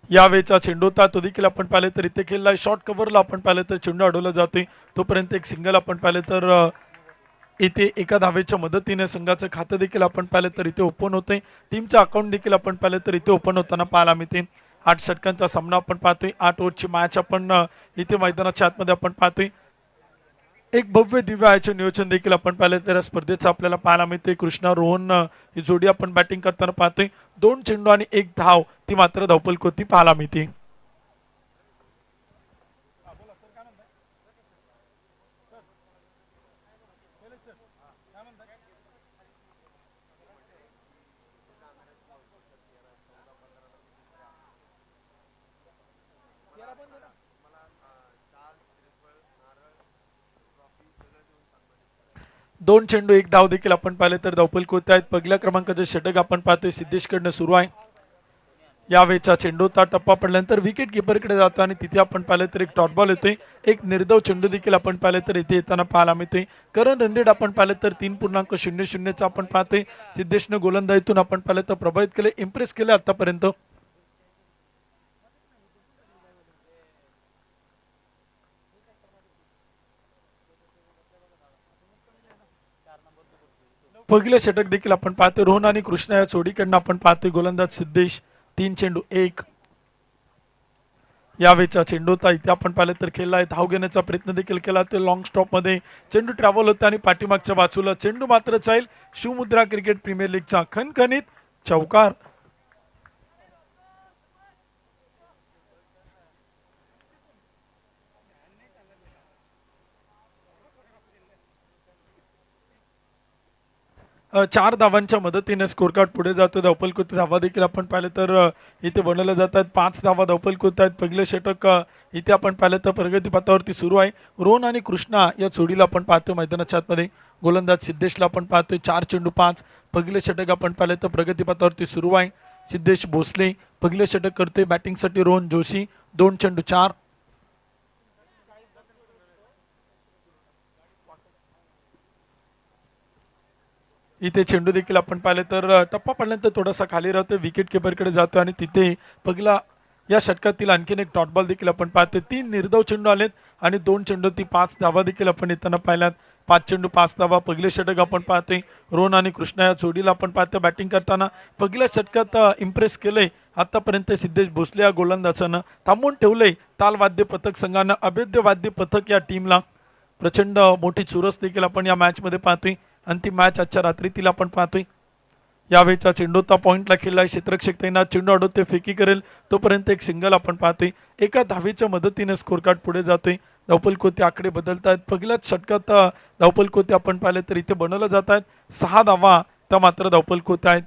यावेळेचा चेंडू होता तो देखील आपण पाहिले तर इथे खेळलाय शॉर्ट कव्हरला आपण पाहिलं तर चेंडू अडवला जातोय तोपर्यंत एक सिंगल आपण पाहिलं तर इथे एका धावेच्या मदतीने संघाचं खातं देखील आपण पाहिलं तर इथे ओपन होतंय टीमचं अकाउंट देखील आपण पाहिलं तर इथे ओपन होताना पाहायला मिळते 8 षटकांचा सामना आपण पाहतोय 8 ओव्हरची मॅच आपण इथे मैदानाच्या आतमध्ये आपण पाहतोय एक भव्य दिव्य आयोजन नियोजन देखील आपण पाहिलं तर स्पर्धेचं आपल्याला पाहायला मिळते कृष्णा रोहन ही जोडी आपण बॅटिंग करताना पाहतोय 2 चेंडू आणि 1 धाव ती मात्र धावपलकोती पाहायला मिळते 2 चेंडू 1 धाव देखील आपण पाहिले तर धावपलकोती आहेत पहिल्या क्रमांकाचे षटक आपण पाहतोय सिद्धेशकडनं सुरू आहे यावेळेचा चेंडूचा टप्पा पडल्यानंतर विकेट किपरकडे जातो आणि तिथे आपण पाहिलं तर एक डॉट बॉल येतोय एक निर्धाव चेंडू देखील आपण पाहिलं तर इथे येताना पाहायला मिळतोय करण रणदेड आपण पाहिलं तर 3.00 आपण पाहतोय सिद्धेशनं गोलंदाजीतून आपण पाहिलं तर प्रभावित केले इम्प्रेस केले आतापर्यंत पहिले षटक देखील आपण पाहतोय रोहन आणि कृष्णा या जोडीकडनं आपण पाहतोय गोलंदाज सिद्धेश 3 चेंडू 1 यावेळेचा चेंडूचा इथे आपण पाहिलं तर खेळलाय धाव घेण्याचा प्रयत्न देखील केला ते लॉंग स्टॉप मध्ये चेंडू ट्रॅव्हल होता आणि पाठीमागच्या बाजूला चेंडू मात्र जाईल शिवमुद्रा क्रिकेट प्रीमियर लीगचा खणखणीत चौकार 4 धावांच्या मदतीने स्कोर कार्ड पुढे जातो धावपलकृती धावा देखील आपण पाहिलं तर इथे बनवल्या जातात 5 धावा धावपलकृत आहेत पहिले षटक इथे आपण पाहिलं तर प्रगतीपथावरती सुरू आहे रोहन आणि कृष्णा या जोडीला आपण पाहतो मैदानाच्या आतमध्ये गोलंदाज सिद्धेशला आपण पाहतोय 4 चेंडू 5 पहिले षटक आपण पाहिलं तर प्रगतीपथावरती सुरू आहे सिद्धेश भोसले पहिले षटक करतोय बॅटिंगसाठी रोहन जोशी 2 चेंडू 4 इथे चेंडू देखील आपण पाहिले तर टप्पा पडल्यानंतर थोडासा खाली राहतो विकेट किपरकडे जातो आणि तिथे पहिला या षटकातील आणखीन एक डॉट बॉल देखील आपण पाहतो 3 निर्धाव चेंडू आलेत आणि 2 चेंडू ती 5 धावा देखील आपण येताना पाहिल्यात 5 चेंडू 5 धावा पहिले षटक आपण पाहतोय रोहन आणि कृष्णा या जोडीला आपण पाहतो बॅटिंग करताना पहिल्या षटकात इम्प्रेस केलंय आतापर्यंत सिद्धेश भोसले या गोलंदाजानं थांबवून ठेवलंय तालवाद्य पथक संघानं अभेद्य वाद्य पथक या टीमला प्रचंड मोठी चुरस देखील आपण या मॅच मध्ये पाहतोय अंतिम मॅच आजच्या रात्रीतील आपण पाहतोय यावेळेचा चेंडूचा पॉइंटला खेळलाय क्षेत्ररक्षक तैनात चेंडू अडवते फेकी करेल तोपर्यंत एक सिंगल आपण पाहतोय एका धावेच्या मदतीने स्कोर कार्ड पुढे जातोय धावपलकोते आकडे बदलत आहेत पहिल्याच षटकात धावपलकोते आपण पाहिले तर इथे बनवलं जात आहेत 6 धावा त्या मात्र धावपलकोते आहेत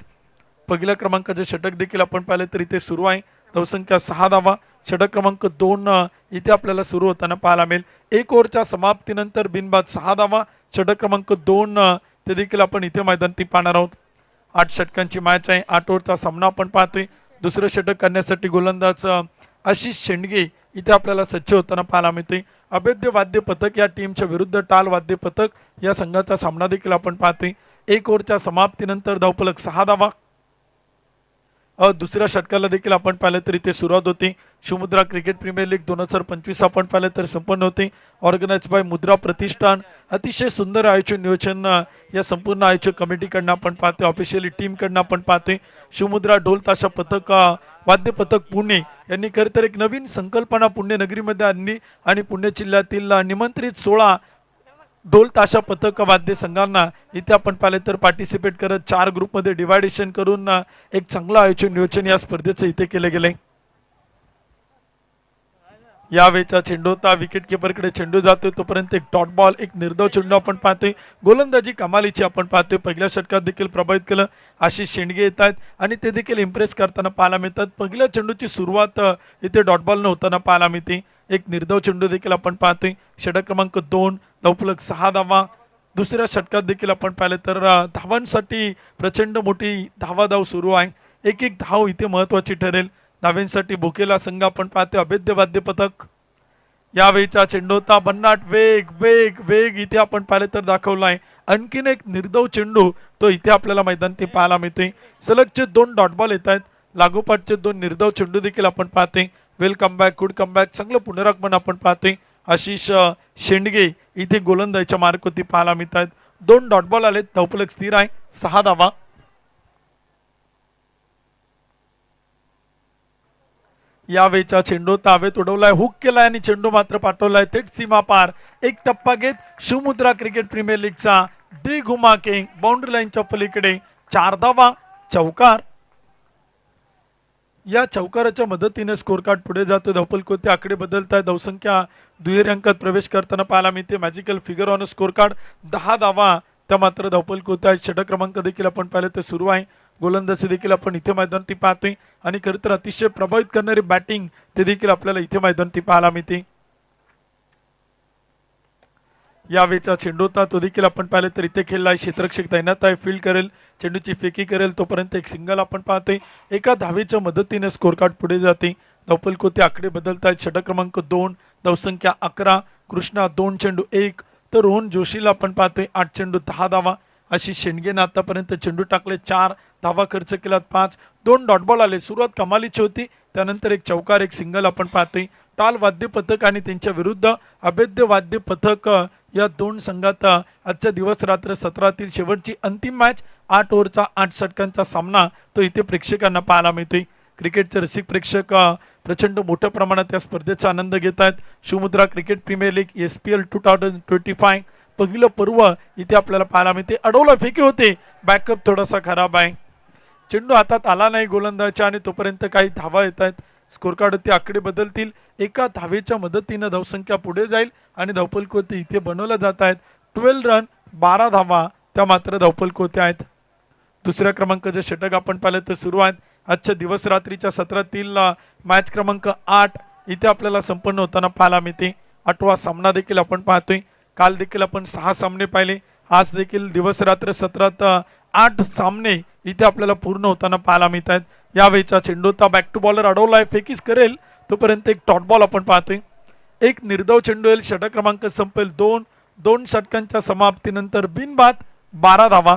पहिल्या क्रमांकाचे षटक देखील आपण पाहिले तर इथे सुरू आहे धावसंख्या 6 धावा षटक क्रमांक 2 इथे आपल्याला सुरू होताना पाहायला मिळेल 1 ओव्हरच्या समाप्तीनंतर बिनबाद 6 धावा षटक क्रमांक 2 ते देखील आपण इथे मैदानात पाहणार आहोत 8 षटकांची मॅच आहे 8 ओव्हरचा सामना आपण पाहतोय दुसरं षटक करण्यासाठी गोलंदाज आशिष शेंडगे इथे आपल्याला सज्ज होताना पाहायला मिळते अभेद्य वाद्य पथक या टीमच्या विरुद्ध टाल वाद्य पथक या संघाचा सामना देखील आपण पाहतोय 1 ओव्हरच्या समाप्तीनंतर धावफलक 6 धावा दुसऱ्या षटकाला देखील आपण पाहिलं तर इथे सुरुवात होती शिवमुद्रा क्रिकेट प्रीमियर लीग 2025 आपण पाहिलं तर संपन्न होते ऑर्गनाइज बाय मुद्रा प्रतिष्ठान अतिशय सुंदर आयोजन नियोजन या संपूर्ण आयोजक कमिटीकडनं आपण पाहतोय ऑफिशियली टीमकडनं आपण पाहतोय शिवमुद्रा ढोल ताशा पथक वाद्य पथक पुणे यांनी खरं तर एक नवीन संकल्पना पुण्यनगरीमध्ये आणली आणि पुणे जिल्ह्यातील निमंत्रित 16 ढोल ताशा पथक वाद्य संघांना इथे आपण पाहिले तर पार्टिसिपेट करत 4 ग्रुपमध्ये डिवायडेशन करून एक चांगलं आयोजन नियोजन या स्पर्धेचं इथे केले गेले यावेळेचा चेंडू होता विकेट किपरकडे चेंडू जातोय तोपर्यंत एक डॉट बॉल एक निर्धाव चेंडू आपण पाहतोय गोलंदाजी कमालीची आपण पाहतोय पहिल्या षटकात देखील प्रभावित केलं आशिष शेंडगे येत आहेत आणि ते देखील इम्प्रेस करताना पाहायला मिळतात पहिल्या चेंडूची सुरुवात इथे डॉट बॉल न होताना पाहायला मिळते एक निर्धाव चेंडू देखील आपण पाहतोय षटक क्रमांक 2 धावफलक 6 धावा दुसऱ्या षटकात देखील आपण पाहिलं तर धावांसाठी प्रचंड मोठी धावाधाव सुरू आहे एक एक धाव इथे महत्वाची ठरेल धाव्यांसाठी भुकेला संघ आपण पाहतोय अभेद्य वाद्य पथक यावेळीचा चेंडू होता भन्नाट वेग वेग वेग इथे आपण पाहिले तर दाखवलाय आणखीन एक निर्धाव चेंडू तो इथे आपल्याला मैदानात पाहायला मिळतोय सलगचे 2 डॉट बॉल येत आहेत लागोपाठचे 2 निर्धाव चेंडू देखील आपण पाहतोय. वेलकम बॅक, गुड कमबॅक, चांगलं पुनरागमन आपण पाहतोय. आशिष शेंडगे इथे गोलंदाजीच्या मार्कवरती पाहायला मिळत आहेत. 2 डॉट बॉल आले, धावफलक स्थिर आहे, 6 धावा. यावेळचा चेंडू तावेत उडवलाय, हुक केलाय आणि चेंडू मात्र पाठवलाय थेट सीमा पार. एक टप्पा घेत शिवमुद्रा क्रिकेट प्रीमियर लीगचा दी घुमा किंग बाउंड्री लाईनच्या पलीकडे 4 धावा, चौकार. या चौकाराच्या मदतीने स्कोर कार्ड पुढे जातो. धावफलक कोणते आकडे बदलत आहेत. धावसंख्या दुहेरी अंकात प्रवेश करताना पाहायला मिळते. Magical figure on score card 10 धावा. त्या मात्र धावफलक कोणते आहेत. षटक क्रमांक देखील आपण पाहिलं तर सुरू आहे. गोलंदाजी देखील आपण इथे मैदानावरती पाहतोय आणि खरं तर अतिशय प्रभावित करणारी बॅटिंग ते देखील आपल्याला इथे मैदानावरती पाहायला मिळते. यावेळचा चेंडू होता तो देखील आपण पाहिलं तर इथे खेळला आहे. क्षेत्ररक्षक तैनात आहे, फील्ड करेल, चेंडूची फेकी करेल, तोपर्यंत एक सिंगल आपण पाहतोय. एका धावेच्या मदतीने स्कोर कार्ड पुढे जाते. धावफलक कोणते आकडे बदलत आहेत. षटक क्रमांक 2, धावसंख्या 11, कृष्णा 2 चेंडू 1, तर रोहन जोशीला आपण पाहतोय 8 चेंडू 10 धावा. आशिष शेंडगेनं आतापर्यंत चेंडू टाकले 4, धावा खर्च केलात 5, 2 डॉट बॉल आले. सुरुवात कमालीची होती, त्यानंतर एक चौकार, एक सिंगल आपण पाहतोय. टाल वाद्य पथक आणि त्यांच्या विरुद्ध अभेद्य वाद्य पथक या 2 संघात आजच्या दिवस रात्र 17तील शेवटची अंतिम मॅच 8 ओव्हरचा 8 षटकांचा सामना तो इथे प्रेक्षकांना पाहायला मिळतोय. क्रिकेटचे रसिक प्रेक्षक प्रचंड मोठ्या प्रमाणात या स्पर्धेचा आनंद घेत आहेत. Shivmudra cricket premier league SPL 2025 पहिलं पर्व इथे आपल्याला पाहायला मिळते. अडवला फेकी होते, बॅकअप थोडासा खराब आहे. चेंडू हातात आला नाही गोलंदाजाच्या आणि तोपर्यंत काही धावा येत आहेत. स्कोर कार्डवरती आकडे बदलतील. एका धावेच्या मदतीनं धावसंख्या पुढे जाईल आणि धावफलक होते इथे बनवल्या जात आहेत. 12 रन 12 धावा त्या मात्र धावफलक होते आहेत. दुसऱ्या क्रमांकाचे षटक आपण पाहिलं तर सुरू आहेत. आजच्या दिवस रात्रीच्या 17तील मॅच क्रमांक 8 इथे आपल्याला संपन्न होताना पाहायला मिळते. 8वा सामना देखील आपण पाहतोय. काल देखील आपण 6 सामने पाहिले. आज देखील दिवस रात्र 17त 8 सामने इथे आपल्याला पूर्ण होताना पाहायला मिळत आहेत. यावेळचा चेंडू बॅक टू बॉलर अडवलाय, फेकीच करेल, तोपर्यंत एक डॉट बॉल आपण पाहतोय. एक निर्धाव चेंडू येईल, षटक क्रमांक संपेल 2 षटकांच्या समाप्तीनंतर बिनबाद 12 धावा.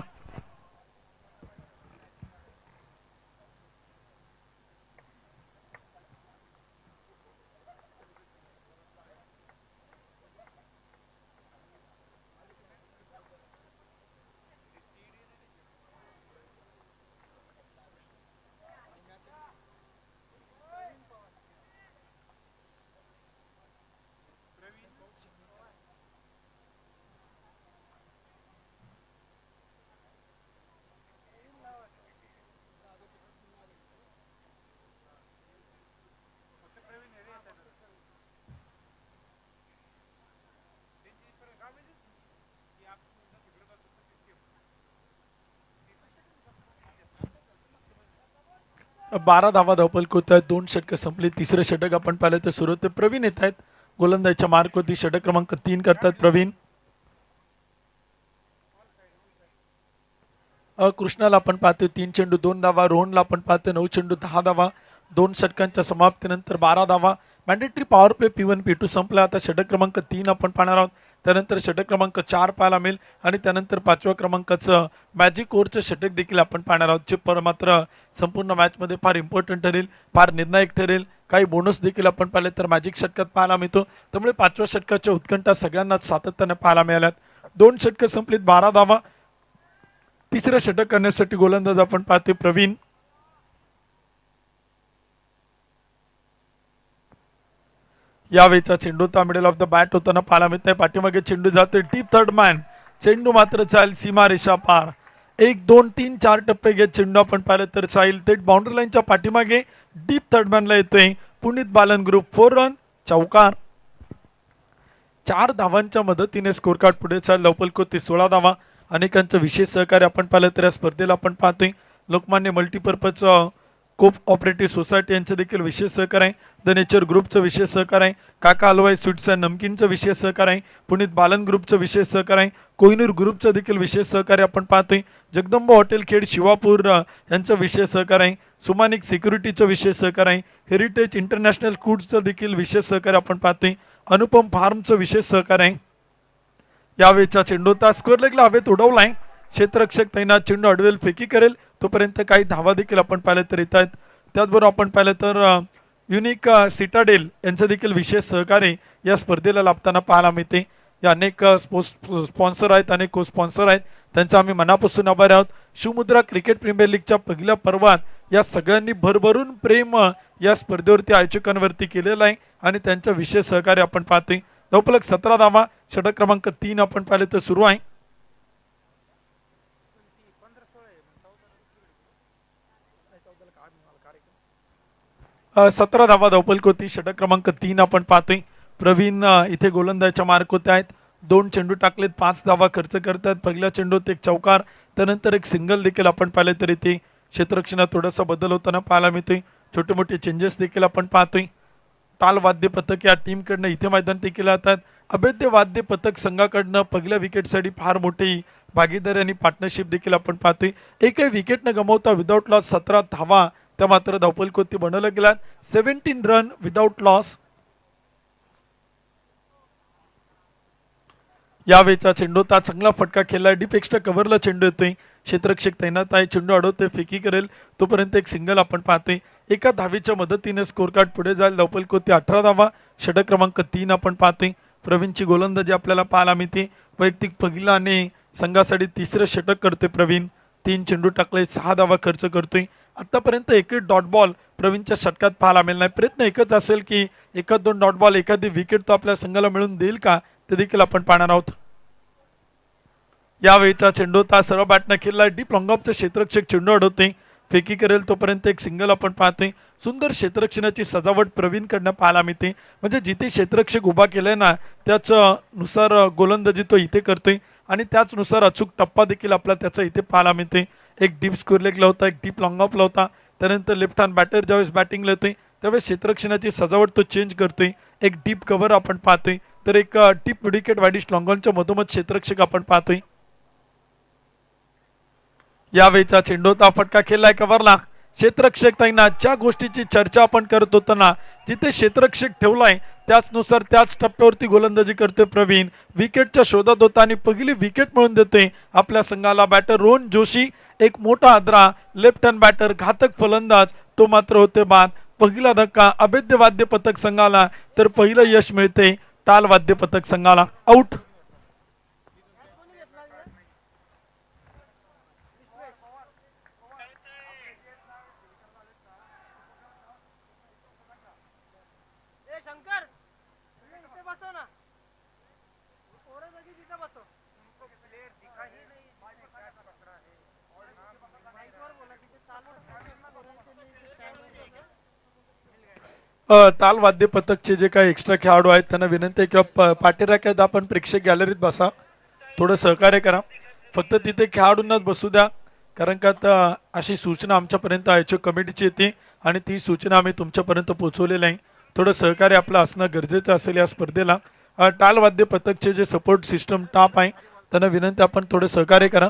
बारा धावा धावफलक होत आहेत. 2 षटकं संपली. तिसरं षटक आपण पाहिलं तर सुरू होते. प्रवीण येत आहेत गोलंदाजीच्या मार्कवरती. षटक क्रमांक 3 करतात प्रवीण. कृष्णाला आपण पाहतोय 3 चेंडू 2 धावा. रोहनला आपण पाहतोय 9 चेंडू 10 धावा. 2 षटकांच्या समाप्तीनंतर 12 धावा. Mandatory power play P1 P2 संपला. आता षटक क्रमांक 3 आपण पाहणार आहोत. त्यानंतर षटक क्रमांक 4 पाहायला मिळेल आणि त्यानंतर 5व्या क्रमांकाचं मॅजिक ओव्हरचं षटक देखील आपण पाहणार आहोत, जे मात्र संपूर्ण मॅचमध्ये फार इम्पॉर्टंट ठरेल, फार निर्णायक ठरेल. काही बोनस देखील आपण पाहिले तर मॅजिक षटकात पाहायला मिळतो. त्यामुळे 5व्या षटकाच्या उत्कंठा सगळ्यांनाच सातत्याने पाहायला मिळाल्यात. 2 षटकं संपलीत, 12 धावा. तिसरं षटक करण्यासाठी गोलंदाज आपण पाहतोय प्रवीण. यावेळचा चेंडू मिडल ऑफ द बॅट होताना पाहायला मिळत आहे. पाठीमागे चेंडू जातोय डीप थर्ड मॅन. चेंडू मात्र चाल सीमा रेषा पार. 1 2 3 4 टप्पे घेत चेंडू आपण पाहिलं तर साईल थेट बाउंड्री लाईनच्या पाठीमागे डीप थर्ड मॅनला येतोय. पुनीत बालन ग्रुप 4 रन चौकार. 4 धावांच्या मदतीने स्कोर कार्ड पुढे चाल. धावफलक होती 16 धावा. अनेकांचं विशेष सहकार्य आपण पाहिलं तर या स्पर्धेला आपण पाहतोय. लोकमान्य मल्टीपर्पज कोप ऑपरेटिव्ह सोसायटी यांचं देखील विशेष सहकार्य आहे. द नेचर ग्रुपचं विशेष सहकार्य आहे. काका हलवाई स्वीट्स अँड नमकीनचं विशेष सहकार्य आहे. पुनीत बालन ग्रुपचं विशेष सहकार्य आहे. कोहिनूर ग्रुपचं देखील विशेष सहकार्य आपण पाहतोय. जगदंबा हॉटेल खेड शिवापूर यांचं विशेष सहकार्य आहे. सुमानिक सिक्युरिटीचं विशेष सहकार्य आहे. हेरिटेज इंटरनॅशनल फूड्सचं देखील विशेष सहकार्य आपण पाहतोय. अनुपम फार्मचं विशेष सहकार्य आहे. यावेळचा चेंडू स्क्वेअर लेगला हवेत उडवलाय. क्षेत्ररक्षक तैनात, चेंडू अडवेल, फेकी करेल, तोपर्यंत काही धावा देखील आपण पाहिले तर येत आहेत. त्याचबरोबर आपण पाहिलं तर युनिक सिटाडेल यांचं देखील विशेष सहकार्य या स्पर्धेला लाभताना पाहायला मिळते. या अनेक स्पॉन्सर आहेत, अनेक को स्पॉन्सर आहेत, त्यांचा आम्ही मनापासून आभारी आहोत. शिवमुद्रा क्रिकेट प्रीमियर लीगच्या पहिल्या पर्वात या सगळ्यांनी भरभरून प्रेम या स्पर्धेवरती आयोजकांवरती केलेलं आहे आणि त्यांचं विशेष सहकार्य आपण पाहतोय. धावफलक 17 धावा, षटक क्रमांक 3 आपण पाहिले तर सुरू आहे. 17 धावा धावफलक होती, षटक क्रमांक 3 आपण पाहतोय. प्रवीण इथे गोलंदाजाच्या मार्क होते आहेत. 2 चेंडू टाकलेत, 5 धावा खर्च करतात. पहिल्या चेंडूत एक चौकार, त्यानंतर एक सिंगल देखील आपण पाहिले तर इथे क्षेत्ररक्षणात थोडासा बदल होताना पाहायला मिळतोय. छोटे मोठे चेंजेस देखील आपण पाहतोय. ताल वाद्य पथक या टीमकडनं इथे मैदान केले जातात. अभेद्य वाद्य पथक संघाकडनं पहिल्या विकेटसाठी फार मोठी भागीदारी आणि पार्टनरशिप देखील आपण पाहतोय. एकही विकेट न गमावता विदाऊट लॉस 17 धावा त्या मात्र धावफलकोती बनवल्या गेल्यात. 17 रन विदाऊट लॉस. यावेळचा चेंडूता चांगला फटका खेळला, डीप एक्स्ट्रा कव्हरला चेंडू येतोय. क्षेत्ररक्षक तैनात आहे, चेंडू अडवतोय, फेकी करेल तोपर्यंत एक सिंगल आपण पाहतोय. एका धावेच्या मदतीने स्कोर कार्ड पुढे जाईल. धावफलकोती 18 धावा, षटक क्रमांक 3 आपण पाहतोय. प्रवीणची गोलंदाजी आपल्याला पाहायला मिळते. वैयक्तिक पहिला आणि संघासाठी तिसरं षटक करतोय प्रवीण. 3 चेंडू टाकले, 6 धावा खर्च करतोय. आतापर्यंत एकही डॉट बॉल प्रवीणच्या षटकात पाहायला मिळणार नाही. प्रयत्न एकच असेल की एखाद 2 डॉट बॉल, एखादी विकेट तो आपल्या संघाला मिळून देईल का, ते देखील आपण पाहणार आहोत. यावेळीचा चेंडू ता सरळ बॅटनं खेळला, डीप लॉंगऑफचं क्षेत्ररक्षक चेंडू अडवते, फेकी करेल तोपर्यंत एक सिंगल आपण पाहतोय. सुंदर क्षेत्ररक्षणाची सजावट प्रवीणकडनं पाहायला मिळते. म्हणजे जिथे क्षेत्ररक्षक उभा केलाय ना, त्याच नुसार गोलंदाजी तो इथे करतोय आणि त्याच नुसार अचूक टप्पा देखील आपला त्याचा इथे पाहायला मिळते. एक डीप स्क्वेअर लेगला होता, एक डीप लॉंग ऑफला होता. त्यानंतर लेफ्ट हँड बॅटर ज्यावेळेस बॅटिंगला येतोय त्यावेळेस क्षेत्ररक्षणाची सजावट तो चेंज करतोय. एक डीप कव्हर आपण पाहतोय, तर एक डीप विकेट वाईडिश लॉंगॉनच्या मधोमध क्षेत्ररक्षक आपण पाहतोय. यावेळीचा चेंडूचा फटका खेळलाय कव्हरला. क्षेत्ररक्षक ताईंना ज्या गोष्टीची चर्चा आपण करत होतो ना, जिथे क्षेत्ररक्षक ठेवलाय त्याचनुसार त्याच टप्प्यावरती गोलंदाजी करतोय प्रवीण. विकेटच्या शोधात होता आणि पहिली विकेट मिळवून देतोय आपल्या संघाला. बॅटर रोहन जोशी, एक मोठा आदरा, लेफ्ट हँड बॅटर, घातक फलंदाज, तो मात्र होते बाद. पहिला धक्का अभेद्य वाद्य पथक संघाला, तर पहिलं यश मिळते टाल वाद्य पथक संघाला. आउट. ताल वाद्य पथकचे जे काही एक्स्ट्रा खेळाडू आहेत त्यांना विनंती आहे किंवा पाठीराख्यात आपण प्रेक्षक गॅलरीत बसा, थोडं सहकार्य करा. फक्त तिथे खेळाडूंनाच बसू द्या, कारण का आता अशी सूचना आमच्यापर्यंत आयोजक कमिटीची येते आणि ती सूचना आम्ही तुमच्यापर्यंत पोहोचवलेली आहे. थोडं सहकार्य आपलं असणं गरजेचं असेल या स्पर्धेला. टाल वाद्य पथकचे जे सपोर्ट सिस्टम टाप आहे त्यांना विनंती आपण थोडं सहकार्य करा.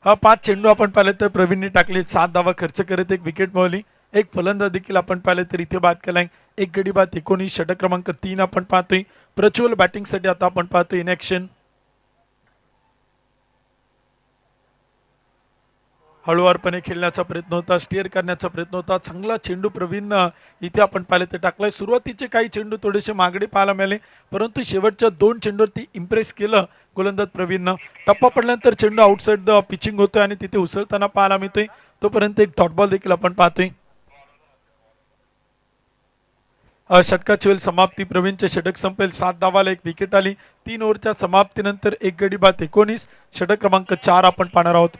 हा 5 चेंडू आपण पाहिले तर प्रवीणने टाकले, 7 धावा खर्च करत एक विकेट मिळवली. एक फलंदाज देखील आपण पाहिले तर इथे बाद केलाय. एक गडी बाद 19, षटक क्रमांक 3 आपण पाहतोय. प्रज्वल बॅटिंगसाठी आता आपण पाहतोय इन ॲक्शन. हळुवारपणे खेळण्याचा प्रयत्न होता, स्टिअर करण्याचा प्रयत्न होता. चांगला चेंडू प्रवीण इथे आपण पाहिले तर टाकलाय. सुरुवातीचे काही चेंडू थोडेसे मागडे पाहायला मिळाले, परंतु शेवटच्या 2 चेंडूवरती इम्प्रेस केलं गोलंदाज प्रवीणनं. टप्पा पडल्यानंतर चेंडू आउटसाइड द पिचिंग होतोय आणि तिथे उसळताना पाहायला मिळतोय. तोपर्यंत एक डॉट बॉल देखील आपण पाहतोय. षटकाची वेळ समाप्ती. प्रवीणचे षटक संपेल, 7 धावाला एक विकेट आली. 3 ओव्हरच्या समाप्तीनंतर एक गडी बाद 19, षटक क्रमांक 4 आपण पाहणार आहोत.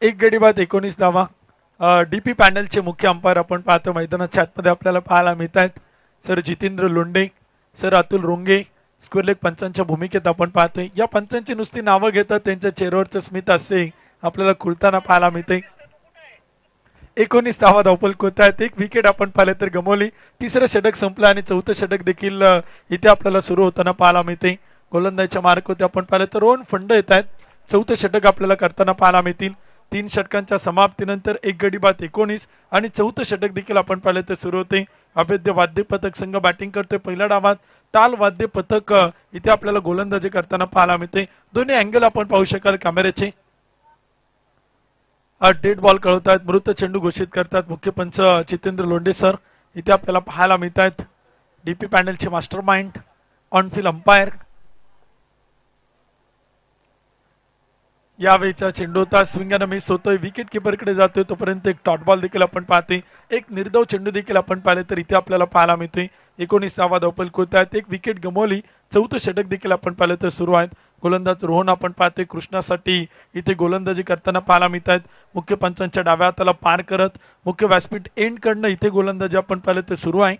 एक गडी बाद 19 धावा. डीपी पॅनलचे मुख्य अंपायर आपण पाहतो मैदानाच्या आतमध्ये आपल्याला पाहायला मिळत आहेत. सर जितेंद्र लोंढे, सर अतुल रोंगे, स्क्वेअर लेग पंचांच्या भूमिकेत आपण पाहतोय. या पंचांची नुसती नावं घेतात त्यांच्या चेहऱ्यावरचं स्मित हास्य आपल्याला खुलताना पाहायला मिळते. 19 धावपल आहेत. एक विकेट आपण पाहिले तर गमावली. तिसरं षटक संपलं आणि चौथं षटक देखील इथे आपल्याला सुरू होताना पाहायला मिळते. गोलंदाजीच्या मार्कवरती आपण पाहिलं तर 2 फंड येत आहेत. चौथं षटक आपल्याला करताना पाहायला मिळतील. 3 षटकांच्या समाप्तीनंतर एक गडी बाद 19 आणि चौथं षटक देखील आपण पाहिलं तर सुरू होते. अभेद्य वाद्य पथक संघ बॅटिंग करतोय. पहिल्या डावात टाल वाद्य पथक इथे आपल्याला गोलंदाजी करताना पाहायला मिळते. दोन्ही अँगल आपण पाहू शकाल कॅमेऱ्याचे. डेड बॉल कळवतात. मृत चेंडू घोषित करतात मुख्य पंच जितेंद्र लोंढे सर. इथे आपल्याला पाहायला मिळत आहेत डीपी पॅनलचे mastermind on field umpire. यावेळीचा चेंडू होता स्विंगानं मिस होतोय. विकेट किपरकडे जातोय तोपर्यंत एक डॉट बॉल देखील आपण पाहतोय. एक निर्धाव चेंडू देखील आपण पाहिले तर इथे आपल्याला पाहायला मिळतोय. 19 धावपल आहेत. एक विकेट गमावली. चौथं षटक देखील आपण पाहिलं तर सुरू आहेत. गोलंदाज रोहन आपण पाहतोय कृष्णासाठी इथे गोलंदाजी करताना पाहायला मिळत आहेत. मुख्य पंचांच्या डाव्या हाताला पार करत मुख्य व्यासपीठ एंड कडनं इथे गोलंदाजी आपण पाहिलं तर सुरू आहे.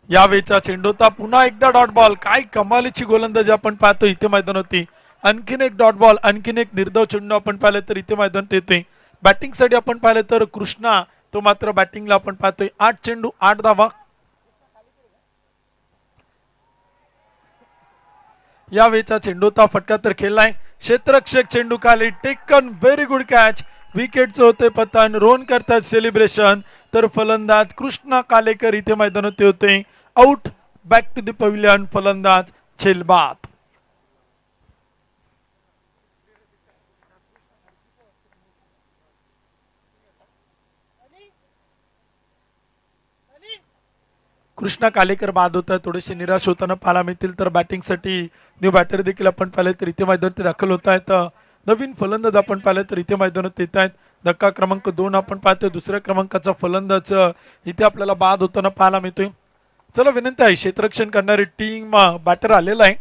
यावेळीचा चेंडू होता पुन्हा एकदा डॉट बॉल. काय कमालीची गोलंदाजी आपण पाहतो इथे मैदान होती. आणखीन एक डॉट बॉल आणखीन एक निर्धाव चेंडू आपण पाहिलं तर इथे मैदान येते. बॅटिंगसाठी आपण पाहिलं तर कृष्णा तो मात्र बॅटिंगला आपण पाहतोय. 8 चेंडू 8 धावा. यावेळीचा चेंडू होता फटका तर खेळलाय. क्षेत्ररक्षक चेंडू खाली टेकन व्हेरी गुड कॅच. विकेटचं होते पतन. रोहन करतात सेलिब्रेशन तर फलंदाज कृष्णा कालेकर इथे मैदानात होते. Out back to the pavilion. फलंदाज झेलबाद. कृष्णा कालेकर बाद होता. थोडेसे निराश होताना पाहायला मिळतील तर बॅटिंगसाठी न्यू बॅटर देखील आपण पाहिले तर इथे मैदानात दाखल होत आहेत. नवीन फलंदाज आपण पाहिले तर इथे मैदानात येत आहेत. धक्का क्रमांक 2 आपण पाहतोय. दुसऱ्या क्रमांकाचा फलंदाज इथे आपल्याला बाद होताना पाहायला मिळतोय. चला विनंती आहे क्षेत्ररक्षण करणारी टीम बॅटर आलेला आहे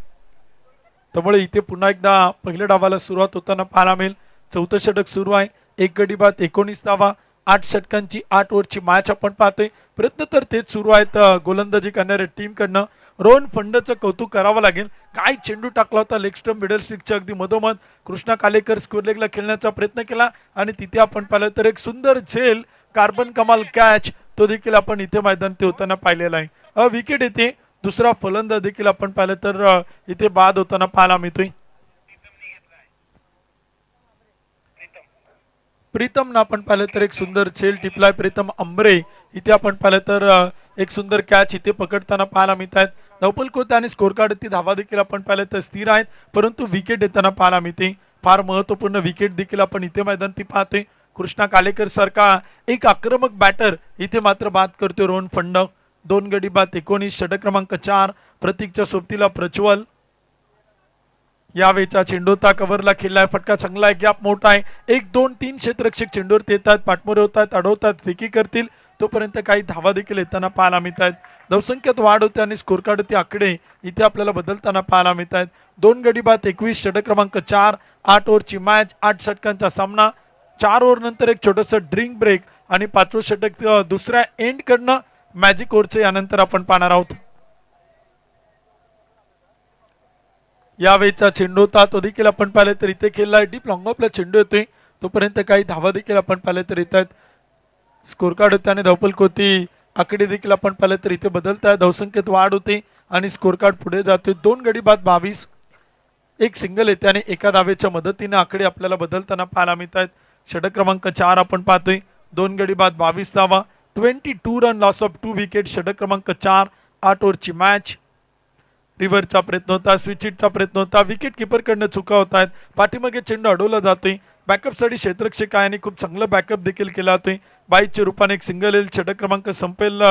त्यामुळे इथे पुन्हा एकदा पहिल्या डावाला सुरुवात होताना पाहायला मिळेल. चौथं षटक सुरू आहे. एक गडी बाद 19 धावा. 8 षटकांची 8 ओव्हरची मॅच आपण पाहतोय. प्रयत्न तर तेच सुरू आहेत गोलंदाजी करणाऱ्या टीम कडनं. रोहन फंडचं कौतुक करावं लागेल. काय चेंडू टाकला होता लेग स्टंप मिडल स्टिकच्या अगदी मधोमध. कृष्णा कालेकर स्क्वेअर लेगला खेळण्याचा प्रयत्न केला आणि तिथे आपण पाहिलं तर एक सुंदर झेल कार्बन कमाल कॅच तो देखील आपण इथे मैदान ते होताना पाहिलेला आहे. विकेट येते. दुसरा फलंदाज देखील आपण पाहिलं तर इथे बाद होताना पाहायला मिळतोय. प्रीतम ना आपण पाहिलं तर एक सुंदर झेल टिपलाय. प्रीतम अंबरे इथे आपण पाहिलं तर एक सुंदर कॅच इथे पकडताना पाहायला मिळत आहेत. धावपल कोते आणि स्कोर कार्ड धावा देखील आपण पाहिलं तर स्थिर आहेत परंतु विकेट येताना पाहायला मिळते. फार महत्वपूर्ण विकेट देखील आपण इथे मैदान ती पाहतोय. कृष्णा कालेकर सारखा एक आक्रमक बॅटर इथे मात्र बाद करतोय रोहन फंड. 2 गडी बाद 19. षटक क्रमांक 4 प्रतीकच्या सोबतीला प्रज्वल. यावेळीचा चेंडूता कव्हरला खेळलाय. फटका चांगला आहे. गॅप मोठा आहे. 1 2 3 क्षेत्ररक्षक चेंडूवर येतात. पाठमोरे होतात अडवतात फेकी करतील तोपर्यंत काही धावा देखील येताना पाहायला मिळत आहेत. धावसंख्येत वाढ होते आणि स्कोर कार्ड आकडे इथे आपल्याला बदलताना पाहायला मिळत आहेत. 2 गडी बाद 21. षटक क्रमांक 4. 8 ओव्हरची मॅच 8 षटकांचा सामना. 4 ओव्हर नंतर एक छोटंसं ड्रिंक ब्रेक आणि 5वं षटक दुसऱ्या एंड कडनं मॅजिक ओव्हरचे यानंतर आपण पाहणार आहोत. यावेळीचा चेंडू होता तो देखील आपण पाहिले तर इथे खेळलाय. डीप लॉंग ऑफला चेंडू येतोय तोपर्यंत काही धावा देखील आपण पाहिले तर येत आहेत. स्कोर कार्ड होते आणि धावपल कोती आकडे देखील आपण पाहिले तर इथे बदलत आहे. धावसंख्येत वाढ होते आणि स्कोर कार्ड पुढे जातोय. 2 गडी बाद 22. एक सिंगल येते आणि एका धावेच्या मदतीने आकडे आपल्याला बदलताना पाहायला मिळत आहेत. षटक क्रमांक 4 आपण पाहतोय. 2 गडी बाद 22 धावा. 22 रन लॉस ऑफ 2 विकेट. षटक क्रमांक 4. 8 ओव्हरची मॅच. रिव्हरचा प्रयत्न होता. स्विचिटचा प्रयत्न होता. विकेट किपर कडनं चुका होत आहेत. पाठीमागे चेंडू अडवला जातोय. बॅकअपसाठी क्षेत्ररक्षक आहे आणि खूप चांगलं बॅकअप देखील केला जातोय. 22च्या रूपाने एक सिंगल येईल. षटक क्रमांक संपेल.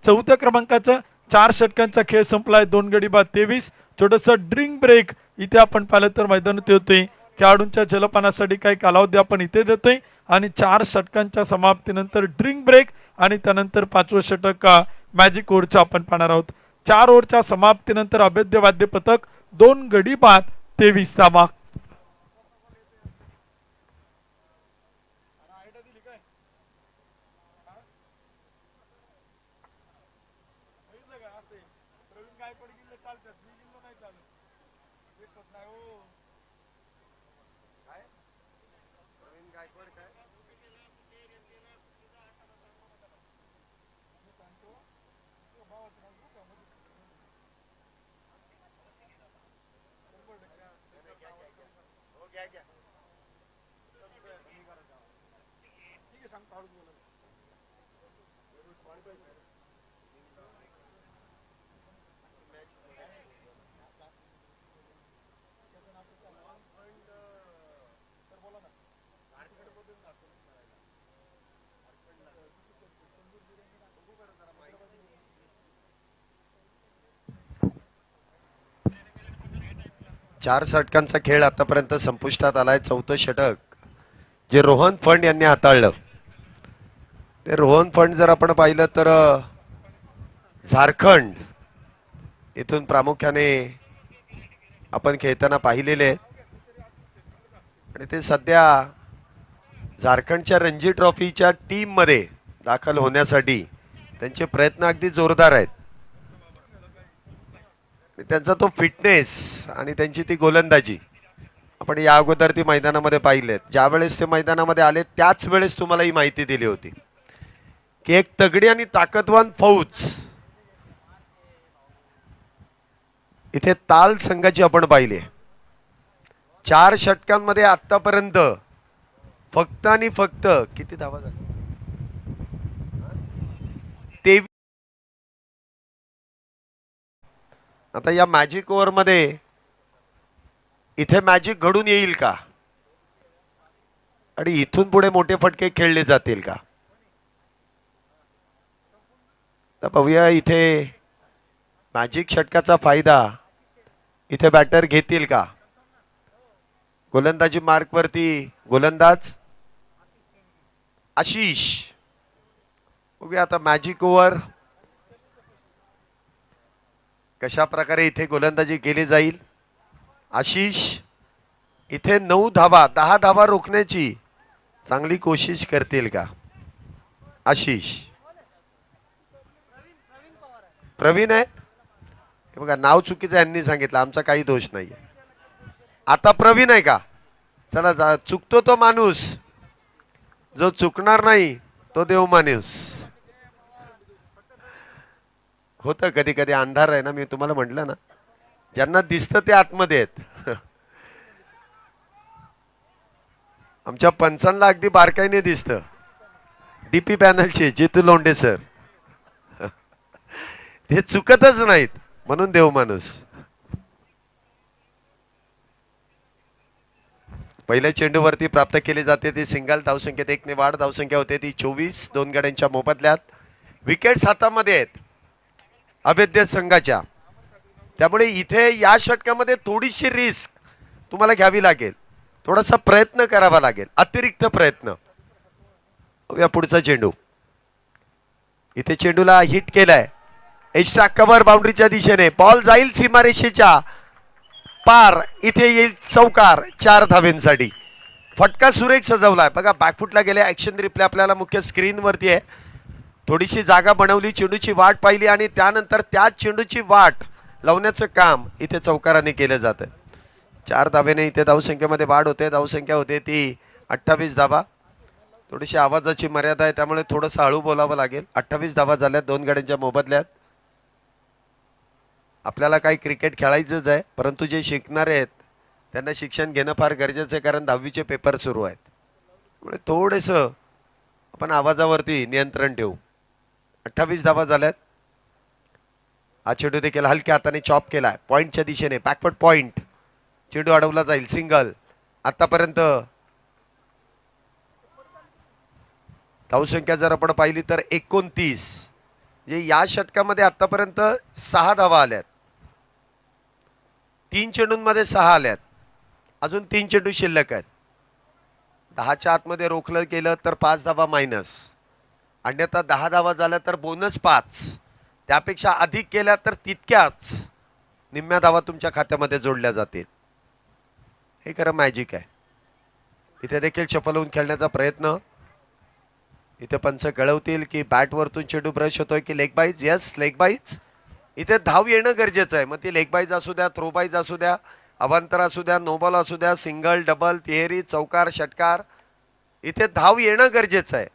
4थ्या क्रमांकाचा 4 षटकांचा खेळ संपलाय. 2 गडी बाद 23. छोटंसं ड्रिंक ब्रेक इथे आपण पाहिलं तर मैदानात होते. खेळाडूंच्या जलपानासाठी काही कालावधी आपण इथे देतोय आणि 4 षटकांच्या समाप्तीनंतर ड्रिंक ब्रेक आणि त्यानंतर 5वं षटक मॅजिक ओव्हरचं आपण पाहणार आहोत. 4 ओव्हरच्या समाप्तीनंतर अभेद्य वाद्य पथक 2 गडी बाद 23 धावा. 4 षटकांचा खेळ आतापर्यंत संपुष्टात आलाय. चौथं षटक जे रोहन फंड यांनी हाताळलं, ते रोहन फंड जर आपण पाहिलं तर झारखंड इथून प्रामुख्याने आपण खेळताना पाहिलेले आहेत आणि ते सध्या झारखंडच्या रणजी ट्रॉफीच्या टीम मध्ये दाखल होण्यासाठी त्यांचे प्रयत्न अगदी जोरदार आहेत. त्यांचा तो फिटनेस आणि त्यांची ती गोलंदाजी आपण या अगोदर ती मैदानामध्ये पाहिलेत. ज्या वेळेस ते मैदानामध्ये आले त्याच वेळेस तुम्हाला ही माहिती दिली होती की एक तगडी आणि ताकदवान फौज इथे ताल संघाची आपण पाहिली. 4 षटकांमध्ये आतापर्यंत फक्त आणि फक्त किती धावा झाल्या? 23. आता या मॅजिक ओव्हर मध्ये इथे मॅजिक घडून येईल का आणि इथून पुढे मोठे फटके खेळले जातील का? तर पाहूया इथे मॅजिक षटकाचा फायदा इथे बॅटर घेतील का? गोलंदाजी मार्क वरती गोलंदाज आशिष. बघूया आता मॅजिक ओव्हर कशा प्रकारे इथे गोलंदाजी केली जाईल. आशिष इथे 9 धावा 10 धावा रोखण्याची चांगली कोशिश करतील का? आशिष प्रवीण आहे बघा, नाव चुकीचं यांनी सांगितलं, आमचा काही दोष नाही. आता प्रवीण आहे का? चला चुकतो तो माणूस, जो चुकणार नाही तो देव माणूस. होतं कधी कधी अंधार आहे ना, मी तुम्हाला म्हटलं ना, ज्यांना दिसतं ते आतमध्ये आहेत. आमच्या पंचांना अगदी बारकाईने दिसतं. डीपी पॅनलचे जितू लोंढे सर ते चुकतच नाहीत, म्हणून देव माणूस. पहिल्या चेंडूवरती प्राप्त केली जाते ती सिंगल. धावसंख्येत 1 ने वाढ. धावसंख्या होते ती 24. 2 गड्यांच्या मोबदल्यात. विकेट्स हातामध्ये आहेत अवैध संघाच्या, त्यामुळे इथे या षटकामध्ये थोडीशी रिस्क तुम्हाला घ्यावी लागेल, थोडासा प्रयत्न करावा लागेल, अतिरिक्त प्रयत्न. या पुढचा चेंडू इथे चेंडूला हिट केलाय. एक्स्ट्रा कव्हर बाउंड्रीच्या दिशेने. बॉल जाईल सीमारेषेच्या पार. इथे येईल चौकार 4 धावेंसाठी. फटका सुरेख सजवलाय बघा. बॅकफुटला गेले. ऍक्शन रिप्ले आपल्याला मुख्य स्क्रीनवरती आहे. थोडीशी जागा बनवली, चेंडूची वाट पाहिली आणि त्यानंतर त्याच चेंडूची वाट लावण्याचं काम इथे चौकाराने केलं जातं. 4 धावेने इथे धावसंख्येमध्ये वाढ होते. धावसंख्या होते ती 28 धावा. थोडीशी आवाजाची मर्यादा आहे त्यामुळे थोडंसं हळू बोलावं लागेल. 28 धावा झाल्यात 2 गड्यांच्या मोबदल्यात. आपल्याला काही क्रिकेट खेळायचंच आहे, परंतु जे शिकणारे आहेत त्यांना शिक्षण घेणं फार गरजेचं आहे, कारण 10वीचे पेपर सुरू आहेत. त्यामुळे थोडंसं आपण आवाजावरती नियंत्रण ठेवू. 28 धावा झाल्यात. हा चेंडू देखील हलक्या हाताने चॉप केलाय पॉइंटच्या दिशेने. Backward point. चेंडू अडवला जाईल. सिंगल. आतापर्यंत धावसंख्या जर आपण पाहिली तर 29. म्हणजे या षटकामध्ये आतापर्यंत 6 धावा आल्यात. 3 चेंडूंमध्ये 6 आल्यात. अजून 3 चेंडू शिल्लक आहेत. 10च्या आतमध्ये रोखलं गेलं तर 5 धावा मायनस. अन्यथा 10 धावा झाल्या तर बोनस 5. त्यापेक्षा अधिक केल्या तर तितक्याच निम्म्या धावा तुमच्या खात्यामध्ये जोडल्या जातील. हे खरं मॅजिक आहे. इथे देखील चपल होऊन खेळण्याचा प्रयत्न. इथे पंच कळवतील की बॅट वरतून चेंडू ब्रश होतोय की leg byes. Yes, leg byes. इथे धाव येणं गरजेचं आहे. मग ती लेग बाईज असू द्या, थ्रो बाईज असू द्या, अवांतर असू द्या, नो बॉल असू द्या, सिंगल, डबल, तिहेरी, चौकार, षटकार, इथे धाव येणं गरजेचं आहे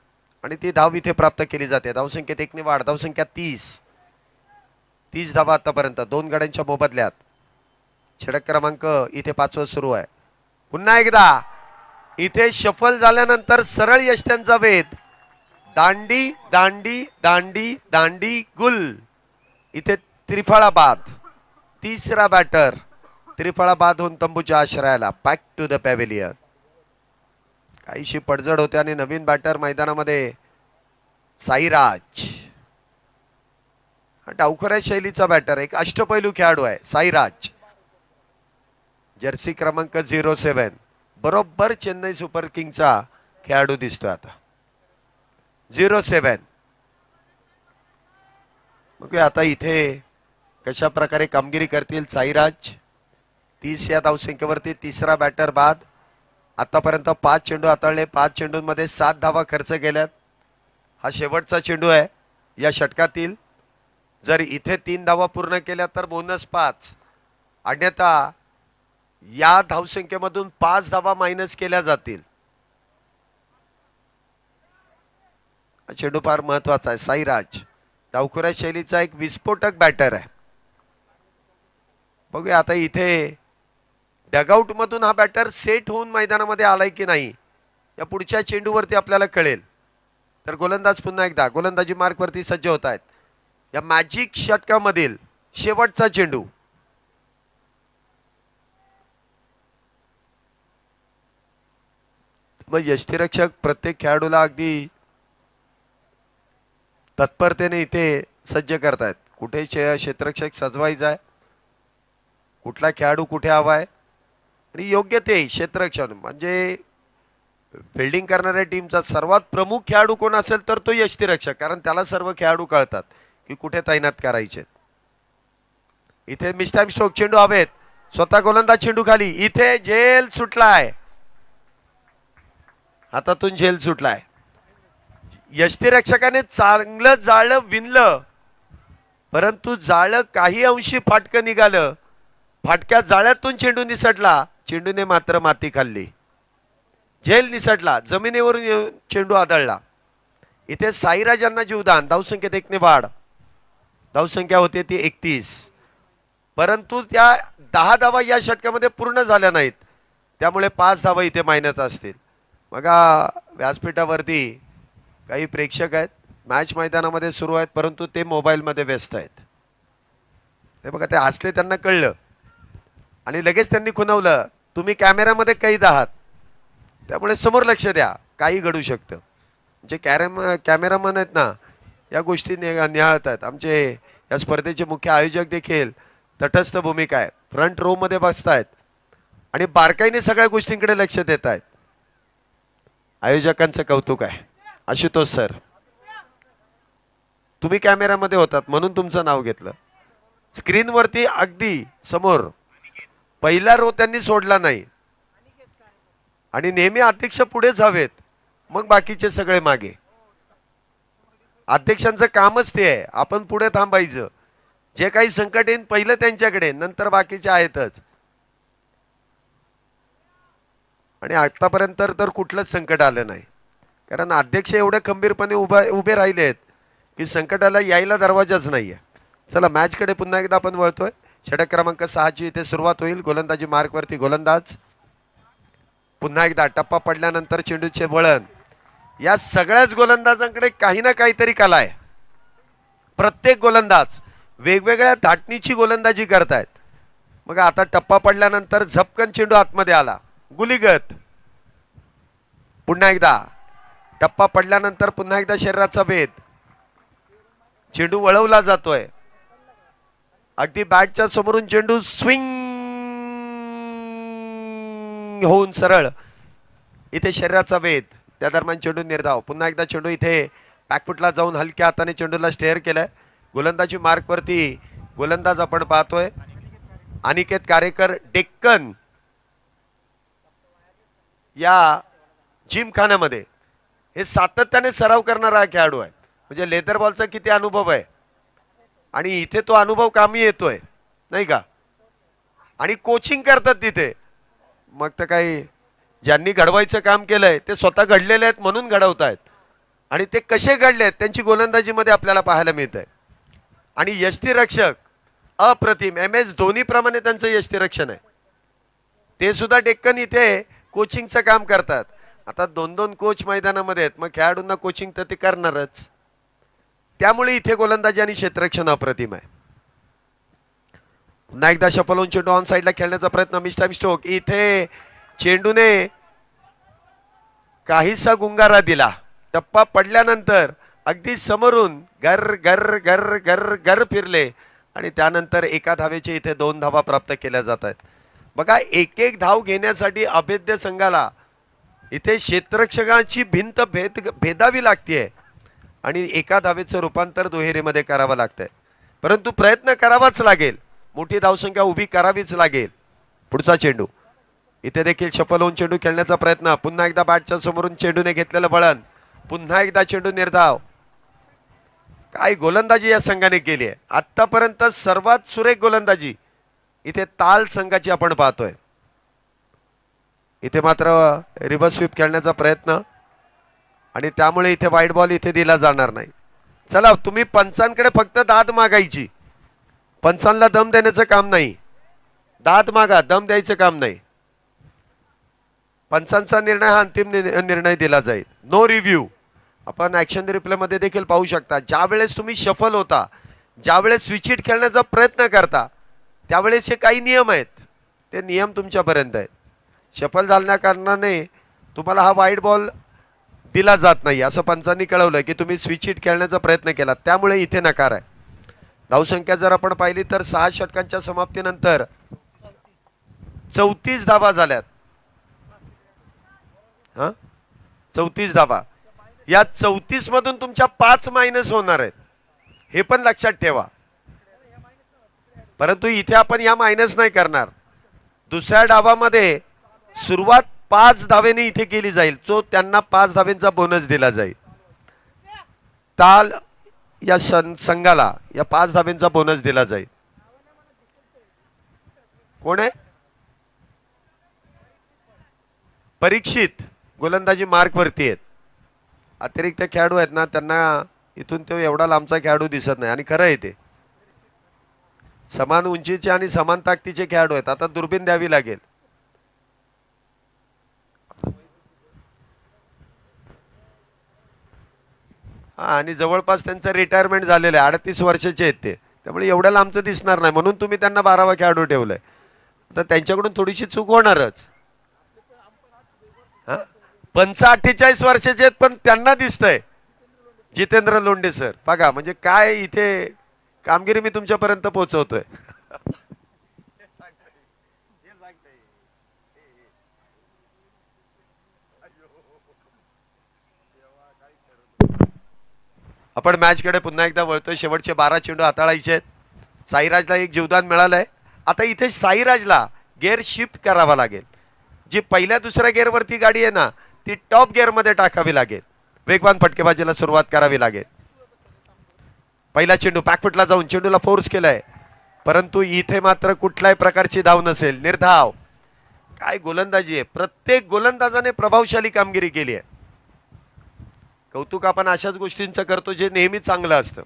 आणि ती धाव इथे प्राप्त केली जाते. धावसंख्येत 1 ने वाढ. धावसंख्या 30 धावा आतापर्यंत 2 गड्यांच्या मोबदल्यात. षटक क्रमांक इथे 5वा सुरू आहे. पुन्हा एकदा इथे शफल झाल्यानंतर सरळ यष्ट्यांचा वेध, दांडी दांडी दांडी दांडी गुल. इथे त्रिफळा बाद, तिसरा बॅटर त्रिफळा बाद होऊन तंबूच्या आश्रयाला. Back to the pavilion. काहीशी पडझड होते आणि नवीन बॅटर मैदानामध्ये साईराज. डावखऱ्या शैलीचा बॅटर, एक अष्टपैलू खेळाडू आहे साईराज. जर्सी क्रमांक 07, बरोबर चेन्नई सुपर किंगचा खेळाडू दिसतोय आता. 07. मग आता इथे कशा प्रकारे कामगिरी करतील साईराज. 30 या धावसंख्येवरती तिसरा बॅटर बाद. आतापर्यंत 5 चेंडू हाताळले, 5 चेंडूंमध्ये 7 धावा खर्च केल्यात. हा शेवटचा चेंडू आहे या षटकातील. जर इथे 3 धावा पूर्ण केल्या तर बोनस 5, अन्यथा या धावसंख्येमधून 5 धावा मायनस केल्या जातील. हा चेंडू फार महत्वाचा आहे. साईराज डावखुऱ्या शैलीचा एक विस्फोटक बॅटर आहे. बघूया आता इथे डगआउट मधून हा बॅटर सेट होऊन मैदानामध्ये आलाय की नाही या पुढच्या चेंडूवरती आपल्याला कळेल. तर गोलंदाज पुन्हा एकदा गोलंदाजी मार्कवरती सज्ज होत आहेत. या मॅजिक षटकामधील शेवटचा चेंडू. मग यष्टीरक्षक प्रत्येक खेळाडूला अगदी तत्परतेने इथे सज्ज करतायत. कुठे क्षेत्ररक्षक सजवायचा आहे, कुठला खेळाडू कुठे हवाय आणि योग्य ते क्षेत्ररक्षण. म्हणजे फिल्डिंग करणाऱ्या टीमचा सर्वात प्रमुख खेळाडू कोण असेल तर तो यष्टीरक्षक, कारण त्याला सर्व खेळाडू कळतात की कुठे तैनात करायचे. इथे मिसटाइम स्ट्रोक चेंडू हवेत, स्वतः गोलंदाज चेंडू खाली. इथे झेल सुटलाय, हातातून झेल सुटलाय. यष्टीरक्षकाने चांगलं जाळं विणलं, परंतु जाळं काही अंशी फाटकं निघालं. फाटक्या जाळ्यातून चेंडू निसटला, चेंडूने मात्र माती खाल्ली. झेल निसटला, जमिनीवरून येऊन चेंडू आदळला. इथे साईराज यांना जीवदान. धावसंख्येत 1 ने वाढ. धावसंख्या होते ती 31, परंतु त्या 10 धावा या षटकामध्ये पूर्ण झाल्या नाहीत, त्यामुळे 5 धावा इथे मायनस असतील. बघा व्यासपीठावरती काही प्रेक्षक आहेत, मॅच मैदानामध्ये सुरू आहेत, परंतु ते मोबाईलमध्ये व्यस्त आहेत. ते बघा ते हसले, त्यांना कळलं आणि लगेच त्यांनी खुणवलं तुम्ही कॅमेऱ्यामध्ये कैद आहात, त्यामुळे समोर लक्ष द्या, काही घडू शकतं. जे कॅमेरामन आहेत ना, या गोष्टी निहाळतात. आमचे या स्पर्धेचे मुख्य आयोजक देखील तटस्थ भूमिका आहे, फ्रंट रो मध्ये बसतायत आणि बारकाईने सगळ्या गोष्टींकडे लक्ष देत आहेत. आयोजकांचं कौतुक आहे. आशुतोष सर, तुम्ही कॅमेरामध्ये होतात म्हणून तुमचं नाव घेतलं. स्क्रीनवरती अगदी समोर पहिला रो त्यांनी सोडला नाही आणि नेहमी अध्यक्ष पुढेच हवेत, मग बाकीचे सगळे मागे. अध्यक्षांचं कामच ते आहे, आपण पुढे थांबायचं. जे काही संकट येईल पहिलं त्यांच्याकडे, नंतर बाकीचे आहेतच. आणि आतापर्यंत तर कुठलंच संकट आलं नाही, कारण अध्यक्ष एवढे खंबीरपणे उभे राहिले आहेत की संकटाला यायला दरवाजाच नाहीये. चला मॅचकडे पुन्हा एकदा आपण वळतोय. षटक क्रमांक 6 ची इथे सुरुवात होईल. गोलंदाजी मार्कवरती गोलंदाज. पुन्हा एकदा टप्पा पडल्यानंतर चेंडूचे वळण. या सगळ्याच गोलंदाजांकडे काही ना काहीतरी कला आहे. प्रत्येक गोलंदाज वेगवेगळ्या धाटणीची गोलंदाजी करतायत. मग आता टप्पा पडल्यानंतर झपकन चेंडू आतमध्ये आला, गुलीगत. पुन्हा एकदा टप्पा पडल्यानंतर पुन्हा एकदा शरीराचा भेद. चेंडू वळवला जातोय, अगदी बॅटच्या समोरून चेंडू स्विंग होऊन सरळ. इथे शरीराचा वेध, त्या दरम्यान चेंडू निर्धाव. पुन्हा एकदा चेंडू इथे बॅकफुटला जाऊन हलक्या हाताने चेंडूला स्टेअर केलाय. गोलंदाजी मार्कवरती गोलंदाज आपण पाहतोय अनिकेत कारेकर, डेक्कन या जिमखान्यामध्ये. हे सातत्याने सराव करणारा हा खेळाडू आहे. म्हणजे लेदर बॉलचा किती अनुभव आहे आणि इथे तो अनुभव कामी येतोय नाही का. आणि कोचिंग करतात तिथे. मग तर काही ज्यांनी घडवायचं काम केलंय ते स्वतः घडलेले आहेत म्हणून घडवतायत, आणि ते कसे घडले आहेत त्यांची गोलंदाजीमध्ये आपल्याला पाहायला मिळत आहे. आणि यष्टीरक्षक अप्रतिम, MS धोनी प्रमाणे त्यांचं यष्टीरक्षण आहे. ते सुद्धा डेक्कन इथे कोचिंगचं काम करतात. आता 2-2 कोच मैदानामध्ये आहेत, मग खेळाडूंना कोचिंग तर ते करणारच. त्यामुळे इथे गोलंदाजी आणि क्षेत्ररक्षण अप्रतिम आहे. पुन्हा एकदा शफल चेंडू ऑन साईडला खेळण्याचा प्रयत्न. Miss time stroke. इथे चेंडूने काहीसा गुंगारा दिला. टप्पा पडल्यानंतर अगदी समोरून गर गर गर गर गर फिरले आणि त्यानंतर एका धावेचे इथे 2 धावा प्राप्त केल्या जात आहेत. बघा, एक एक धाव घेण्यासाठी अभेद्य संघाला इथे क्षेत्ररक्षकाची भिंत भेदावी लागते आणि एका धावेचं रूपांतर दुहेरीमध्ये करावं लागतंय. परंतु प्रयत्न करावाच लागेल, मोठी धावसंख्या उभी करावीच लागेल. पुढचा चेंडू. इथे देखील शफल होऊन चेंडू खेळण्याचा प्रयत्न. पुन्हा एकदा बॅटच्या समोरून चेंडूने घेतलेलं वळण. पुन्हा एकदा चेंडू निर्धाव. काय गोलंदाजी या संघाने केली आहे. आतापर्यंत सर्वात सुरेख गोलंदाजी इथे ताल संघाची आपण पाहतोय. इथे मात्र रिव्हर्स स्वीप खेळण्याचा प्रयत्न आणि त्यामुळे इथे वाईट बॉल इथे दिला जाणार नाही. चला, तुम्ही पंचांकडे फक्त दाद मागायची, पंचांना दम देण्याचं काम नाही. दाद मागा, दम द्यायचं काम नाही. पंचांचा निर्णय हा अंतिम निर्णय दिला जाईल. No review. आपण ऍक्शन रिप्ले मध्ये देखील पाहू शकता. ज्या वेळेस तुम्ही शफल होता, ज्या वेळेस स्विच हिट खेळण्याचा प्रयत्न करता, त्यावेळेसचे काही नियम आहेत, ते नियम तुमच्यापर्यंत आहेत. शफल झाल्या कारणाने तुम्हाला हा वाईट बॉल दिला जात नाही असं पंचांनी कळवलं की तुम्ही स्विच हिट खेळण्याचा प्रयत्न केला, त्यामुळे इथे नकार आहे. धावसंख्या जर आपण पाहिली तर 6 षटकांच्या समाप्तीनंतर 34 धावा झाल्यात. 34 धावा. या 34 मधून तुमच्या 5 मायनस होणार आहेत, हे पण लक्षात ठेवा. परंतु इथे आपण या मायनस नाही करणार. दुसऱ्या डावामध्ये सुरुवात 5 धावेने इथे केली जाईल, जो त्यांना 5 धावेंचा बोनस दिला जाईल. ताल या संघाला या 5 धावेंचा बोनस दिला जाईल. कोण आहे? परीक्षित. गोलंदाजी मार्क वरती आहेत. अतिरिक्त खेळाडू आहेत ना, त्यांना इथून तो एवढा लांबचा खेळाडू दिसत नाही. आणि खरं आहे, ते समान उंचीचे आणि समान ताकदीचे खेळाडू आहेत. आता दुर्बीण द्यावी लागेल. आणि जवळपास त्यांचं रिटायरमेंट झालेलं आहे. 38 वर्षाचे आहेत ते, त्यामुळे एवढ्या लांबचं दिसणार नाही, म्हणून तुम्ही त्यांना 12वा खेळाडू ठेवलाय. तर त्यांच्याकडून थोडीशी चूक होणारच. 48 वर्षाचे आहेत, पण त्यांना दिसतंय जितेंद्र लोंढे सर. बघा म्हणजे काय इथे कामगिरी मी तुमच्यापर्यंत पोहोचवतोय. आपण मॅचकडे पुन्हा एकदा वळतोय. शेवटचे 12 चेंडू हाताळायचे आहेत. साईराजला एक जीवदान मिळालंय. आता इथे साईराजला गेअर शिफ्ट करावा लागेल. जी पहिल्या दुसऱ्या गेअरवरती गाडी आहे ना, ती टॉप गिअरमध्ये टाकावी लागेल. वेगवान फटकेबाजीला सुरुवात करावी लागेल. पहिला चेंडू बॅकफुटला जाऊन चेंडूला फोर्स केलाय, परंतु इथे मात्र कुठल्याही प्रकारची धाव नसेल. निर्धाव. काय गोलंदाजी आहे. प्रत्येक गोलंदाजाने प्रभावशाली कामगिरी केली आहे. कौतुक आपण अशाच गोष्टींचं करतो जे नेहमी चांगलं असतं.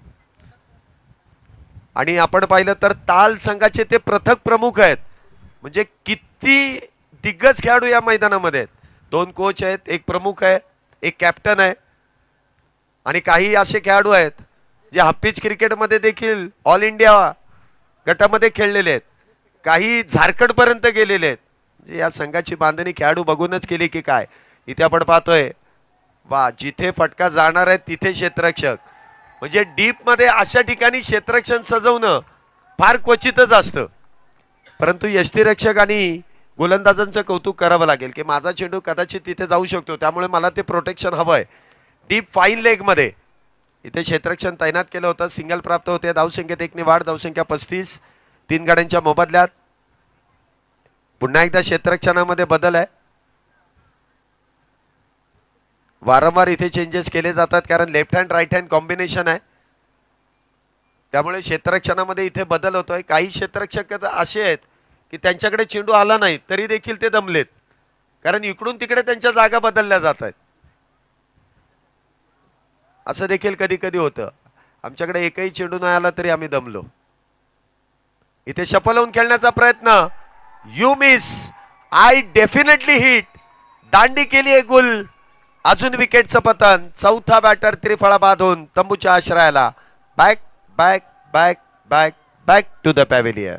आणि आपण पाहिलं तर ताल संघाचे ते पृथक प्रमुख आहेत. म्हणजे किती दिग्गज खेळाडू या मैदानामध्ये आहेत. 2 कोच आहेत, एक प्रमुख आहे, एक कॅप्टन आहे आणि काही असे खेळाडू आहेत जे हाफपिच क्रिकेटमध्ये देखील ऑल इंडिया गटामध्ये खेळलेले आहेत. काही झारखंडपर्यंत गेलेले आहेत. म्हणजे या संघाची बांधणी खेळाडू बघूनच केली की काय. इथे आपण पाहतोय, वा, जिथे फटका जाणार आहे तिथे क्षेत्ररक्षक. म्हणजे डीप मध्ये अशा ठिकाणी क्षेत्ररक्षण सजवणं फार क्वचितच असतं. परंतु यष्टीरक्षक आणि गोलंदाजांचं कौतुक करावं लागेल की माझा चेंडू कदाचित तिथे जाऊ शकतो, त्यामुळे मला ते प्रोटेक्शन हवंय. डीप फाईन लेग मध्ये इथे क्षेत्ररक्षण तैनात केलं होतं. सिंगल प्राप्त होते. धावसंख्येत 1 ने वाढ. धावसंख्या 35. 3 गाड्यांच्या मोबदल्यात. पुन्हा एकदा क्षेत्ररक्षणामध्ये बदल आहे. वारंवार इथे चेंजेस केले जातात कारण left hand right hand combination आहे, त्यामुळे क्षेत्ररक्षणामध्ये इथे बदल होतोय. काही क्षेत्ररक्षक असे आहेत की त्यांच्याकडे चेंडू आला नाही तरी देखील ते दमलेत, कारण इकडून तिकडे त्यांच्या जागा बदलल्या जात आहेत. असं देखील कधी कधी होतं. आमच्याकडे एकही चेंडू नाही आला तरी आम्ही दमलो. इथे शफल होऊन खेळण्याचा प्रयत्न. You miss. I definitely hit. दांडी केली आहे गुल. अजून विकेटचं पतन. चौथा बॅटर त्रिफळा बांधून तंबूच्या आश्रयाला. Back back back back back to the pavilion.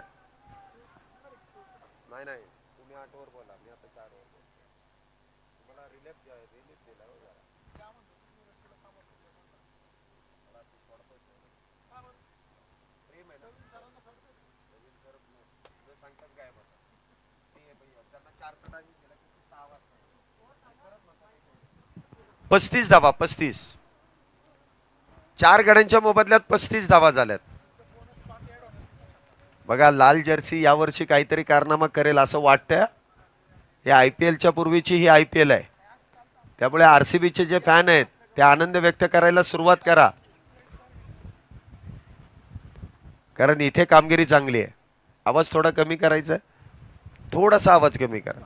पस्तीस धावा. 35. 4 गड्यांच्या मोबदल्यात 35 धावा झाल्यात. बघा लाल जर्सी यावर्षी काहीतरी कारनामा करेल असं वाटतंय. हे IPLच्या पूर्वीची ही IPL आहे. त्यामुळे RCBचे जे फॅन आहेत ते आनंद व्यक्त करायला सुरुवात करा, कारण इथे कामगिरी चांगली आहे. आवाज थोडा कमी करायचा आहे, थोडासा आवाज कमी करा.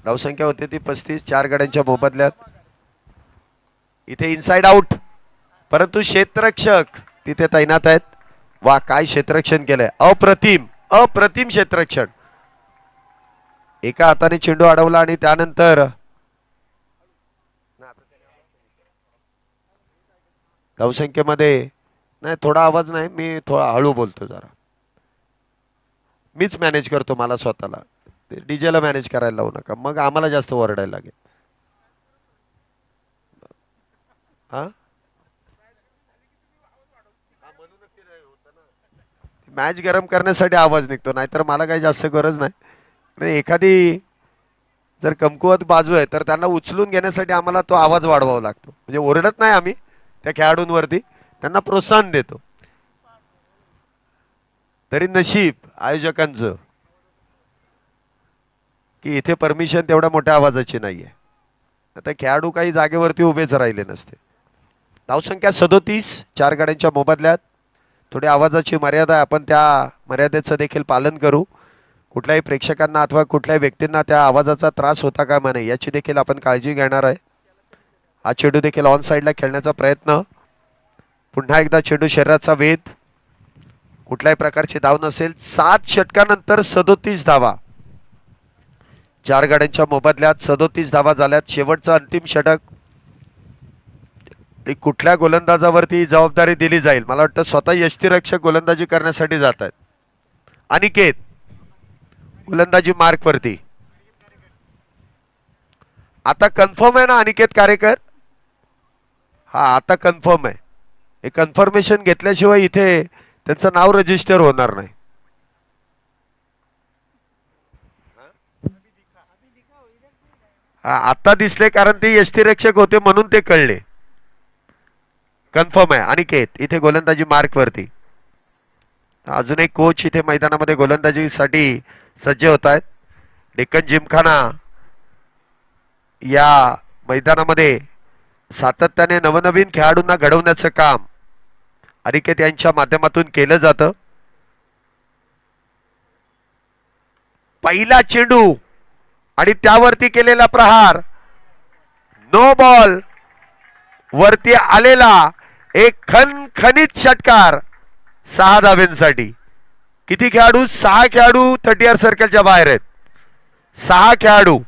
धावसंख्या होते ती 35. 4 गड्यांच्या मोबदल्यात. इथे इनसाइड आउट, परंतु क्षेत्ररक्षक तिथे तैनात आहेत. वा काय क्षेत्ररक्षण केलंय. अप्रतिम अप्रतिम क्षेत्ररक्षण. एका हाताने चेंडू अडवला आणि त्यानंतर धावसंख्येमध्ये नाही, थोडा आवाज नाही, मी थोडा हळू बोलतो जरा. मीच मॅनेज करतो मला स्वतःला. डीजेला मॅनेज करायला लावू नका, मग आम्हाला जास्त ओरडायला लागेल. हा मॅच गरम करण्यासाठी आवाज निघतो, नाहीतर मला काही जास्त गरज नाही. एखादी जर कमकुवत बाजू आहे तर त्यांना उचलून घेण्यासाठी आम्हाला तो आवाज वाढवावा लागतो. म्हणजे ओरडत नाही आम्ही त्या खेळाडूंवरती, त्यांना प्रोत्साहन देतो. तरी नशीब आयोजकांचं की इथे परमिशन तेवढ्या मोठ्या आवाजाची नाहीये. आता खेळाडू काही जागेवरती उभेच राहिले नसते. धावसंख्या 37. 4 गड्यांच्या मोबदल्यात. थोडी आवाजाची मर्यादा आहे, आपण त्या मर्यादेचं देखील पालन करू. कुठल्याही प्रेक्षकांना अथवा कुठल्याही व्यक्तींना त्या आवाजाचा त्रास होता कामा नये याची देखील आपण काळजी घेणार आहे. हा चेंडू देखील ऑन साईडला खेळण्याचा प्रयत्न. पुन्हा एकदा चेंडू शरीराचा वेध. कुठल्याही प्रकारची धाव नसेल. 7 षटकानंतर 37 धावा. 4 गड्यांच्या मोबदल्यात 37 धावा झाल्यात. शेवटचं अंतिम षटक. कुठल्या गोलंदाजावरती जबाबदारी दिली जाईल. मला वाटतं स्वतः यष्टीरक्षक गोलंदाजी करण्यासाठी जात आहेत. अनिकेत गोलंदाजी मार्क वरती. आता कन्फर्म आहे ना अनिकेत कारेकर? हा आता कन्फर्म आहे. हे कन्फर्मेशन घेतल्याशिवाय इथे त्यांचं नाव रजिस्टर होणार नाही. हा आता दिसले, कारण ते यष्टीरक्षक होते म्हणून ते कळले. कन्फर्म आहे अनिकेत इथे गोलंदाजी मार्क वरती. अजून एक कोच इथे मैदानामध्ये गोलंदाजीसाठी सज्ज होत आहेत. डेक्कन जिमखाना या मैदानामध्ये सातत्याने नवनवीन खेळाडूंना घडवण्याचं काम अनिकेत यांच्या माध्यमातून केलं जातं. पहिला चेंडू आणि त्यावरती केलेला प्रहार. नो बॉल वरती आलेला एक खणखणीत षटकार 6 धाव्यांसाठी. किती खेळाडू? 6 खेळाडू 30 सर्कलच्या बाहेर आहेत. 6 खेळाडू.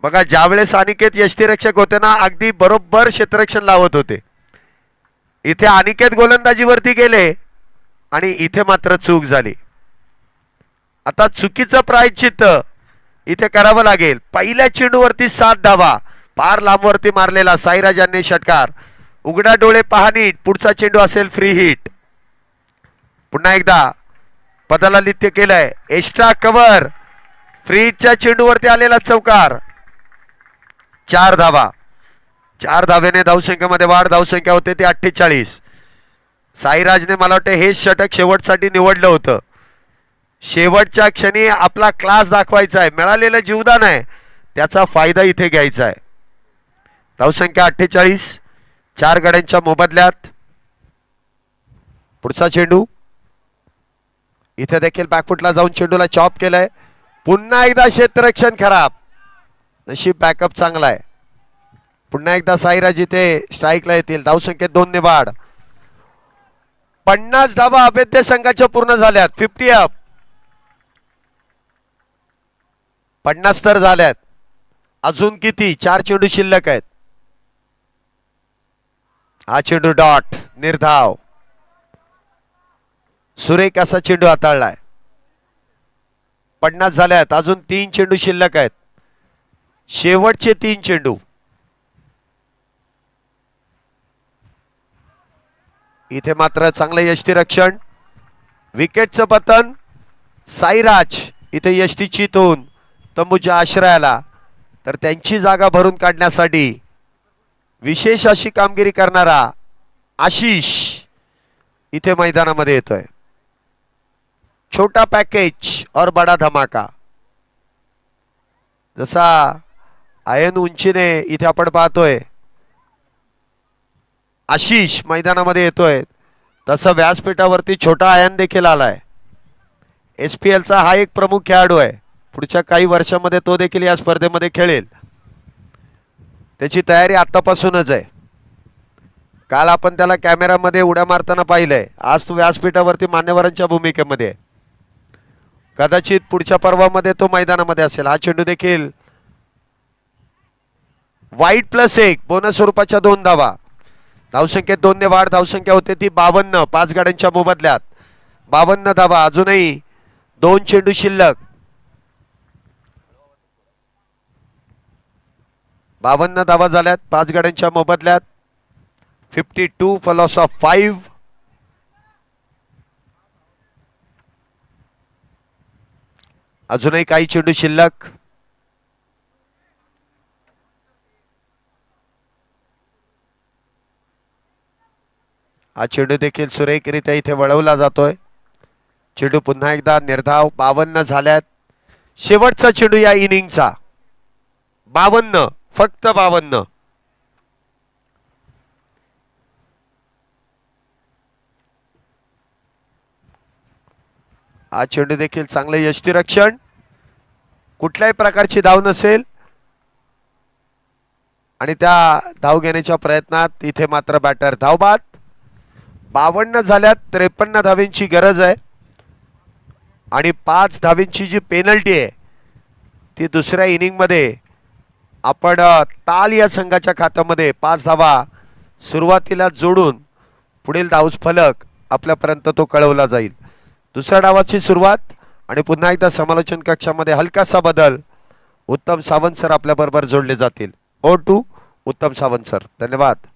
बघा ज्यावेळेस अनिकेत यष्टीरक्षक होते ना, अगदी बरोबर क्षेत्ररक्षण लावत होते. इथे अनिकेत गोलंदाजीवरती गेले आणि इथे मात्र चूक झाली. आता चुकीचं प्रायश्चित्त इथे करावं लागेल. पहिल्या चेंडूवरती 7 धावा. पार लांबवरती मारलेला साईराज यांनी षटकार. उघडा डोळे पहा नीट, पुढचा चेंडू असेल फ्री हिट. पुन्हा एकदा पदाला लिथ्य केलंय. Extra cover. फ्री हिटच्या चेंडूवरती आलेला चौकार. 4 धावा. 4 धावेने धावसंख्येमध्ये वाढ. धावसंख्या होते ती 48. साईराजने मला वाटतं हे षटक शेवटसाठी निवडलं होतं. शेवटच्या क्षणी आपला क्लास दाखवायचा आहे. मिळालेलं जीवदान आहे त्याचा फायदा इथे घ्यायचा आहे. धावसंख्या 48. 4 गड्यांच्या मोबदल्यात. पुढचा चेंडू. इथे देखील बॅकफुटला जाऊन चेंडूला चॉप केलंय. पुन्हा एकदा क्षेत्ररक्षण खराब. नशीब बॅकअप चांगला आहे. पुन्हा एकदा साईराज इथे स्ट्राईकला येतील. धावसंख्येत 2 ने वाढ. 50 धावा अभेद्य संघाच्या पूर्ण झाल्यात. 50 अप. 50 तर झाल्यात. अजून किती? 4 चेंडू शिल्लक आहेत. हा चेंडू डॉट, निर्धाव. सुरेख असा चेंडू हाताळलाय. 50 झाल्यात. अजून 3 चेंडू शिल्लक आहेत. शेवटचे 3 चेंडू. इथे मात्र चांगलं यष्टीरक्षण. विकेटचं पतन. साईराज इथे यष्टीची तोन तंबूच्या आश्रयाला. तर त्यांची जागा भरून काढण्यासाठी विशेष अशी कामगिरी करणारा आशिष इथे मैदानामध्ये येतोय. छोटा पॅकेज और बडा धमाका. जसा आयन उंचीने इथे आपण पाहतोय आशिष मैदानामध्ये येतोय, तसं व्यासपीठावरती छोटा आयन देखील आलाय. SPL चा हा एक प्रमुख खेळाडू आहे. पुढच्या काही वर्षामध्ये तो देखील या स्पर्धेमध्ये खेळेल. त्याची तयारी आतापासूनच आहे. काल आपण त्याला कॅमेरामध्ये उड्या मारताना पाहिलंय. आज तो व्यासपीठावरती मान्यवरांच्या भूमिकेमध्ये आहे. कदाचित पुढच्या पर्वामध्ये तो मैदानामध्ये असेल. हा चेंडू देखील वाईट +1 बोनस स्वरूपाच्या 2 धावा. धावसंख्येत 2 ने वाढ. धावसंख्या होते ती 52. 5 गाड्यांच्या मोबदल्यात 52 धावा. अजूनही 2 चेंडू शिल्लक. 52 धावा झाल्यात 5 गाड्यांच्या मोबदल्यात. 52 फॉर लॉस ऑफ 5. अजूनही काही चेंडू शिल्लक. हा चेंडू देखील सुरेखरित्या इथे वळवला जातोय. चेंडू पुन्हा एकदा निर्धाव. 52 झाल्यात. शेवटचा चेंडू या इनिंगचा. 52, फक्त 52. हा चेंडू देखील चांगलं यष्टीरक्षण. कुठल्याही प्रकारची धाव नसेल आणि त्या धाव घेण्याच्या प्रयत्नात इथे मात्र बॅटर धावबाद. 52 झाल्यात. 53 धावेंची गरज आहे आणि 5 धावेंची जी पेनल्टी आहे ती दुसऱ्या इनिंग मध्ये आपण ताल या संघाच्या खात्यामध्ये 5 धावा सुरुवातीला जोडून पुढील धावफलक आपल्यापर्यंत तो कळवला जाईल. दुसऱ्या डावाची सुरुवात आणि पुन्हा एकदा समालोचन कक्षामध्ये हलकासा बदल. उत्तम सावंत सर आपल्या बरोबर जोडले जातील. ओ टू उत्तम सावंत सर. धन्यवाद.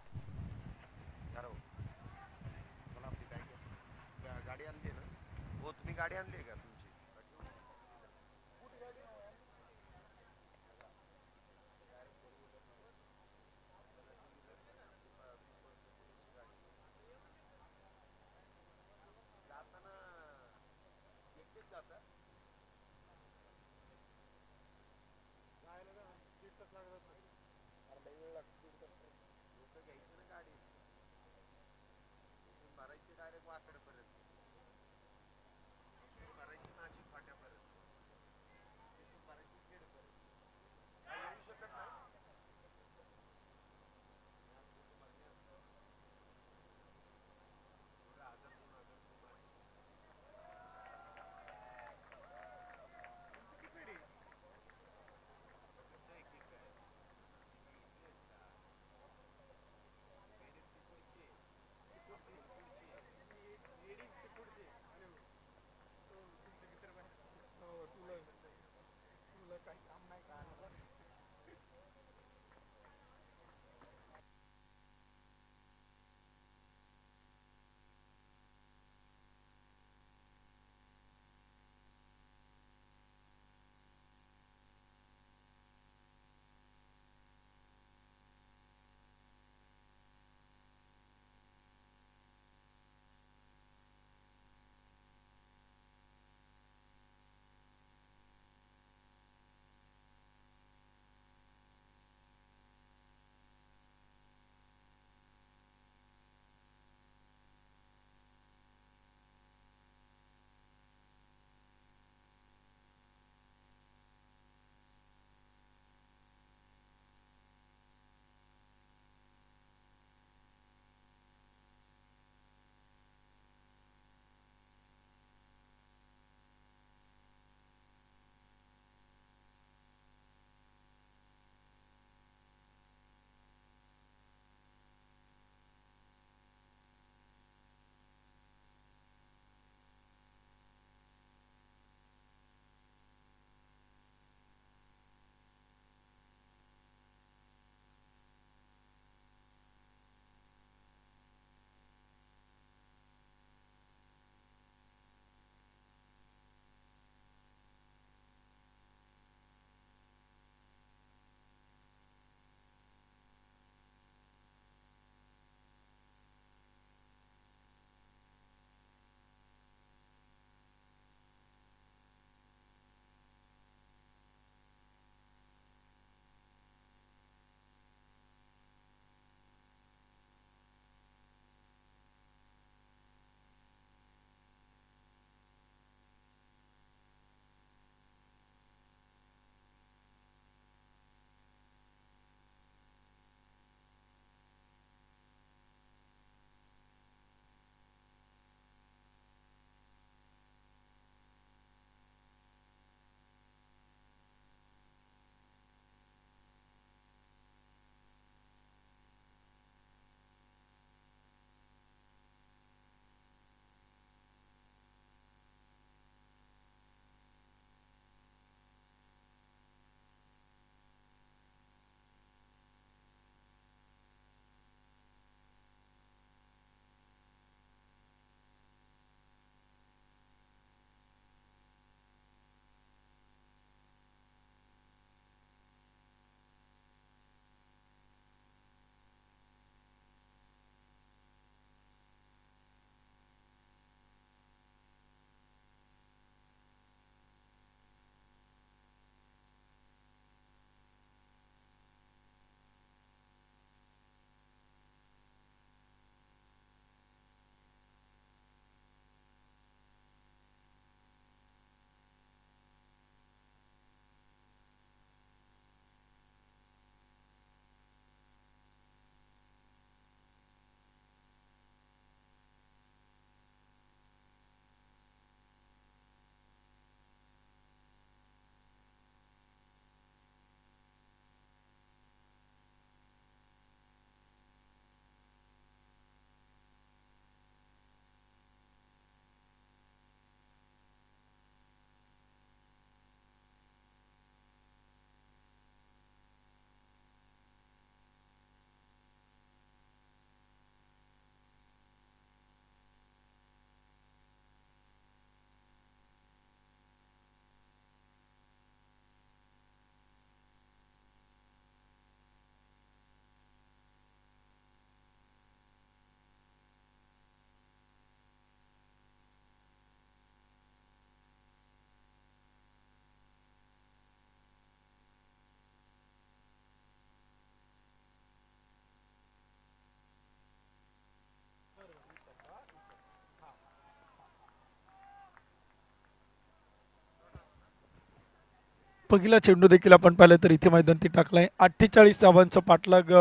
पहिला चेंडू देखील आपण पाहिलं तर इथे मैदानी टाकलाय. 48 धावांचा पाठलाग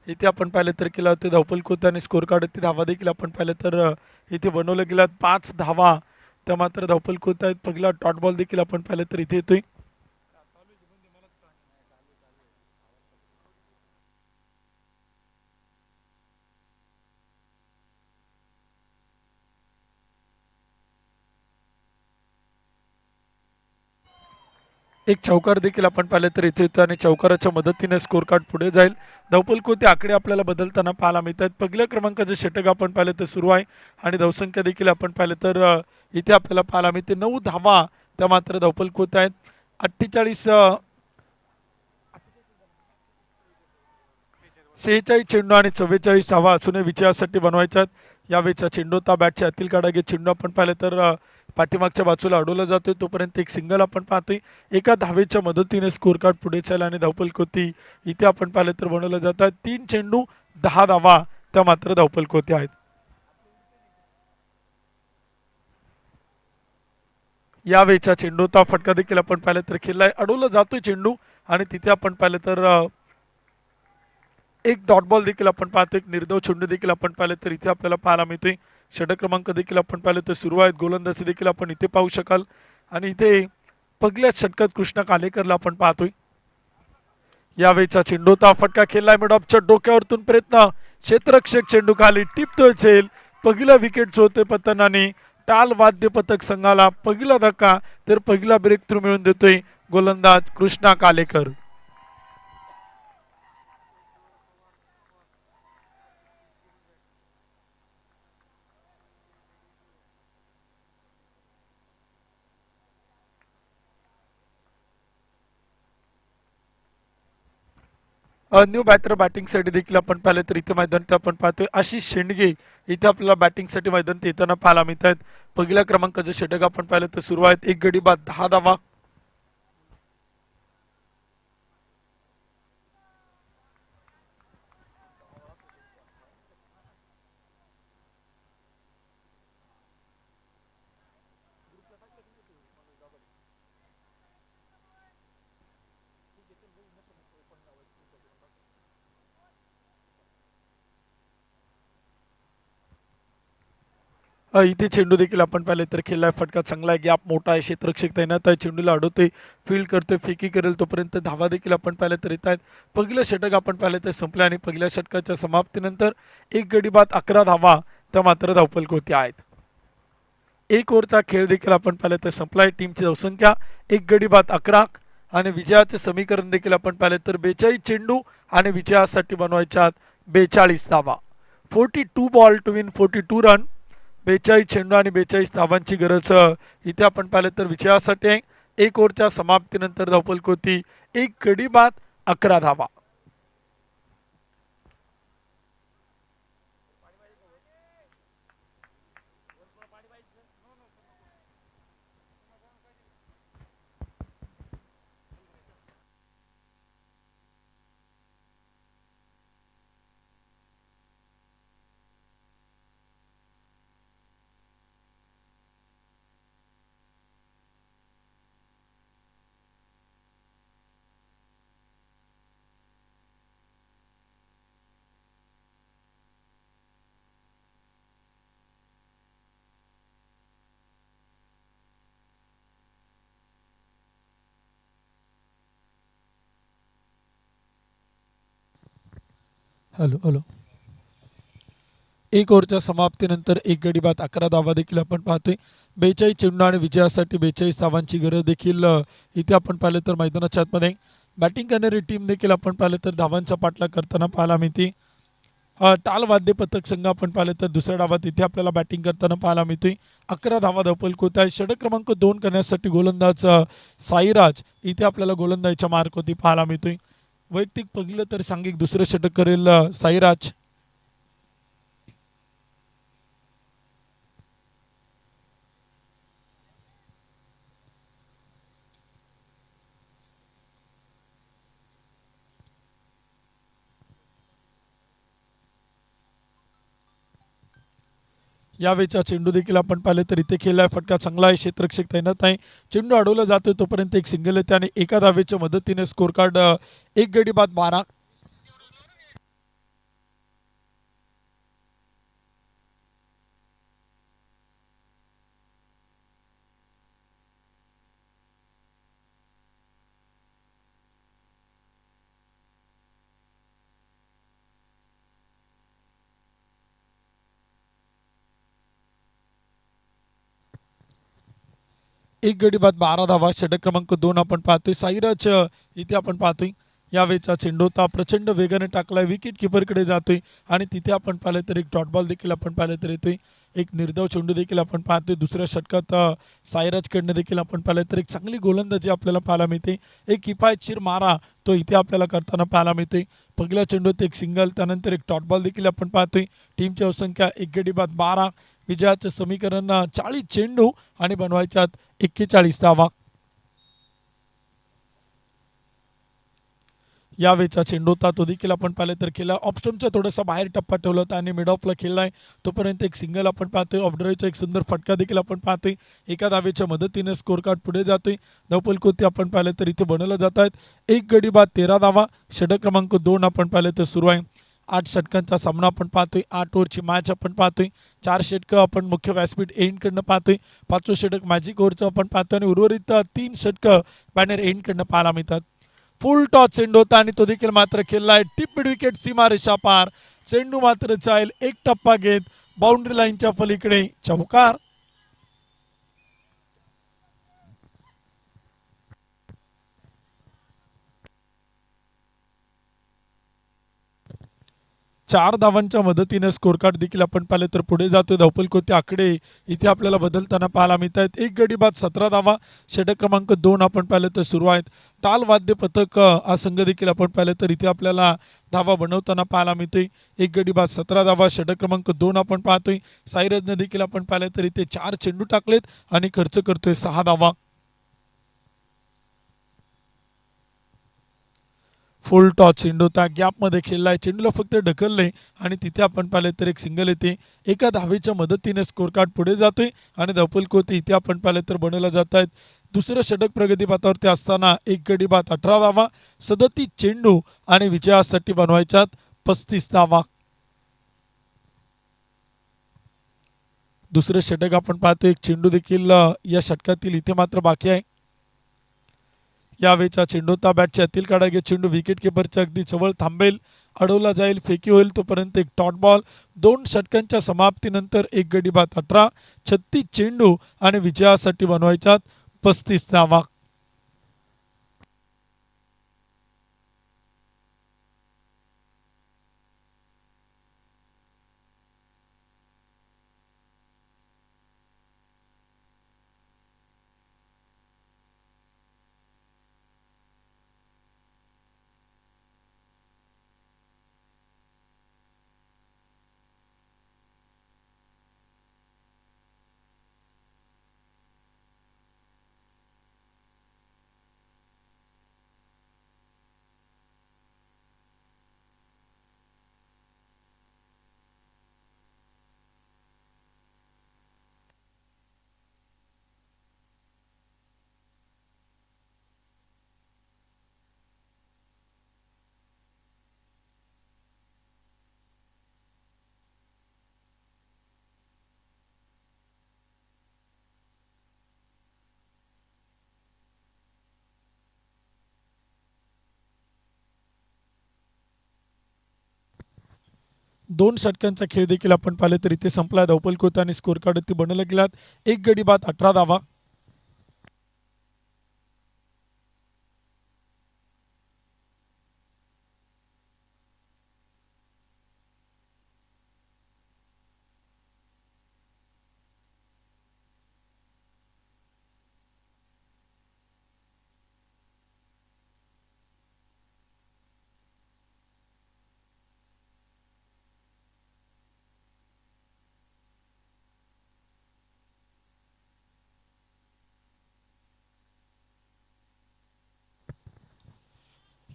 इथे आपण पाहिलं तर केला होता. धावपल कोते आणि स्कोर कार्ड धावा देखील आपण पाहिलं तर इथे बनवलं गेला 5 धावा त्या मात्र धावपल कोते आहेत. पहिला डॉट बॉल देखील आपण पाहिलं तर इथे येतोय. एक चौकार देखील आपण पाहिलं तर इथे येतो आणि चौकाराच्या मदतीने स्कोर कार्ड पुढे जाईल. धावपल कोते आकडे आपल्याला बदलताना पाहायला मिळतात. पहिल्या क्रमांकाचे षटक आपण पाहिलं तर सुरू आहे आणि धावसंख्या देखील आपण पाहिलं तर इथे आपल्याला पाहायला मिळते 9 धावा त्या मात्र धावपल कोते आहेत. 48 46 चेंडू आणि 44 धावा असूनही विजयासाठी बनवायच्यात. यावेळेचा चेंडू होता बॅटच्या आतील काढा चेंडू आपण पाहिलं तर पाठीमागच्या बाजूला अडवला जातोय. तोपर्यंत एक सिंगल आपण पाहतोय. एका धावेच्या मदतीने स्कोर कार्ड पुढे चालला आणि धावपल कोती इथे आपण पाहिलं तर बनवलं जातात. 3 चेंडू 10 धावा त्या मात्र धावपल कोते आहेत. यावेळेचा चेंडू होता फटका देखील आपण पाहिलं तर खेळलाय. अडवलं जातोय चेंडू आणि तिथे आपण पाहिलं तर एक डॉट बॉल देखील आपण पाहतो. एक निर्धाव चेंडू देखील आपण पाहिलं तर इथे आपल्याला पाहायला मिळतोय. षटक क्रमांक देखील आपण पाहिलं तर सुरू आहेत. गोलंदाजी देखील आपण इथे पाहू शकाल आणि इथे पहिल्याच षटकात कृष्णा कालेकरला आपण पाहतोय. यावेळेचा चेंडू होता फटका खेळलाय. मिडॉपच्या डोक्यावरतून प्रयत्न क्षेत्ररक्षक चेंडू खाली टिपतोय झेल. पहिला विकेट चोरतोय पतनाने. टाल वाद्य पथक संघाला पहिला धक्का तर पहिला ब्रेक थ्रू मिळून देतोय गोलंदाज कृष्णा कालेकर. न्यू बॅटर बॅटिंगसाठी देखील आपण पाहिलं तर इथे मैदानात आपण पाहतोय आशिष शेंडगे इथे आपल्याला बॅटिंगसाठी मैदानात येताना पाहायला मिळत आहेत. पहिल्या क्रमांकाचे षटक आपण पाहिलं तर सुरू आहेत. एक गडी बाद 10 धावा. इथे चेंडू देखील आपण पाहिले तर खेळलाय. फटका चांगला आहे. गॅप मोठा आहे. क्षेत्ररक्षक तैनात आहे. चेंडूला अडवतोय. फील्ड करतोय. फेकी करेल तोपर्यंत धावा देखील आपण पाहिलं तर येत आहेत. पहिलं षटक आपण पाहिलं तर संपलं आणि पहिल्या षटकाच्या समाप्तीनंतर एक गडी बाद 11 धावा त्या मात्र धावपल कोते आहेत. एक ओव्हरचा खेळ देखील आपण पाहिलं तर संपलाय. टीमची धावसंख्या एक गडी बाद 11 आणि विजयाचे समीकरण देखील आपण पाहिलं तर 42 चेंडू आणि विजयासाठी बनवायच्या 42 धावा. 42 बॉल टू विन 42 रन. 42 चेंडू आणि 42 धावांची गरज इथे आपण पाहिलं तर विजयासाठी आहे. एक ओव्हरच्या समाप्तीनंतर धावपल कोती एक गडी बाद 11 धावा. Hello hello. एक ओव्हरच्या समाप्तीनंतर एक गडी बाद 11 धावा देखील आपण पाहतोय. 42 चेंडू आणि विजयासाठी 42 धावांची गरज देखील इथे आपण पाहिलं तर मैदानाच्या आतमध्ये. बॅटिंग करणारी टीम देखील आपण पाहिलं तर धावांचा पाठलाग करताना पाहायला मिळते. टाल वाद्य पथक संघ आपण पाहिलं तर दुसऱ्या डावात इथे आपल्याला बॅटिंग करताना पाहायला मिळतोय. 11 धावा धावपल कोते आहे. षटक क्रमांक 2 करण्यासाठी गोलंदाज साईराज इथे आपल्याला गोलंदाजीच्या मार्कवरती पाहायला मिळतोय. वैयक्तिक पहिलं तर सांघिक दुसरं षटक करेल साईराज. यावेळेचा चेंडू देखील आपण पाहिले तर इथे खेळलाय फटका चांगला आहे, क्षेत्ररक्षक तैनात आहे. चेंडू अडवला जातोय तोपर्यंत एक सिंगल येते आणि एका धावेच्या मदतीने स्कोर कार्ड 1 गडी बाद 12. एक गडी बाद 12 धावा. षटक क्रमांक 2 आपण पाहतोय. साईराज इथे आपण पाहतोय. यावेळेचा चेंडू होता प्रचंड वेगाने टाकलाय, विकेट किपरकडे जातोय आणि तिथे आपण पाहिलं तर एक डॉट बॉल देखील आपण पाहिलं तर येतोय. एक निर्धाव चेंडू देखील आपण पाहतोय. दुसऱ्या षटकात साईराजकडनं देखील आपण पाहिलं तर एक चांगली गोलंदाजी आपल्याला पाहायला मिळते. एक किफायतशीर मारा तो इथे आपल्याला करताना पाहायला मिळतोय. पहिल्या चेंडूत एक सिंगल, त्यानंतर एक डॉट बॉल देखील आपण पाहतोय. टीमची संख्या 1 गडी बाद 12. विजयाचं समीकरण 40 चेंडू आणि बनवायच्यात 41 धावा. यावेळेचा चेंडू होता तो देखील आपण पाहिलं तर केला ऑफस्टमच्या थोडासा बाहेर टप्पा ठेवला होता आणि मिड ऑफला खेळलाय. तोपर्यंत एक सिंगल आपण पाहतोय. ऑफड्राईव्हचा एक सुंदर फटका देखील आपण पाहतोय. एका धावेच्या मदतीने स्कोर कार्ड पुढे जातोय. धावफलकोती आपण पाहिलं तर इथे बनवलं जात आहेत. 1 गडी बाद 13 धावा. षटक क्रमांक 2 आपण पाहिलं तर सुरू आहे. 8 षटकांचा सामना आपण पाहतोय. 8 ओव्हरची मॅच आपण पाहतोय. 4 षटकं आपण मुख्य व्यासपीठ एंडकडनं पाहतोय. 5वं षटक मॅजिक ओव्हरचं आपण पाहतोय आणि उर्वरित 3 षटकं बॅनर एंडकडनं पाहायला मिळतात. फुल टॉस चेंडू होता आणि तो देखील मात्र खेळलाय टिप मिड विकेट सीमारेषा पार. चेंडू मात्र जाईल एक टप्पा घेत बाउंड्री लाईनच्या पलीकडे. चौकार. 4 धावांच्या मदतीने स्कोर कार्ड देखील आपण पाहिले तर पुढे जातोय. धावफलकोती आकडे इथे आपल्याला बदलताना पाहायला मिळत आहेत. 1 गडी बाद 17 धावा. षटक क्रमांक 2 आपण पाहिलं तर सुरू आहेत. टाल वाद्य पथक हा संघ देखील आपण पाहिलं तर इथे आपल्याला धावा बनवताना पाहायला मिळतोय. 1 गडी बाद 17 धावा. षटक क्रमांक 2 आपण पाहतोय. साईराजने देखील आपण पाहिलं तर इथे 4 चेंडू टाकलेत आणि खर्च करतोय 6 धावा. फुल टॉस चेंडू त्या गॅपमध्ये खेळलाय. चेंडूला फक्त ढकललंय आणि तिथे आपण पाहिलं तर एक सिंगल येते. एका धावेच्या मदतीने स्कोर कार्ड पुढे जातोय आणि धावफलकोती इथे आपण पाहिलं तर बनवलं जात आहेत. दुसरं षटक प्रगतीपथावरती असताना 1 गडी बाद 18 धावा. 37 चेंडू आणि विजयासाठी बनवायच्यात 35 धावा. दुसरं षटक आपण पाहतो. एक चेंडू देखील या षटकातील इथे मात्र बाकी आहे. यावेळेचा चेंडू होता बॅटच्या आतील काढा चेंडू विकेट किपरच्या अगदी जवळ थांबेल, अडवला जाईल, फेकी होईल तोपर्यंत एक डॉट बॉल. 2 षटकांच्या समाप्तीनंतर 1 गडी बाद 18. 36 चेंडू आणि विजयासाठी बनवायच्यात 35 धावा. दोन षटकांचा खेळ देखील आपण पाहिले तर इथे संपला. धावफलकोती आणि स्कोर कार्ड बनवले गेलात. 1 गडी बाद 18 धावा.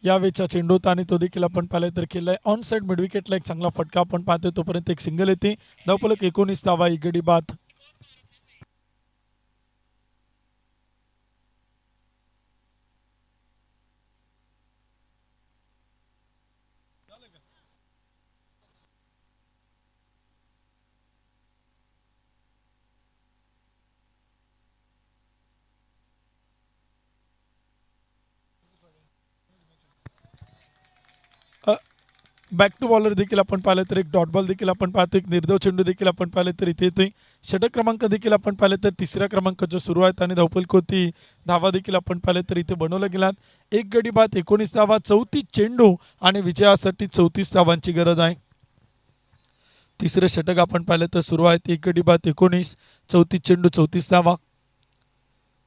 यावेळेचा चेंडू होता आणि तो देखील आपण पाहिला तर केलाय ऑन साइड मिड विकेटला एक चांगला फटका आपण पाहतोय. तोपर्यंत एक सिंगल येते. धावफलक 19 धावा, एक गडी बाद. बॅक टू बॉलर देखील आपण पाहिलं तर एक डॉट बॉल देखील आपण पाहतो. एक निर्धाव चेंडू देखील आपण पाहिलं तर इथे येतोय. षटक क्रमांक देखील आपण पाहिलं तर तिसऱ्या क्रमांकाच्या सुरू आहेत आणि धावफलक होती धावा देखील आपण पाहिलं तर इथे बनवल्या गेलात. एक गडी बाद, 19 धावा, 34 चेंडू आणि विजयासाठी 34 धावांची गरज आहे. तिसरे षटक आपण पाहिलं तर सुरू आहेत. एक गडी बाद, 19, 34 चेंडू, 34 धावा.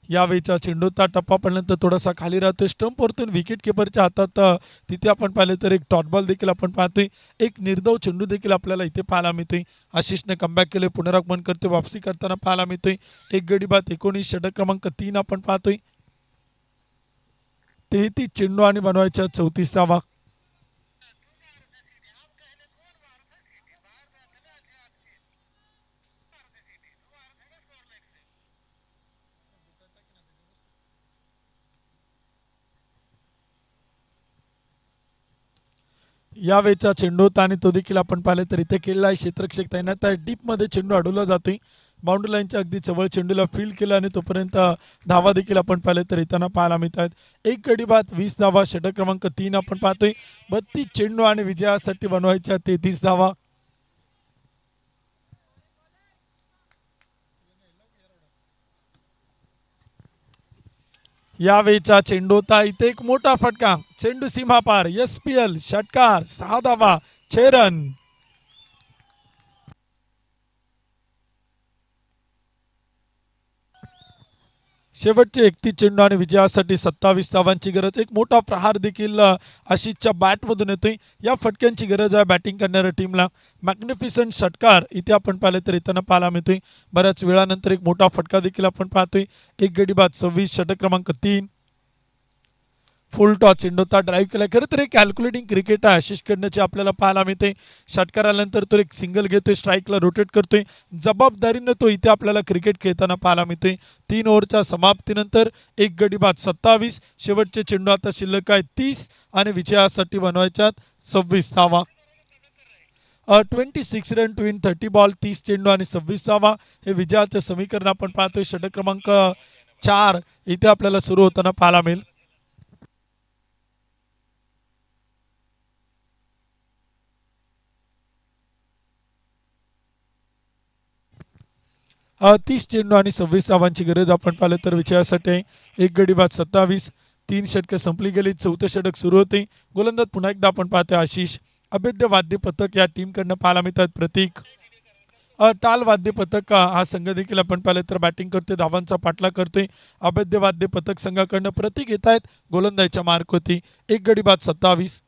यावेळीचा चेंडूचा टप्पा पडल्यानंतर थोडासा खाली राहतोय. स्टंप वरतून विकेट किपरच्या हातात तिथे आपण पाहिलं तर एक डॉट बॉल देखील आपण पाहतोय. एक निर्धाव चेंडू देखील आपल्याला इथे पाहायला मिळतोय. आशिषने कमबॅक केले, पुनरागमन करते, वापसी करताना पाहायला मिळतोय. एक गडी बाद, 19, षटक क्रमांक 3 आपण पाहतोय. 33 चेंडू आणि बनवायच्या 34 धावा. यावेळेचा चेंडू होता आणि तो देखील आपण पाहिलं तर इथे केलेला आहे. क्षेत्ररक्षक तैनात आहे. डीपमध्ये चेंडू अडवला जातोय. बाउंड्री लाईनच्या अगदी जवळ चेंडूला फील्ड केलं आणि तोपर्यंत धावा देखील आपण पाहिलं तर येताना पाहायला मिळत आहेत. एक गडी बाद, 20 धावा, षटक क्रमांक 3 आपण पाहतोय. 32 चेंडू आणि विजयासाठी बनवायच्या 33 धावा. यावेळीचा चेंडू होता इथे एक मोठा फटका, चेंडू सीमा पार, SPL षटकार, 6 धावा, 6 रन. शेवटचे 31 चेंडू आणि विजयासाठी 27 धावांची गरज. एक मोठा प्रहार देखील आशिषच्या बॅटमधून येतोय. या फटक्यांची गरज आहे बॅटिंग करणाऱ्या टीमला. मॅग्निफिसंट षटकार इथे आपण पाहिलं तर येताना पाहायला मिळतोय. बऱ्याच वेळानंतर एक मोठा फटका देखील आपण पाहतोय. एक गडी बाद, 26, षटक क्रमांक 3. फुल टॉस चेंडू होता, ड्राईव्ह केला. खरं तर एक कॅल्क्युलेटिंग क्रिकेट आहे आशिष कडण्याचे आपल्याला पाहायला मिळते. षटकार आल्यानंतर तो एक सिंगल घेतोय, स्ट्राईकला रोटेट करतोय. जबाबदारीनं तो इथे आपल्याला क्रिकेट खेळताना पाहायला मिळतोय. 3 ओव्हरच्या समाप्तीनंतर एक गडी बाद, 27, शेवटचे चेंडू आता शिल्लक आहे 30 आणि विजयासाठी बनवायच्यात 26 धावा. 26 रन टू विन 30 बॉल, 30 चेंडू आणि 26 धावा. हे विजयाचं समीकरण आपण पाहतोय. षटक क्रमांक 4 इथे आपल्याला सुरू होताना पाहायला मिळेल. 30 चेंडू आणि 26 धावांची गरज आपण पाहिलं तर विजयासाठी आहे. एक गडी बाद, 27, 3 षटकं संपली गेली. 4थं षटक सुरू होते. गोलंदाज पुन्हा एकदा आपण पाहतोय आशिष. अभेद्य वाद्य पथक या टीमकडनं पाहायला मिळतात. प्रतीक टाल वाद्य पथक हा संघ देखील आपण पाहिलं तर बॅटिंग करतोय, धावांचा पाठलाग करतोय. अभेद्य वाद्य पथक संघाकडनं प्रतीक येत आहेत गोलंदाजीच्या मार्क होती. एक गडी बाद, 27.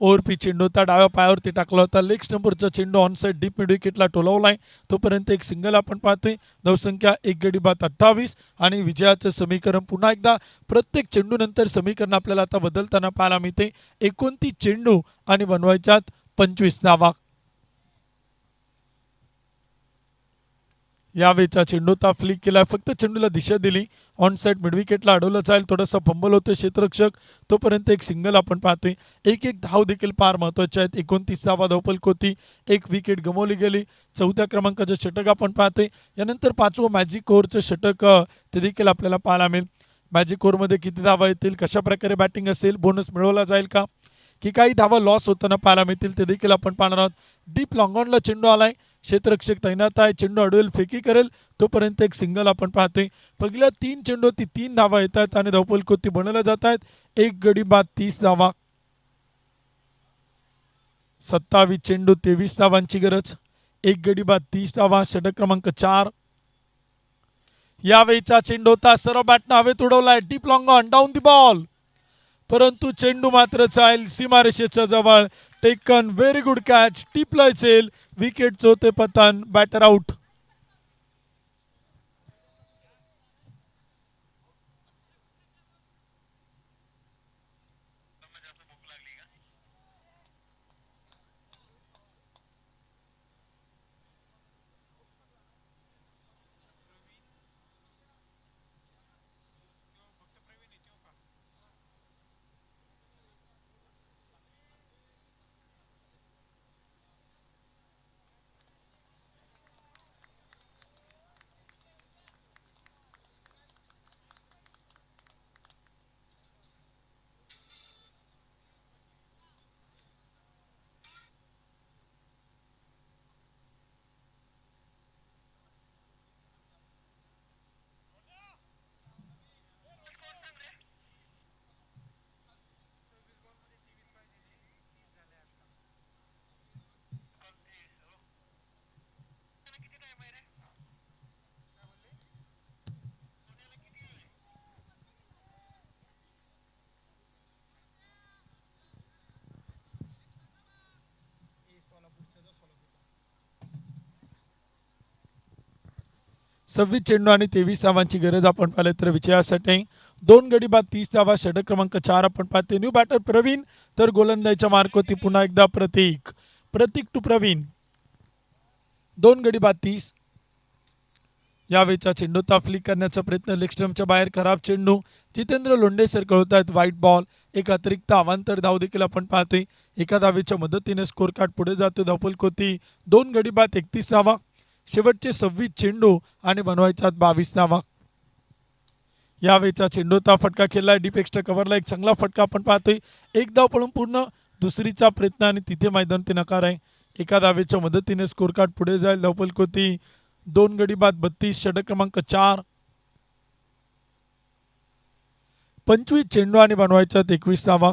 ओव्हर पी चेंडू होता, डाव्या पायावरती टाकला होता. लेग स्टंपवरचा चेंडू ऑन साइड डीप मिड विकेटला टोलवलाय. तोपर्यंत एक सिंगल आपण पाहतोय. धावसंख्या एक गडी बाद, 28 आणि विजयाचं समीकरण पुन्हा एकदा प्रत्येक चेंडू नंतर समीकरण आपल्याला आता बदलताना पाहायला मिळते. 29 चेंडू आणि बनवायच्यात 25 धावा. यावेळीचा चेंडूचा फ्लिक केला, फक्त चेंडूला दिशा दिली. ऑन साइड मिड विकेटला अडवलं जाईल. थोडासा फंबल होतोय क्षेत्ररक्षक. तोपर्यंत एक सिंगल आपण पाहतोय. एक धाव देखील फार महत्वाच्या आहेत. 29 धावा धावफलक होती. एक विकेट गमावली गेली. 4थ्या क्रमांकाचं षटक आपण पाहतोय. यानंतर 5वं मॅजिक ओव्हरचं षटक ते देखील आपल्याला पाहायला मिळेल. मॅजिक ओव्हरमध्ये किती धावा येतील, कशा प्रकारे बॅटिंग असेल, बोनस मिळवला जाईल का, की काही धावा लॉस होताना पाहायला मिळतील ते देखील आपण पाहणार आहोत. डीप लॉंगॉनला चेंडू आलाय. क्षेत्ररक्षक तैनात आहे. चेंडू अडवेल, फेकी करेल. तोपर्यंत एक सिंगल आपण पाहतोय. पहिल्या 3 चेंडूवरती 3 धावा येत आहेत आणि धावफलक बनवल्या जात आहेत. एक गडी बाद, 30 धावा. 27 चेंडू, 23 धावांची गरज. एक गडी बाद, 30 धावा. षटक क्रमांक 4. यावेळीचा चेंडू होता, सर्व बॅटनं हवेत उडवलाय. Deep long on, down the ball, परंतु चेंडू मात्र जाईल सीमारेषेच्या जवळ. Taken, very good catch. टिपलाय चेल, विकेटचं होते पतन, बॅटर आउट. 26 चेंडू आणि 23 धावांची गरज आपण पाहिलं तर विजयासाठी. 2 गडी बाद 30 धावा. षटक क्रमांक 4 आपण पाहते. न्यू बॅटर प्रवीण तर गोलंदाजीच्या मार्कवरती पुन्हा एकदा प्रतीक. प्रतीक टू प्रवीण. 2 गडी बाद 30. यावेळेचा चेंडूचा फ्लिक करण्याचा प्रयत्न लेग स्टंपच्या बाहेर. खराब चेंडू. जितेंद्र लोंढे सर कळवतायत व्हाईट बॉल. एक अतिरिक्त अवांतर धाव देखील आपण पाहतोय. एका धावेच्या मदतीने स्कोर कार्ड पुढे जातो. धावफलक होती 2 गडी बाद 31 धावा. शेवटचे 26 चेंडू आणि बनवायच्यात 22 धावा. यावेळेचा चेंडूचा फटका खेळलाय डीप एक्स्ट्रा कव्हरला. एक चांगला फटका आपण पाहतोय. एक धाव पळून पूर्ण. दुसरीचा प्रयत्न आणि तिथे मैदान ते नकार आहे. एका धावेच्या मदतीने स्कोर कार्ड पुढे जाईल. धावफलक होती 2 गडी बाद 32. षटक क्रमांक 4. 25 चेंडू आणि बनवायच्यात 21 धावा.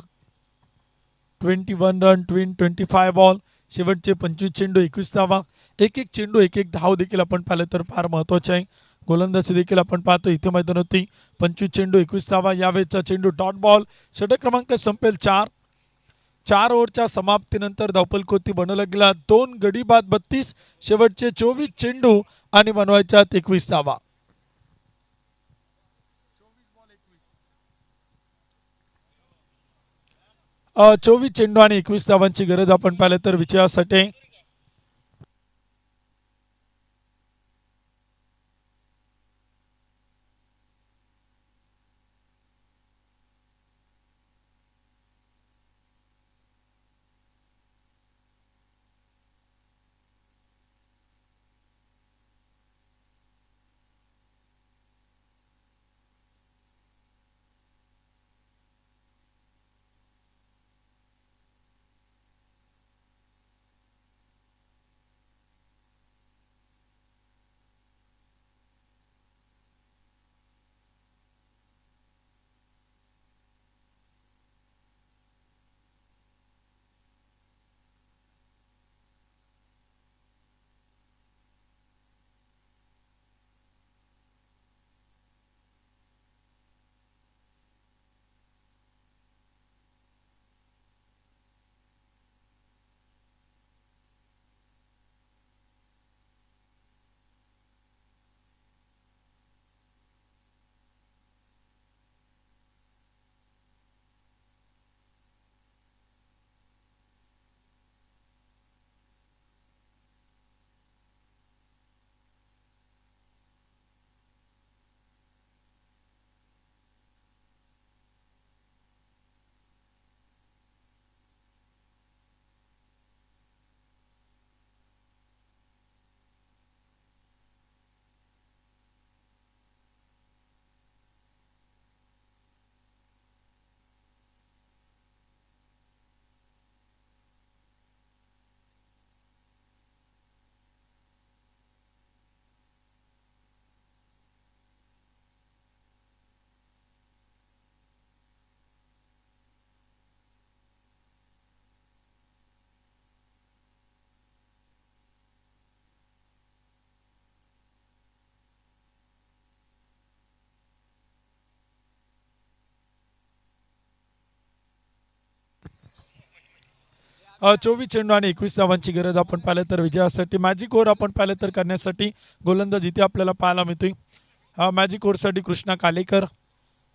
21 रन 25 बॉल. शेवटचे 25 चेंडू 21 धावा. एक चेंडू एक धाव देखील आपण पाहिलं तर फार महत्वाचे आहे. गोलंदाजी देखील आपण पाहतो इथे मैदान होती. 25 चेंडू 21 धावा. यावेळेचा चेंडू डॉट बॉल. षटक क्रमांक संपेल 4. 4 ओव्हरच्या समाप्तीनंतर धावफलक होती बनवला गेला 2 गडी बाद 32. शेवटचे 24 चेंडू आणि बनवायच्यात 21 धावा. 24 चेंडू आणि 21 धावांची गरज आपण पाहिलं तर विजयासाठी. चोवीस चेंडू आणि 21 धावांची गरज आपण पाहिलं तर विजयासाठी. मॅजिक ओव्हर आपण पाहिलं तर करण्यासाठी गोलंदाज इथे आपल्याला पाहायला मिळतोय. मॅजिक ओव्हरसाठी कृष्णा कालेकर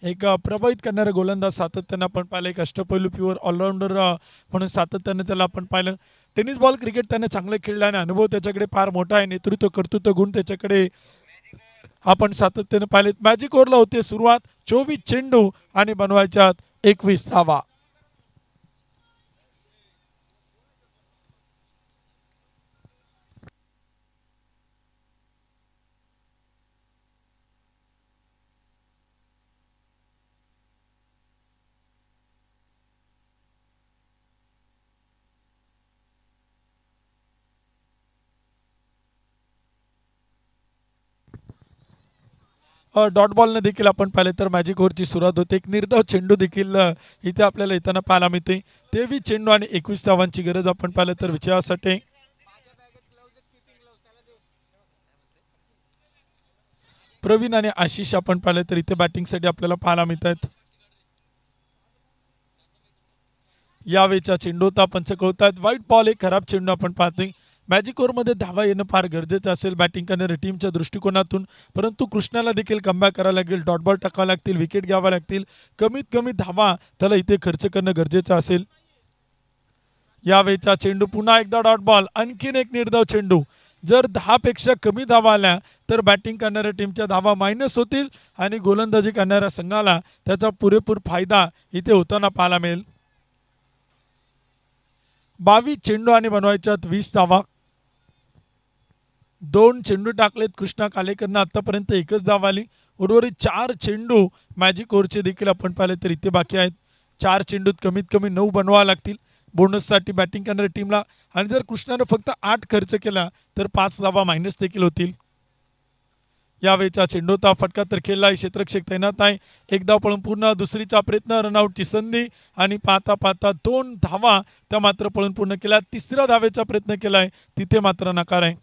एक प्रभावित करणारा गोलंदाज सातत्यानं आपण पाहिलं. एक अष्टपैलू प्युअर ऑलराऊंडर म्हणून सातत्यानं त्याला आपण पाहिलं. टेनिस बॉल क्रिकेट त्याने चांगलं खेळलं आणि अनुभव त्याच्याकडे फार मोठा आहे. नेतृत्व कर्तृत्व गुण त्याच्याकडे आपण सातत्यानं पाहिले. मॅजिक ओव्हरला होते सुरुवात. 24 चेंडू आणि बनवायच्यात 21 धावा. डॉट बॉलने देखील आपण पाहिले तर मॅजिक ओव्हरची सुरुवात होते. एक निर्धाव चेंडू देखील इथे आपल्याला येताना पाहायला मिळतोय. 23 चेंडू आणि 21 धावांची गरज आपण पाहिलं तर विजयासाठी. प्रवीण आणि आशिष आपण पाहिलं तर इथे बॅटिंगसाठी आपल्याला पाहायला मिळत आहेत. यावेळेचा चेंडू होता पंच कळतात. व्हाईट बॉल एक खराब चेंडू आपण पाहतोय. मॅजिक ओव्हरमध्ये धावा येणं फार गरजेचं असेल बॅटिंग करणाऱ्या टीमच्या दृष्टिकोनातून, परंतु कृष्णाला देखील कमबॅक करावं लागेल, डॉट बॉल टाकावे लागतील, विकेट घ्याव्या लागतील, कमीत कमी धावा त्याला इथे खर्च करणं गरजेचं असेल. यावेळचा चेंडू पुन्हा एकदा डॉट बॉल, आणखीन एक निर्धाव चेंडू. जर 10 पेक्षा कमी धावा आल्या तर बॅटिंग करणाऱ्या टीमच्या धावा मायनस होतील आणि गोलंदाजी करणाऱ्या संघाला त्याचा पुरेपूर फायदा इथे होताना पाहायला मिळेल. 22 चेंडू आणि बनवायच्यात 20 धावा. 2 चेंडू टाकलेत कृष्णा कालेकरनं, आतापर्यंत एकच धाव आली. उर्वरित 4 चेंडू मॅजिक ओव्हरचे देखील आपण पाहिले तर इथे बाकी आहेत. 4 चेंडूत कमीत कमी 9 बनवावे लागतील बोनससाठी बॅटिंग करणाऱ्या टीमला, आणि जर कृष्णानं फक्त 8 खर्च केला तर 5 धावा मायनस देखील होतील. यावेळचा चेंडूचा फटका तर खेळला, क्षेत्ररक्षक तैनात आहे. एक धाव पळून पूर्ण, दुसरीचा प्रयत्न, रनआउटची संधी, आणि पाहता पाहता 2 धावा त्या मात्र पळून पूर्ण केल्या. तिसऱ्या धावेचा प्रयत्न केलाय, तिथे मात्र नकार आहे.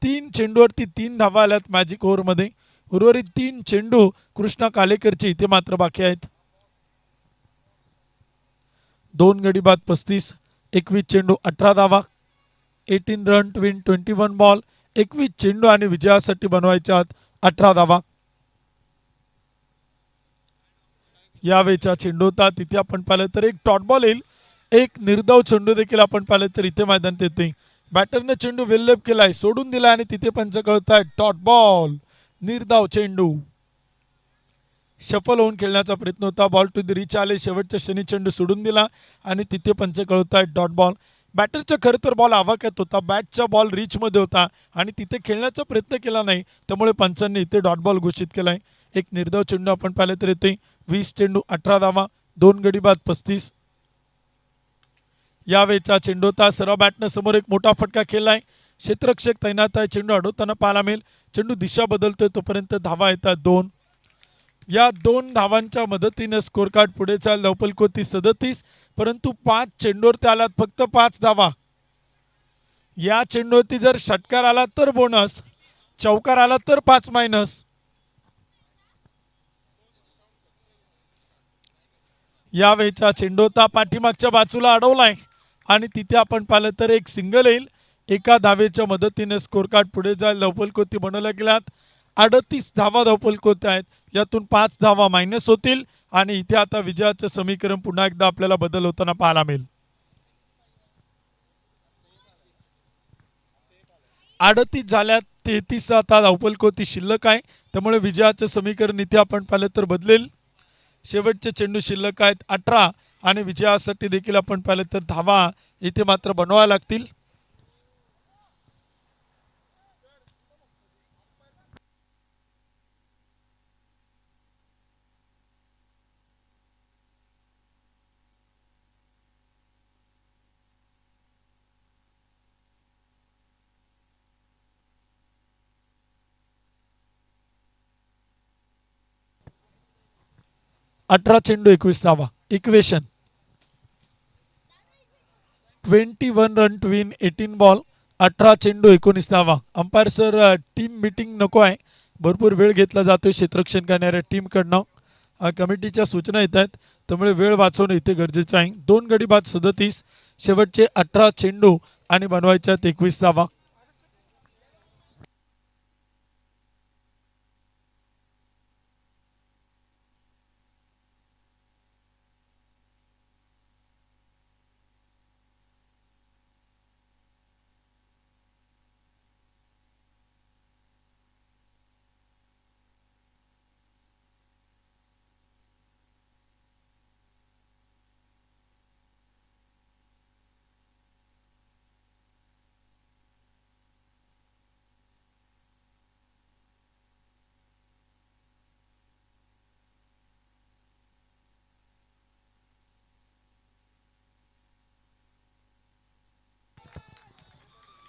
3 चेंडूवरती 3 धावा आल्यात मॅजिक ओव्हरमध्ये. उर्वरित 3 चेंडू कृष्णा कालेकरचे इथे मात्र बाकी आहेत. 2 गडी बाद 35, 21 चेंडू 18 धावा, 18 रन टू विन 21 बॉल. 21 चेंडू आणि विजयासाठी बनवायच्या 18 धावा. यावेळचा चेंडू होता, तिथे आपण पाहिलं तर एक डॉट बॉल येईल. एक निर्धाव चेंडू देखील आपण पाहिलं तर इथे मैदानात येते. बॅटरने चेंडू वेल्लेप केलाय, सोडून दिला, आणि तिथे पंच कळताय डॉट बॉल, निर्धाव चेंडू. सफल होऊन खेळण्याचा प्रयत्न होता, बॉल टू द रिच आले, शेवटच्या क्षणी चेंडू सोडून दिला आणि तिथे पंच कळताय डॉट बॉल. बॅटरचा खरं तर बॉल आवाक्यात होता, बॅटचा बॉल रीचमध्ये होता आणि तिथे खेळण्याचा प्रयत्न केला नाही, त्यामुळे पंचांनी इथे डॉट बॉल घोषित केलाय. एक निर्धाव चेंडू आपण पाहिलं तर येतोय. 20 चेंडू 18 धावा, 2 गडी बाद 35. यावेळचा चेंडू होता, सर्व बॅटनं समोर एक मोठा फटका खेळलाय, क्षेत्ररक्षक तैनात आहे, चेंडू अडवताना पाहायला मिळेल. चेंडू दिशा बदलतोय तोपर्यंत धावा येतात 2. या 2 धावांच्या मदतीने स्कोर कार्ड पुढे चाल. धावफलक 37, परंतु 5 चेंडूवरती आलात फक्त 5 धावा. या चेंडूवरती जर षटकार आला तर बोनस, चौकार आला तर 5 मायनस. यावेळचा चेंडू होता, पाठीमागच्या बाजूला अडवलाय आणि तिथे आपण पाहिलं तर एक सिंगल येईल. एका धावेच्या मदतीने स्कोर कार्ड पुढे जाईल. धावफलक बनवल्या गेल्यात 38 धावा धावफलक आहेत, यातून 5 धावा मायनस होतील आणि इथे आता विजयाचं समीकरण पुन्हा एकदा आपल्याला बदल होताना पाहायला मिळेल. 38 झाल्यात, 33 आता धावफलक शिल्लक आहे, त्यामुळे विजयाचं समीकरण इथे आपण पाहिलं तर बदलेल. शेवटचे चेंडू शिल्लक आहेत 18 आणि विजयासाठी देखील आपण पाहिलं तर धावा इथे मात्र बनवाव्या लागतील. अठरा चेंडू 21 धावा. Equation 21 run to win 18 ball. 18 चेंडू 19 धावा. अंपायर सर, टीम मीटिंग नको आहे, भरपूर वेळ घेतला जातोय क्षेत्ररक्षण करणाऱ्या टीमकडनं. कमिटीच्या सूचना येत आहेत, त्यामुळे वेळ वाचवणं इथे गरजेचं आहे. 2 गडी बाद 37, शेवटचे 18 चेंडू आणि बनवायच्यात 21 धावा.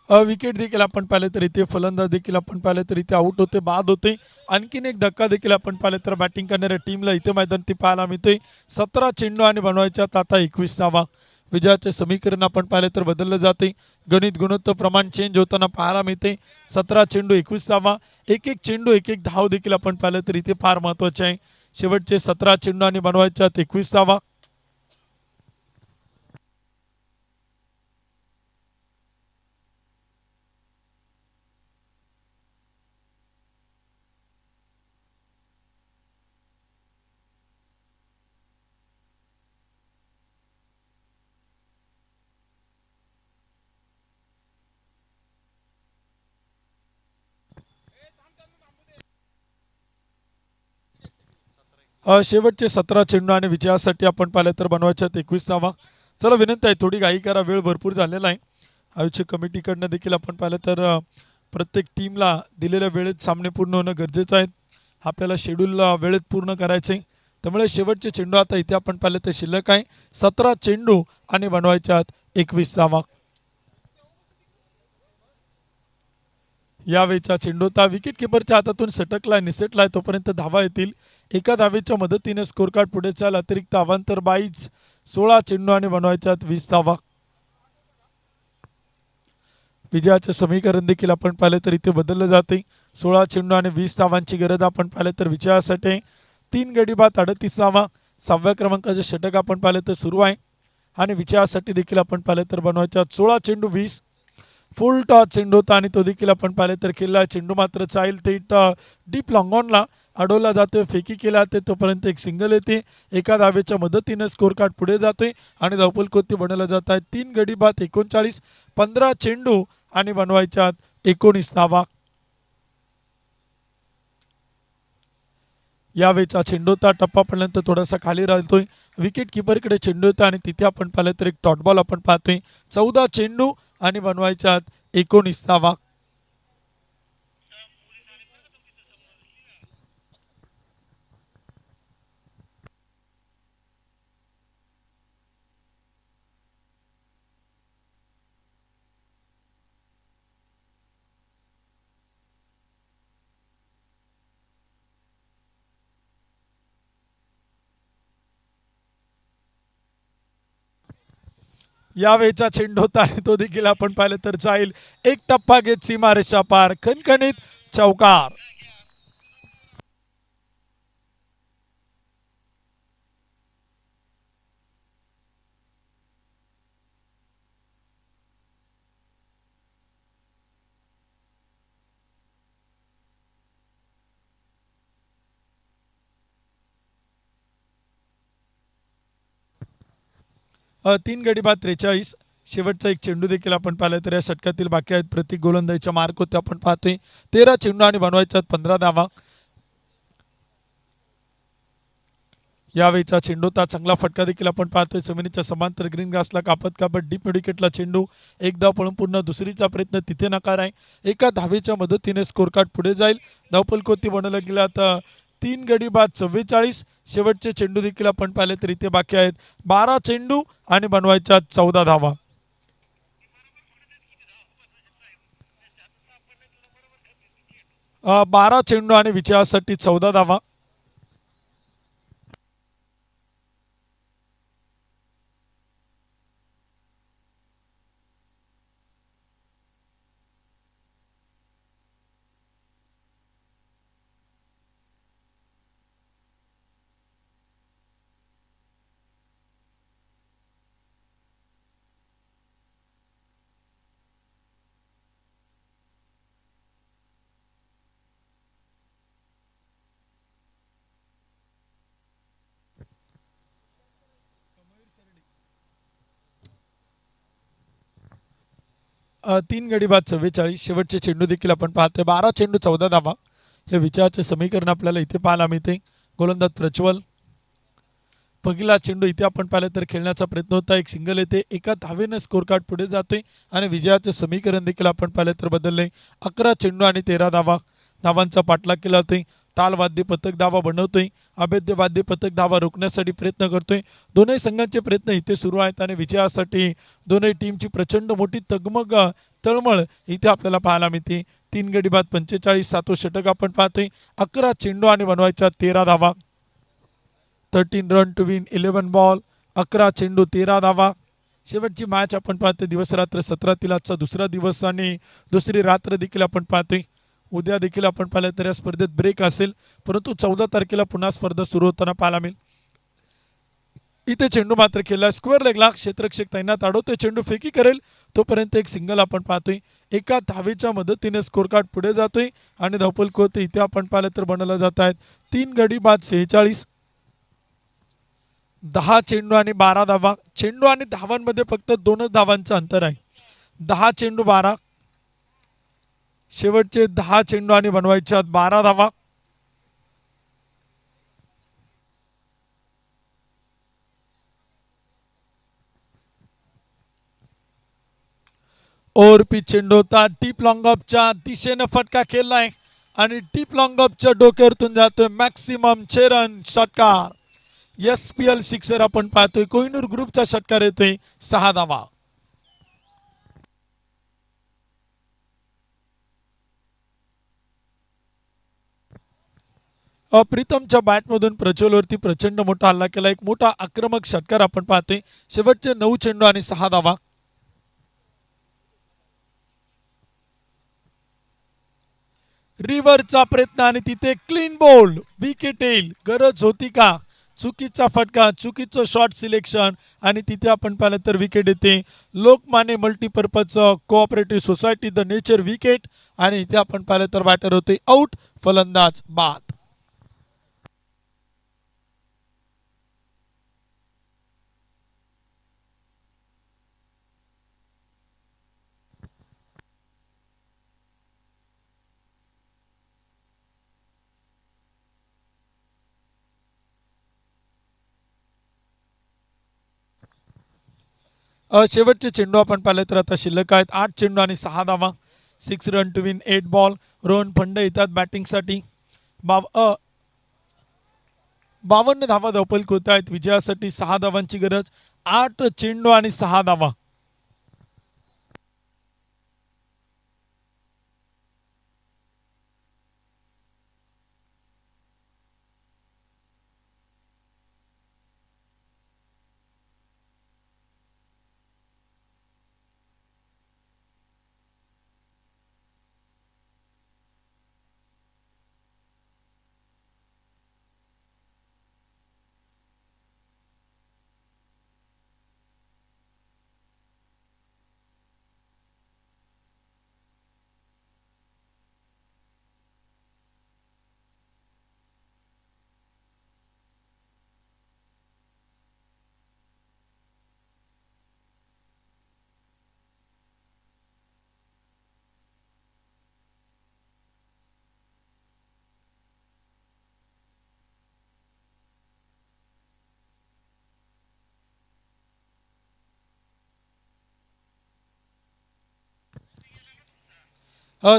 विकेट देखील आपण पाहिले तर इथे फलंदाज देखील आपण पाहिले तर इथे आउट होते, बाद होते. आणखीन एक धक्का देखील आपण पाहिले तर बॅटिंग करणाऱ्या टीमला इथे मैदानात पाहायला मिळते. 17 चेंडू आणि बनवायच्यात आता 21 धावा. विजयाचे समीकरण आपण पाहिले तर बदललं जाते, गणित गुणोत्तर प्रमाण चेंज होताना पाहायला मिळते. 17 चेंडू 21 धावा. एक एक चेंडू एक एक धाव देखील आपण पाहिलं तर इथे फार महत्वाचे आहे. शेवटचे 17 चेंडू आणि बनवायच्यात 21 धावा. शेवटचे 17 चेंडू आणि विजयासाठी आपण पाहिलं तर बनवायच्यात 21 धावा. चला विनंती आहे थोडी घाई करा, वेळ भरपूर झालेला आहे. आयोजक कमिटीकडनं देखील आपण पाहिलं तर प्रत्येक टीमला दिलेल्या वेळेत सामने पूर्ण होणं गरजेचं आहे. आपल्याला शेड्यूल वेळेत पूर्ण करायचं आहे. त्यामुळे शेवटचे चेंडू आता इथे आपण पाहिलं तर शिल्लक आहे 17 चेंडू आणि बनवायच्यात 21 धावा. यावेळीचा चेंडू होता विकेट किपरच्या हातातून सटकला निसटलाय तोपर्यंत धावा येतील. एका धावेच्या मदतीने स्कोर कार्ड पुढे चाल अतिरिक्त अवांतर 22 16 चेंडू आणि बनवायच्यात 20 धावा. विजयाचे समीकरण देखील आपण पाहिले तर इथे बदललं जाते. 16 चेंडू आणि 20 धावांची गरज आपण पाहिले तर विजयासाठी 3 गडी बाद 38 धावा. 6व्या क्रमांकाचे षटक आपण पाहिले तर सुरू आहे आणि विजयासाठी देखील आपण पाहिले तर बनवायच्या 16 चेंडू 20 फुल टॉस चेंडू होता आणि तो देखील आपण पाहिले तर केला. चेंडू मात्र चाईल ते डीप लॉंगॉनला अडवला जातोय, फेकी केला जाते तोपर्यंत एक सिंगल येते. एका धावेच्या मदतीने स्कोर कार्ड पुढे जातोय आणि धावपल कोती बनवलं जात आहे. 3 गडी बाद 39 15 चेंडू आणि बनवायच्यात 19 धावा. यावेळीचा चेंडू होता टप्पा पडल्यानंतर थोडासा खाली राहतोय. विकेट किपरकडे चेंडू होता आणि तिथे आपण पाहिलं तर एक डॉट बॉल आपण पाहतोय. 14 चेंडू आणि बनवायच्यात 19 धावा. यावेळेचा चेंडू होता आणि तो देखील आपण पाहिलं तर जाईल. एक टप्पा घेत सीमारेषा पार खणखणीत चौकार. तीन गडी बाद 43. शेवटचा एक चेंडू देखील आपण पाहिला तर या षटकातील बाकी आहेत. प्रत्येक गोलंदाजीच्या मार्क होते आपण पाहतोय. 13 चेंडू आणि बनवायच्यात 15 धावा. यावेळीचा चेंडूचा चांगला फटका देखील आपण पाहतोय. जमिनीच्या समांतर ग्रीन ग्रासला कापत कापत डीप मिडविकेटला चेंडू एक धाव पळून पूर्ण दुसरीचा प्रयत्न तिथे नकार आहे. एका धावेच्या मदतीने स्कोर कार्ड पुढे जाईल. धावपल कोती बनवलं गेला तर 3 गडी बाद 44. शेवटचे चेंडू देखील आपण पाहिले तर इथे बाकी आहेत. 12 चेंडू आणि बनवायच्या 14 धावा. अ, 12 चेंडू आणि विजयासाठी 14 धावा. तीन गडी बाद 44. शेवटचे चेंडू देखील आपण पाहतोय. 12 चेंडू 14 धावा. हे विजयाचे समीकरण आपल्याला इथे पाहायला मिळते. गोलंदाज प्रज्वल. पहिला चेंडू इथे आपण पाहिलं तर खेळण्याचा प्रयत्न होता. एक सिंगल येते. एका धावेनं स्कोर कार्ड पुढे जातोय आणि विजयाचे समीकरण देखील आपण पाहिलं तर बदलले. 11 चेंडू आणि 13 धावा. धावांचा पाठलाग केला जातोय. टाल वाद्य पथक धावा बनवतोय. अभेद्य वाद्य पथक धावा रोखण्यासाठी प्रयत्न करतोय. दोन्ही संघांचे प्रयत्न इथे सुरू आहेत आणि विजयासाठी दोन्ही टीमची प्रचंड मोठी तगमग तळमळ इथे आपल्याला पाहायला मिळते. 3 गडी बाद 45. 7वं षटक आपण पाहतोय. 11 चेंडू आणि बनवायच्या 13 धावा. 13 रन टू विन 11 बॉल. 11 चेंडू 13 धावा. शेवटची मॅच आपण पाहतोय दिवस रात्र 17 आजचा दुसरा दिवस आणि दुसरी रात्र देखील आपण पाहतोय. उद्या देखील आपण पाहिलं तर या स्पर्धेत ब्रेक असेल परंतु 14 तारखेला पुन्हा स्पर्धा सुरू होताना पाहायला मिळेल. इथे चेंडू मात्र केला स्क्वेअर लेगला क्षेत्ररक्षक तैनात अडवतोय. चेंडू फेकी करेल तोपर्यंत एक सिंगल आपण पाहतोय. एका धावेच्या मदतीने स्कोर कार्ड पुढे जातोय आणि धावपल कोते इथे आपण पाहिलं तर बनवलं जात आहेत. 3 गडी बाद 46. 10 चेंडू आणि 12 धावा. चेंडू आणि धावांमध्ये फक्त 2च धावांचं अंतर आहे. 10 चेंडू 12. शेवटचे 10 चेंडू आणि बनवायच्या 12 धावा. ओव्हर पिच चेंडू होता. डीप लॉंग ऑफच्या दिशेनं फटका खेळलाय आणि डीप लॉंग ऑफच्या डोक्यावरतून जातोय मॅक्सिमम 6 रन षटकार. SPL सिक्सर आपण पाहतोय. कोहिनूर ग्रुपचा षटकार येतोय 6 धावा. प्रीतमच्या बॅटमधून प्रज्वलवरती प्रचंड मोठा हल्ला केला. एक मोठा आक्रमक षटकार आपण पाहतोय. शेवटचे 9 चेंडू आणि 6 धावा. रिव्हरचा प्रयत्न आणि तिथे क्लीन बोल्ड विकेट येईल. गरज होती का? चुकीचा फटका, चुकीचं शॉट सिलेक्शन आणि तिथे आपण पाहिलं तर विकेट येते. Lokmanya multipurpose cooperative society the nature wicket आणि इथे आपण पाहिलं तर बॅटर होते आउट, फलंदाज बाद. शेवटचे चेंडू आपण पाहिले तर आता शिल्लक आहेत 8 चेंडू आणि 6 धावा. 6 run to win 8 ball. Rohan Phand येतात बॅटिंगसाठी. 52 धावा धावपल होत आहेत. विजयासाठी 6 धावांची गरज. 8 चेंडू आणि 6 धावा.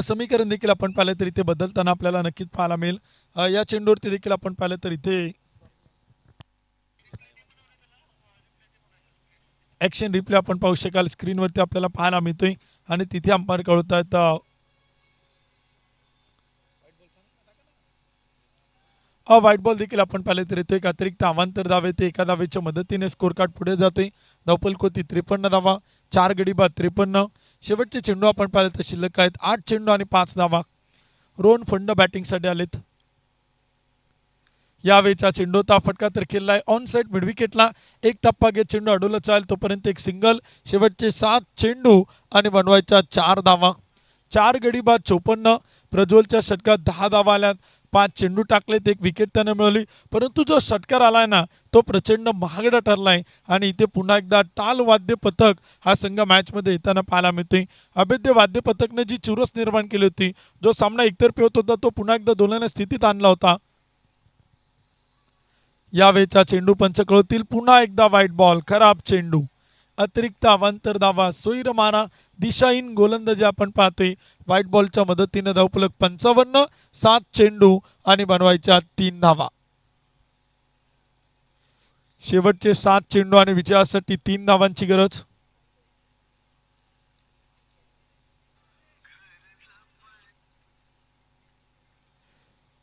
समीकरण देखील आपण पाहिलं तर इथे बदलताना आपल्याला नक्कीच पाहायला मिळेल. या चेंडूवरती देखील आपण पाहिलं तर इथे ऍक्शन रिप्ले आपण पाहू शकाल. स्क्रीनवरती आपल्याला पाहायला मिळतोय आणि तिथे अंपायर कळवतात व्हाईट बॉल देखील आपण पाहिले तर येतो. एक अतिरिक्त अवांतर धावे ते एका धावेच्या मदतीने स्कोर कार्ड पुढे जातोय. धावपल कोती 53 धावा. 4 गडी बाद 53. शेवटचे चेंडू आपण पाहिले तर शिल्लक आहेत 8 चेंडू आणि 5 धावा. रोहन फंड बॅटिंगसाठी आलेत. यावेळेचा चेंडूचा फटका तर खेळलाय ऑन साइड मिड विकेटला. एक टप्पा घेत चेंडू अडवला चालेल तोपर्यंत एक सिंगल. शेवटचे 7 चेंडू आणि बनवायच्या 4 धावा. 4 गडी बाद 54. प्रज्वलच्या षटकात 10 धावा आल्यात. 5 चेंडू टाकलेत, एक विकेट त्यानं मिळवली. परंतु जो षटकार आलाय ना तो प्रचंड महागडा ठरलाय आणि इथे पुन्हा एकदा टाल वाद्य पथक हा संघ मॅचमध्ये येताना पाहायला मिळतोय. अभेद्य वाद्य पथकने जी चुरस निर्माण केली होती, जो सामना एकतर्फी होत होता तो पुन्हा एकदा दोलाने स्थितीत आणला होता. यावेळेचा चेंडू पंच कळवतील. पुन्हा एकदा व्हाईट बॉल, खराब चेंडू, अतिरिक्त अवांतर धावा, सोयीर मारा, दिशाहीन गोलंदाजी आपण पाहतोय. व्हाईट बॉलच्या मदतीने धावफलक 55. 7 चेंडू आणि बनवायच्या 3 धावा. शेवटचे 7 चेंडू आणि विजयासाठी 3 धावांची गरज.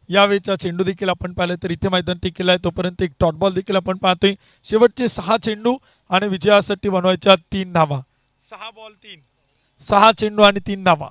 यावेळेचा चेंडू देखील आपण पाहिलं तर इथे मैदान टिकेल आहे. तोपर्यंत एक डॉट बॉल देखील आपण पाहतोय. शेवटचे 6 चेंडू आणि विजयासाठी बनवायच्या 3 धावा. 6 बॉल 3, 6 चेंडू आणि 3 धावा.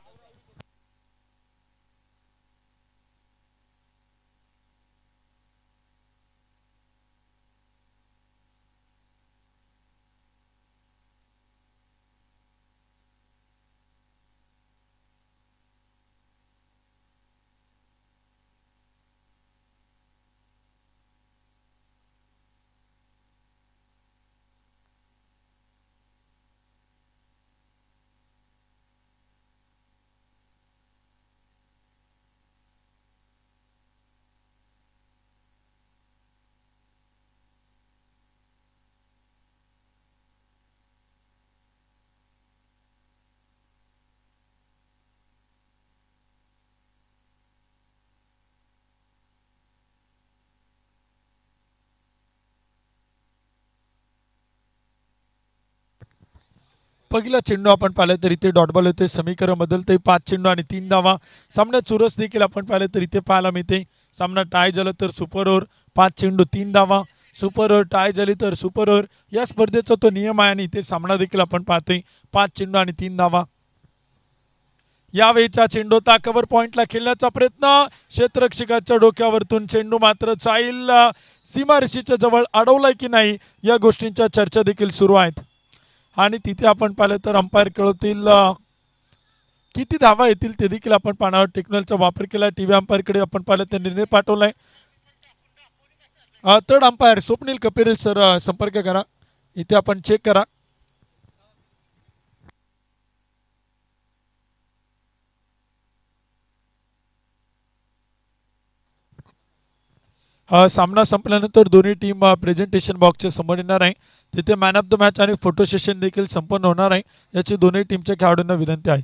पहिला चेंडू आपण पाहिलं तर इथे डॉट बॉल होते, समीकरण बदलते 5 चेंडू आणि 3 धावा. सामन्यात चुरस देखील आपण पाहिलं तर इथे पाहायला मिळते. सामना टाय झाला तर सुपर ओव्हर 5 चेंडू 3 धावा, सुपर ओव्हर टाय झाली तर सुपर ओव्हर. या स्पर्धेचा तो नियम आहे आणि इथे सामना देखील आपण पाहतोय 5 चेंडू आणि 3 धावा. यावेळीचा चेंडू होता कव्हर पॉइंटला खेळण्याचा प्रयत्न, क्षेत्ररक्षकाच्या डोक्यावरतून चेंडू मात्र जाईल सीमारेषेच्या जवळ अडवलाय की नाही या गोष्टींच्या चर्चा देखील सुरू आहेत. आणि तिथे आपण पाहिलं तर अंपायर कळवतील किती धावा येतील ते देखील आपण पाहणार आहोत. टेक्नॉलॉजीचा वापर केला टीव्ही अंपायरकडे आपण पाहिलं तर निर्णय पाठवलाय. Third umpire Swapnil Kapil sir संपर्क करा, इथे आपण चेक करा. सामना संपल्यानंतर दोन्ही टीम प्रेझेंटेशन बॉक्सच्या समोर येणार आहे. तिथे मॅन ऑफ द मॅच आणि फोटो सेशन देखील संपन्न होणार आहे. याची दोन्ही टीमच्या खेळाडूंना विनंती आहे.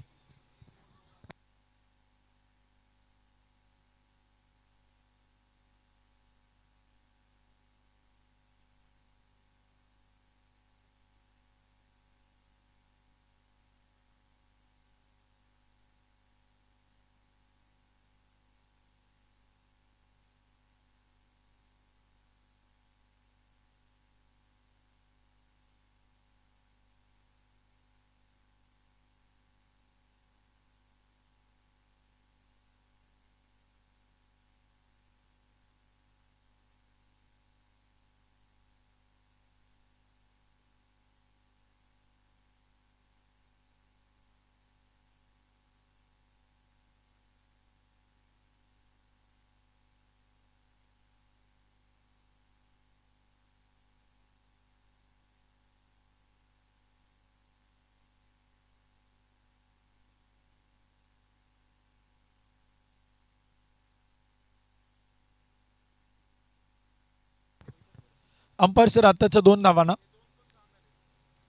अंपायर सर आताच्या 2 धावांना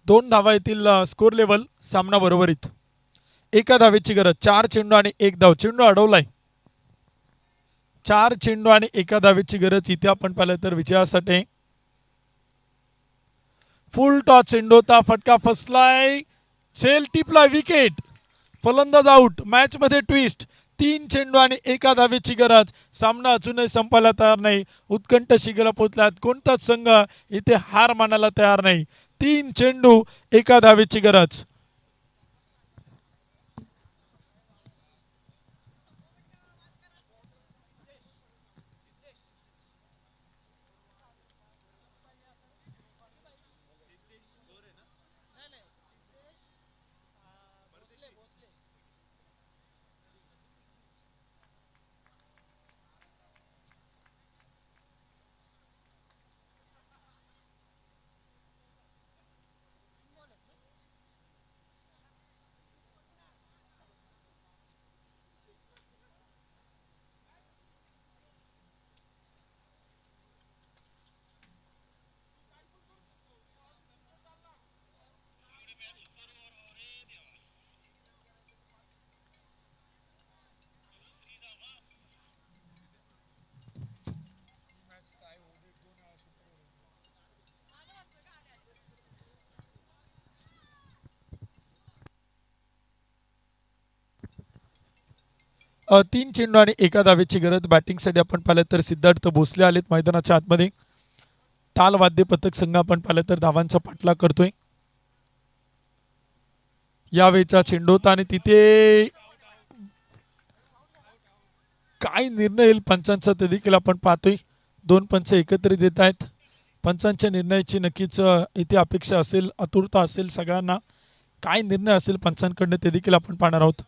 2 धावा येतील. स्कोर लेवल सामना बरोबरीत. एका धावेची गरज. 4 चेंडू आणि 1 धाव. चेंडू अडवलाय. 4 चेंडू आणि एका धावेची गरज इथे आपण पाहिलं तर विजयासाठी. फुल टॉस चेंडू होता, फटका फसलाय, सेल टिपला, विकेट. फलंदाज आउट. मॅच मध्ये ट्विस्ट. 3 चेंडू आणि एका धावेची गरज. सामना अजूनही संपायला तयार नाही. उत्कंठ शिगेला पोहोचल्यात. कोणताच संघ इथे हार मानायला तयार नाही. 3 चेंडू एका धावेची गरज. तीन चेंडू आणि एका धावेची गरज. बॅटिंगसाठी आपण पाहिलं तर सिद्धार्थ भोसले आलेत मैदानाच्या आतमध्ये. ताल वाद्य पथक संघ आपण पाहिलं तर धावांचा पाठलाग करतोय. यावेळीचा चेंडू होता आणि तिथे काय निर्णय येईल पंचांचा ते देखील आपण पाहतोय. 2 पंच एकत्रित येत आहेत. पंचांच्या निर्णयाची नक्कीच इथे अपेक्षा असेल, आतुरता असेल सगळ्यांना. काय निर्णय असेल पंचांकडनं ते देखील आपण पाहणार आहोत.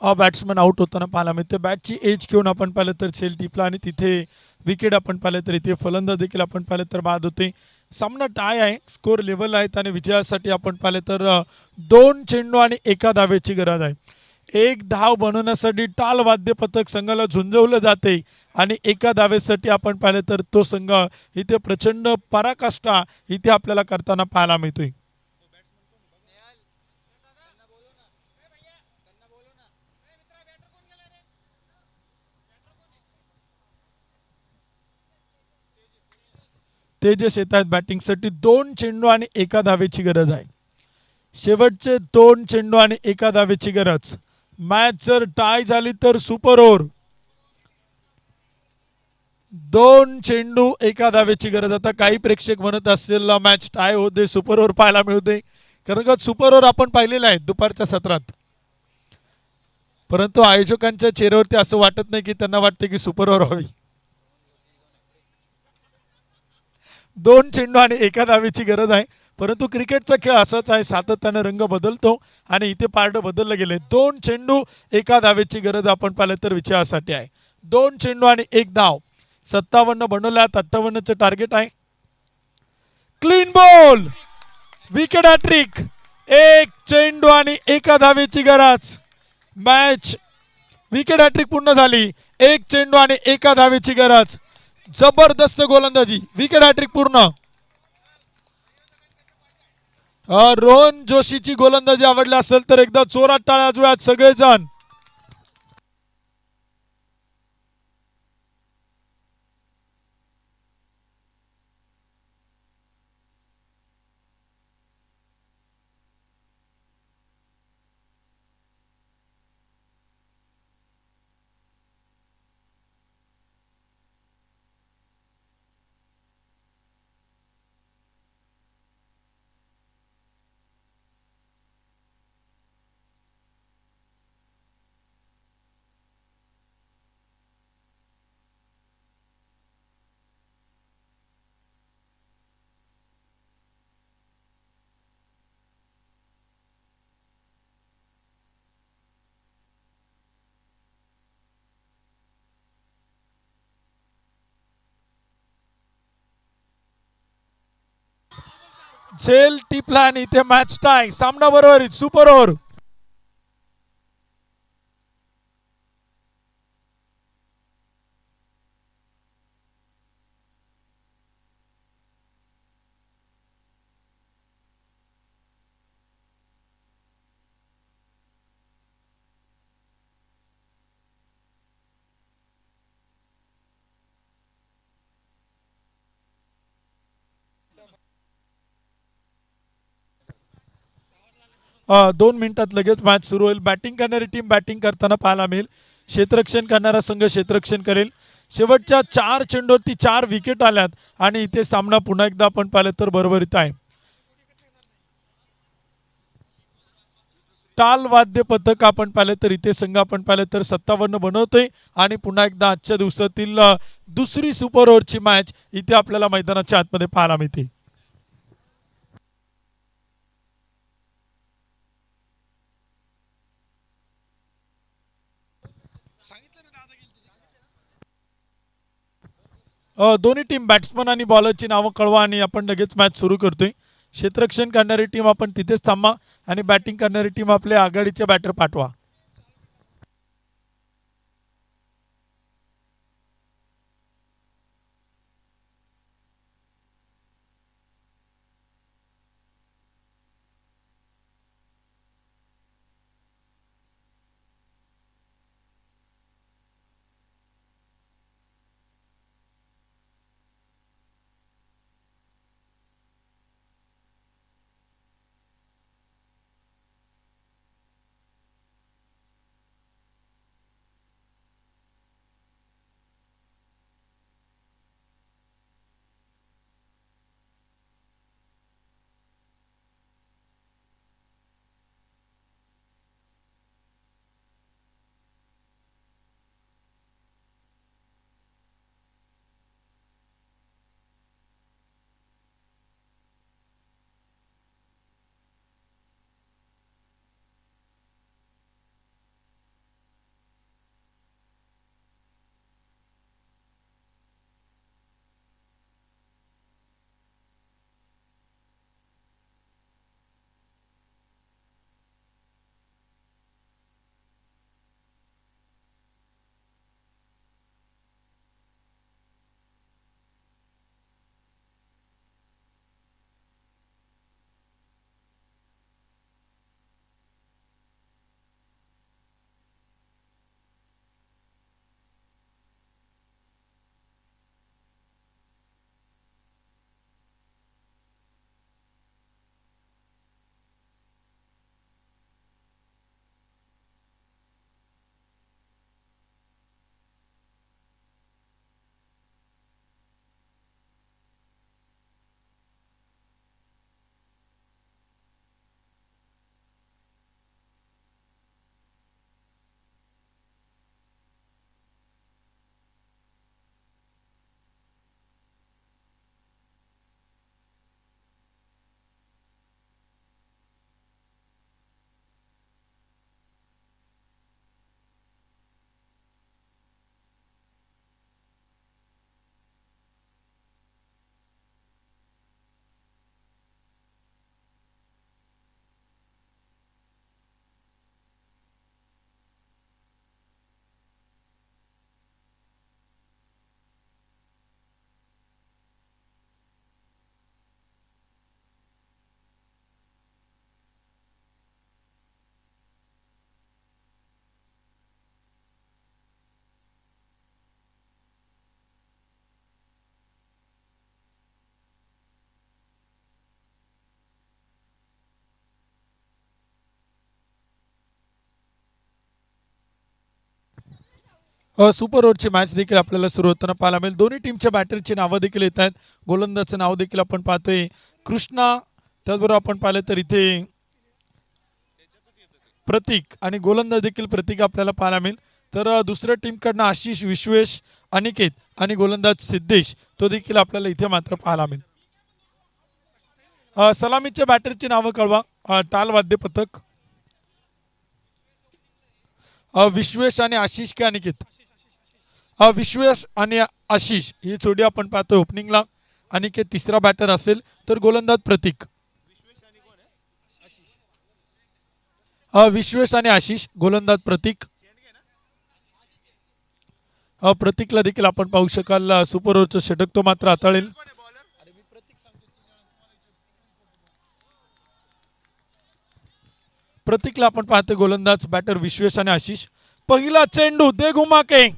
बॅट्समन आउट होताना पाहायला मिळते. बॅटची एज घेऊन आपण पाहिलं तर सेल टिपला आणि तिथे विकेट आपण पाहिलं तर इथे फलंदाज देखील आपण पाहिलं तर बाद होते. सामना टाय आहे, स्कोर लेवल आहेत आणि विजयासाठी आपण पाहिलं तर 2 चेंडू आणि 1 धावेची गरज आहे. एक धाव बनवण्यासाठी टाल वाद्य पथक संघाला झुंजवलं जाते आणि 1 धावेसाठी आपण पाहिलं तर तो संघ इथे प्रचंड पराकाष्ठा इथे आपल्याला करताना पाहायला मिळतोय. तेजस येत आहेत बॅटिंगसाठी. 2 चेंडू आणि 1 धावेची गरज आहे. शेवटचे 2 चेंडू आणि 1 धावेची गरज. मॅच जर टाय झाली तर सुपर ओव्हर. 2 चेंडू 1 धावेची गरज. आता काही प्रेक्षक म्हणत असतील मॅच टाय होते, सुपर ओव्हर पाहायला मिळते, कारण का सुपर ओव्हर आपण पाहिलेला आहे दुपारच्या सत्रात. परंतु आयोजकांच्या चेहऱ्यावरती असं वाटत नाही की त्यांना वाटते की सुपर ओव्हर व्हावी. 2 चेंडू आणि 1 धावेची गरज आहे. परंतु क्रिकेटचा खेळ असाच आहे, सातत्याने रंग बदलतो आणि इथे पारडं बदललं गेले. 2 चेंडू 1 धावेची गरज आपण पाहिलं तर विजयासाठी आहे. 2 चेंडू आणि 1 धाव. 57 बनवल्यात, 58चे टार्गेट आहे. Clean ball, wicket hat trick. 1 चेंडू आणि 1 धावेची गरज. मॅच विकेट हॅट्रिक पूर्ण झाली. 1 चेंडू आणि 1 धावेची गरज. जबरदस्त गोलंदाजी, विकेट हॅट्रिक पूर्ण. रोहन जोशीची गोलंदाजी आवडली असेल तर एकदा जोरात टाळ्या वाजवूयात सगळेजण. झेल टिपला आणि इथे मॅच टाय. सामना बरोबर, सुपर ओव्हर. दोन मिनिटात लगेच मॅच सुरू होईल. बॅटिंग करणारी टीम बॅटिंग करताना पाहायला मिळेल. क्षेत्ररक्षण करणारा संघ क्षेत्ररक्षण करेल. शेवटच्या 4 चेंडूवरती 4 विकेट आल्यात आणि इथे सामना पुन्हा एकदा आपण पाहिलं तर बरोबरीत आहे. टाल वाद्य पथक आपण पाहिलं तर इथे संघ आपण पाहिलं तर 57 बनवतोय आणि पुन्हा एकदा आजच्या दिवसातील दुसरी सुपर ओव्हरची मॅच इथे आपल्याला मैदानाच्या आतमध्ये पाहायला मिळते. दोन्ही टीम बॅट्समन आणि बॉलरची नावं कळवा आणि आपण लगेच मॅच सुरू करतोय. क्षेत्ररक्षण करणारी टीम आपण तिथेच थांबा आणि बॅटिंग करणारी टीम आपल्या आघाडीचे बॅटर पाठवा. सुपर ओव्हरची मॅच देखील आपल्याला सुरू होताना पाहायला मिळेल. दोन्ही टीमच्या बॅटरची नावं देखील येत आहेत. गोलंदाजचं नाव देखील आपण पाहतोय कृष्णा, त्याचबरोबर आपण पाहिलं तर इथे प्रतीक आणि गोलंदाज देखील प्रतीक आपल्याला पाहायला मिळेल. तर दुसऱ्या टीमकडनं आशिष, विश्वेश, अनिकेत आणि गोलंदाज सिद्धेश तो देखील आपल्याला इथे मात्र पाहायला मिळेल. सलामीच्या बॅटरची नावं कळवा. टाल वाद्य पथक, विश्वेश आणि आशिष की अनिकेत? विश्वेश आणि आशिष ही जोडी आपण पाहतोय ओपनिंगला. अनिकेत तिसरा बॅटर असेल तर गोलंदाज प्रतीक. विश्वेश आणि आशिष, गोलंदाज प्रतीक. प्रतीकला देखील आपण पाहू शकाल सुपर ओव्हरचं षटक तो मात्र हाताळेल. प्रतीकला आपण पाहतो गोलंदाज, बॅटर विश्वेश आणि आशिष. पहिला चेंडू दे घुमा के,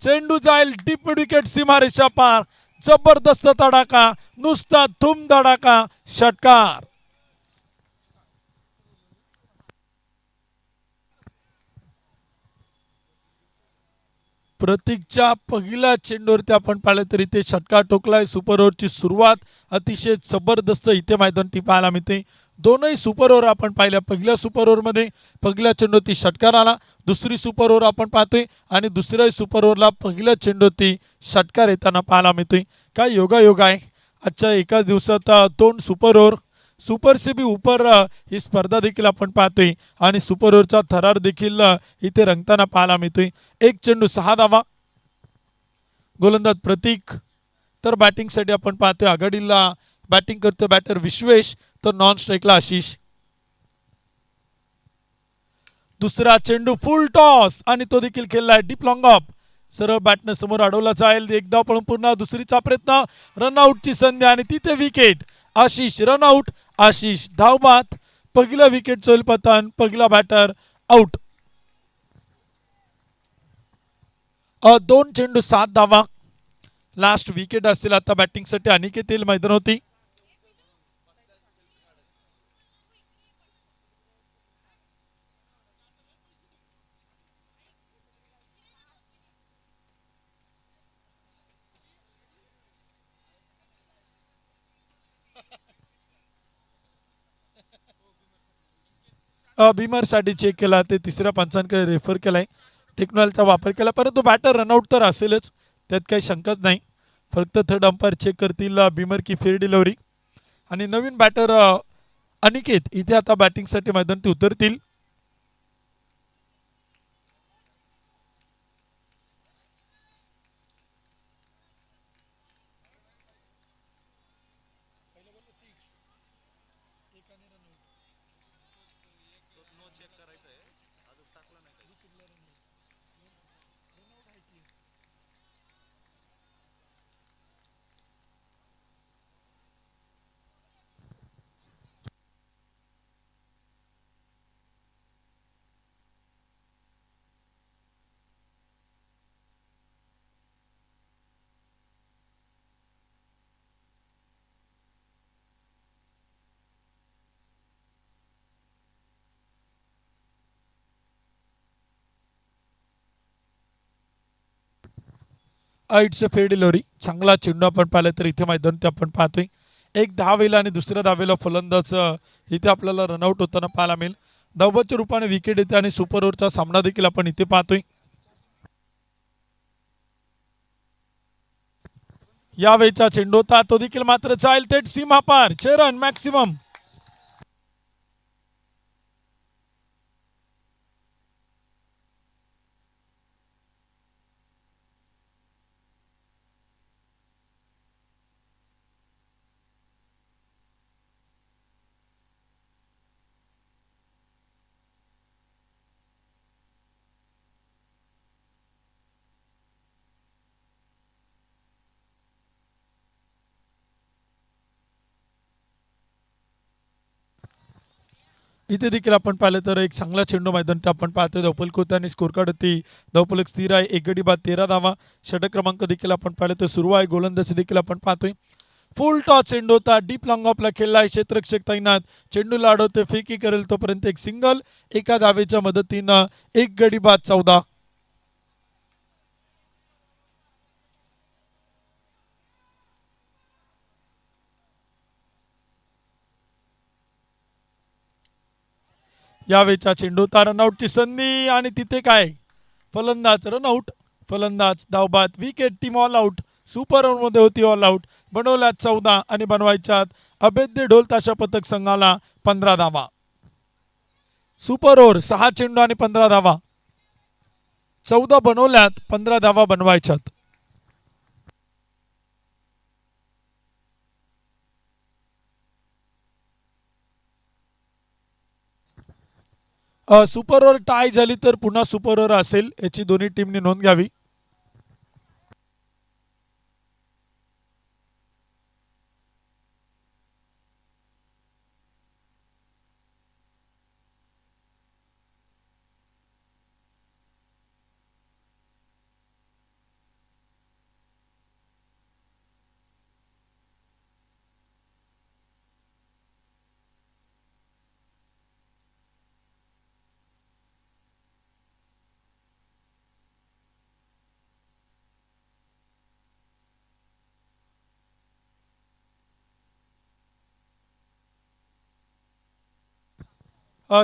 चेंडू जाईल डीप मिड विकेट, सीमारेषा पार. जबरदस्त तडाखा, नुसता धूम धडाका, षटकार. प्रतीकच्या पहिल्या चेंडूवरती आपण पाहिलं तर इथे षटकार ठोकलाय. सुपर ओव्हरची सुरुवात अतिशय जबरदस्त इथे मैदानावरती पाहायला मिळते. दोनही सुपर ओव्हर आपण पाहिल्या. पहिल्या सुपर ओव्हरमध्ये पहिल्या चेंडूवरती षटकार आला, दुसरी सुपर ओव्हर आपण पाहतोय आणि दुसऱ्या सुपर ओव्हरला पहिल्या चेंडूवरती षटकार येताना पाहायला मिळतोय. काय योगायोग आहे आजच्या एकाच दिवसात दोन सुपर ओव्हर. सुपर से भी ऊपर ही स्पर्धा देखील आपण पाहतोय आणि सुपर ओव्हरचा थरार देखील इथे रंगताना पाहायला मिळतोय. एक चेंडू 6 धावा. गोलंदाज प्रतीक, तर बॅटिंगसाठी आपण पाहतोय आघाडीला बॅटिंग करतोय बॅटर विश्वेश, तर नॉन स्ट्राईकला आशिष. दुसरा चेंडू फुल टॉस आणि तो देखील खेळलाय डीप लॉंग ऑफ. सरळ बॅटनं समोर अडवला जाईल. एकदा पळून पुन्हा दुसरीचा प्रयत्न, रनआउटची संधी आणि तिथे विकेट. आशिष रनआउट, आशिष धावबाद. पहिला विकेट चोईल पतन, पहिला बॅटर आउट. 2 चेंडू 7 धावा. लास्ट विकेट असेल आता बॅटिंगसाठी अनिकेत येईल मैदान होती. साठी चेक केला, ते तिसऱ्या पंचांकडे रेफर केलाय, टेक्नॉलॉजीचा वापर केला, परंतु बॅटर रनआउट तर असेलच, त्यात काही शंकाच नाही. फक्त थर्ड अंपायर चेक करतील बिमर की फेअर डिलिव्हरी. आणि नवीन बॅटर अनिकेत इथे आता बॅटिंगसाठी मैदानात उतरतील. It's a fair delivery. चांगला चेंडू आपण पाहिलं तर इथे मैदानात आपण पाहतोय. एक धावेला आणि दुसऱ्या धावेला फलंदाज इथे आपल्याला रनआउट होताना पाहायला मिळेल. धावबाच्या रूपाने विकेट येते आणि सुपर ओव्हरचा सामना देखील आपण इथे पाहतोय. यावेळेचा चेंडू होता, तो देखील मात्र जाईल थेट सीमा पार. 6 रन मॅक्सिमम. इथे देखील आपण पाहिलं तर एक चांगला चेंडू मैदानात आपण पाहतोय. धावफलक आणि स्कोर कार्ड होती. धावफलक स्थिर आहे, एक गडी बाद 13 धावा. षटक क्रमांक देखील आपण पाहिलं तर सुरू आहे. गोलंदाजी देखील आपण पाहतोय. फुल टॉस चेंडू होता, डीप लॉंग ऑफला खेळलाय क्षेत्ररक्षक तैनात. चेंडूला अडवते, फेकी करेल तोपर्यंत एक सिंगल. एका धावेच्या मदतीनं एक गडी बाद 14. यावेळचा चेंडू रनआउटची संधी आणि तिथे काय फलंदाज रनआउट, फलंदाज धावबाद, wicket, team all out. Super ओव्हरमध्ये होती ऑल आउट. बनवल्यात 14 आणि बनवायच्यात अभेद्य ढोल ताशा पथक संघाला 15 धावा. सुपर ओव्हर 6 चेंडू आणि 15 धावा. 14 बनवल्यात, 15 धावा बनवायच्यात. सुपर ओव्हर टाय झाली तर पुन्हा सुपर ओव्हर असेल, याची दोन्ही टीमनी नोंद घ्यावी.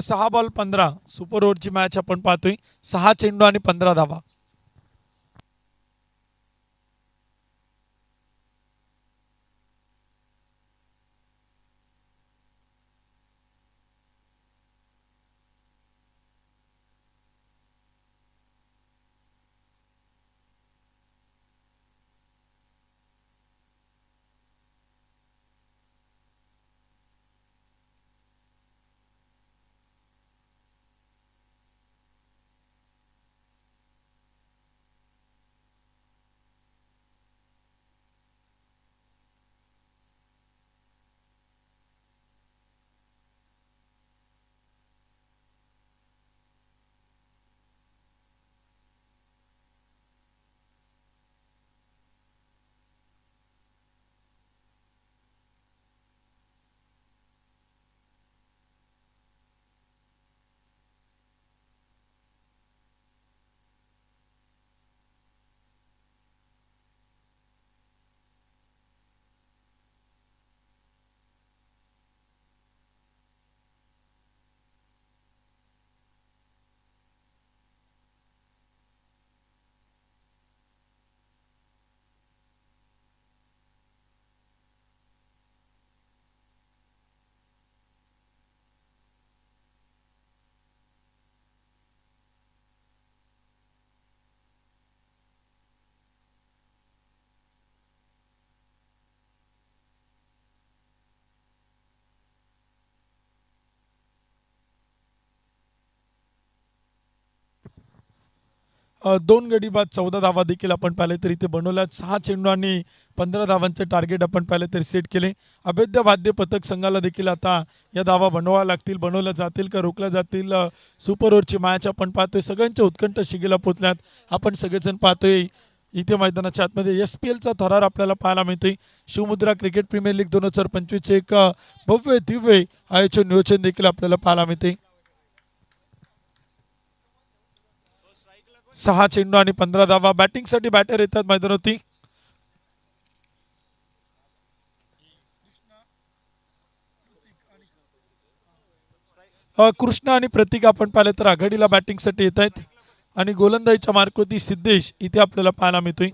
सहा बॉल 15 सुपर ओव्हरची मॅच आपण पाहतोय. 6 चेंडू आणि 15 धावा. दोन गडी बाद 14 धावा देखील आपण पाहिले तर इथे बनवल्यात. 6 चेंडू आणि 15 धावांचे टार्गेट आपण पाहिले तर सेट केले. अभेद्य वाद्य पथक संघाला देखील आता या धावा बनवाव्या लागतील. बनवल्या जातील का रोखल्या जातील. सुपर ओव्हरची मॅच आपण पाहतोय. सगळ्यांच्या उत्कंठ शिगेला पोचल्यात. आपण सगळेजण पाहतोय इथे मैदानाच्या आतमध्ये SPLचा थरार आपल्याला पाहायला मिळतोय. शिवमुद्रा क्रिकेट प्रीमियर लीग 2025 एक भव्य दिव्य आयोजन नियोजन देखील आपल्याला पाहायला मिळते. 6 चेंडू आणि 15 धावा. बॅटिंगसाठी बॅटर येतात मैदानावरती. कृष्णा आणि प्रतीक आपण पाहिलं तर आघाडीला बॅटिंगसाठी येत आहेत आणि गोलंदाजीच्या मार्कवरती सिद्धेश इथे आपल्याला पाहायला मिळतोय.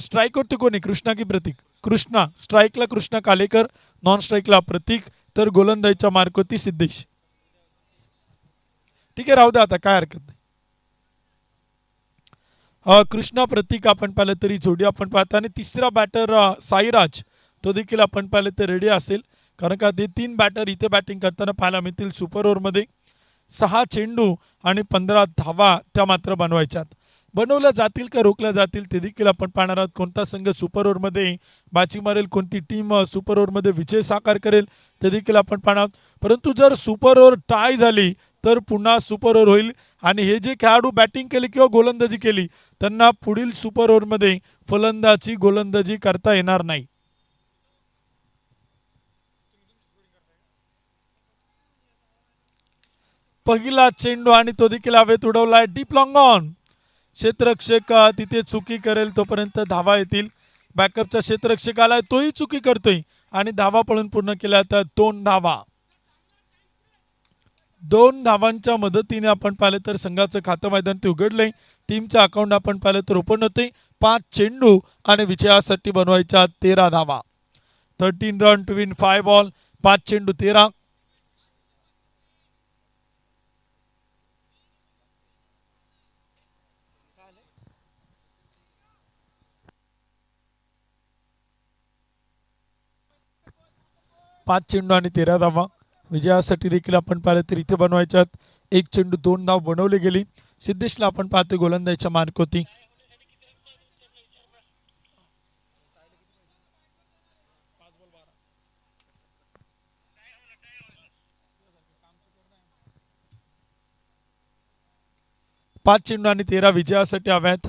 स्ट्राईकवरती कोणी कृष्णा की प्रतीक? कृष्णा. स्ट्राईकला कृष्णा कालेकर, नॉन स्ट्राईकला प्रतीक, तर गोलंदाजीच्या मार्कवरती सिद्धेश. ठीक आहे, राहू द्या आता, काय हरकत नाही. कृष्णा प्रतीक आपण पाहिलं तरी जोडी आपण पाहतो आणि तिसरा बॅटर साईराज तो देखील आपण पाहिलं तर रेडी असेल, कारण का ते 3 बॅटर इथे बॅटिंग करताना पाहायला मिळतील. सुपर ओव्हरमध्ये 6 चेंडू आणि 15 धावा त्या मात्र बनवायच्यात. बनवल्या जातील का रोखल्या जातील ते देखील आपण पाहणार आहोत. कोणता संघ सुपर ओव्हरमध्ये बाजी मारेल, कोणती टीम सुपर ओव्हरमध्ये विजय साकार करेल ते देखील आपण पाहणार आहोत. परंतु जर सुपर ओव्हर टाय झाली तर पुन्हा सुपर ओव्हर होईल आणि हे जे खेळाडू बॅटिंग केली किंवा गोलंदाजी केली त्यांना पुढील सुपर ओव्हरमध्ये फलंदाजी गोलंदाजी करता येणार नाही. पहिला चेंडू आणि तो देखील हवेत उडवलाय. Deep long on. क्षेत्ररक्षक तिथे चुकी करेल तोपर्यंत धावा येतील. बॅकअपचा क्षेत्ररक्षक आलाय, तोही चुकी करतोय. आणि धावा पळून पूर्ण केल्या तर 2 धावा. 2 धावांच्या मदतीने आपण पाहिलं तर संघाचं खातं मैदान ते उघडलंय. टीमचं अकाउंट आपण पाहिलं तर ओपन होते. 5 चेंडू आणि विजयासाठी बनवायच्या 13 धावा. 13 रन टू विन 5 बॉल. 5 चेंडू 13. पाच चेंडू आणि 13 धावा. विजयासाठी देखील आपण पाहिलं तर इथे बनवायच्यात 1 चेंडू 2 धाव बनवली गेली. सिद्धेशला आपण पाहतो गोलंदाजीच्या मार्क होती. पाच चेंडू आणि 13 विजयासाठी हव्यात.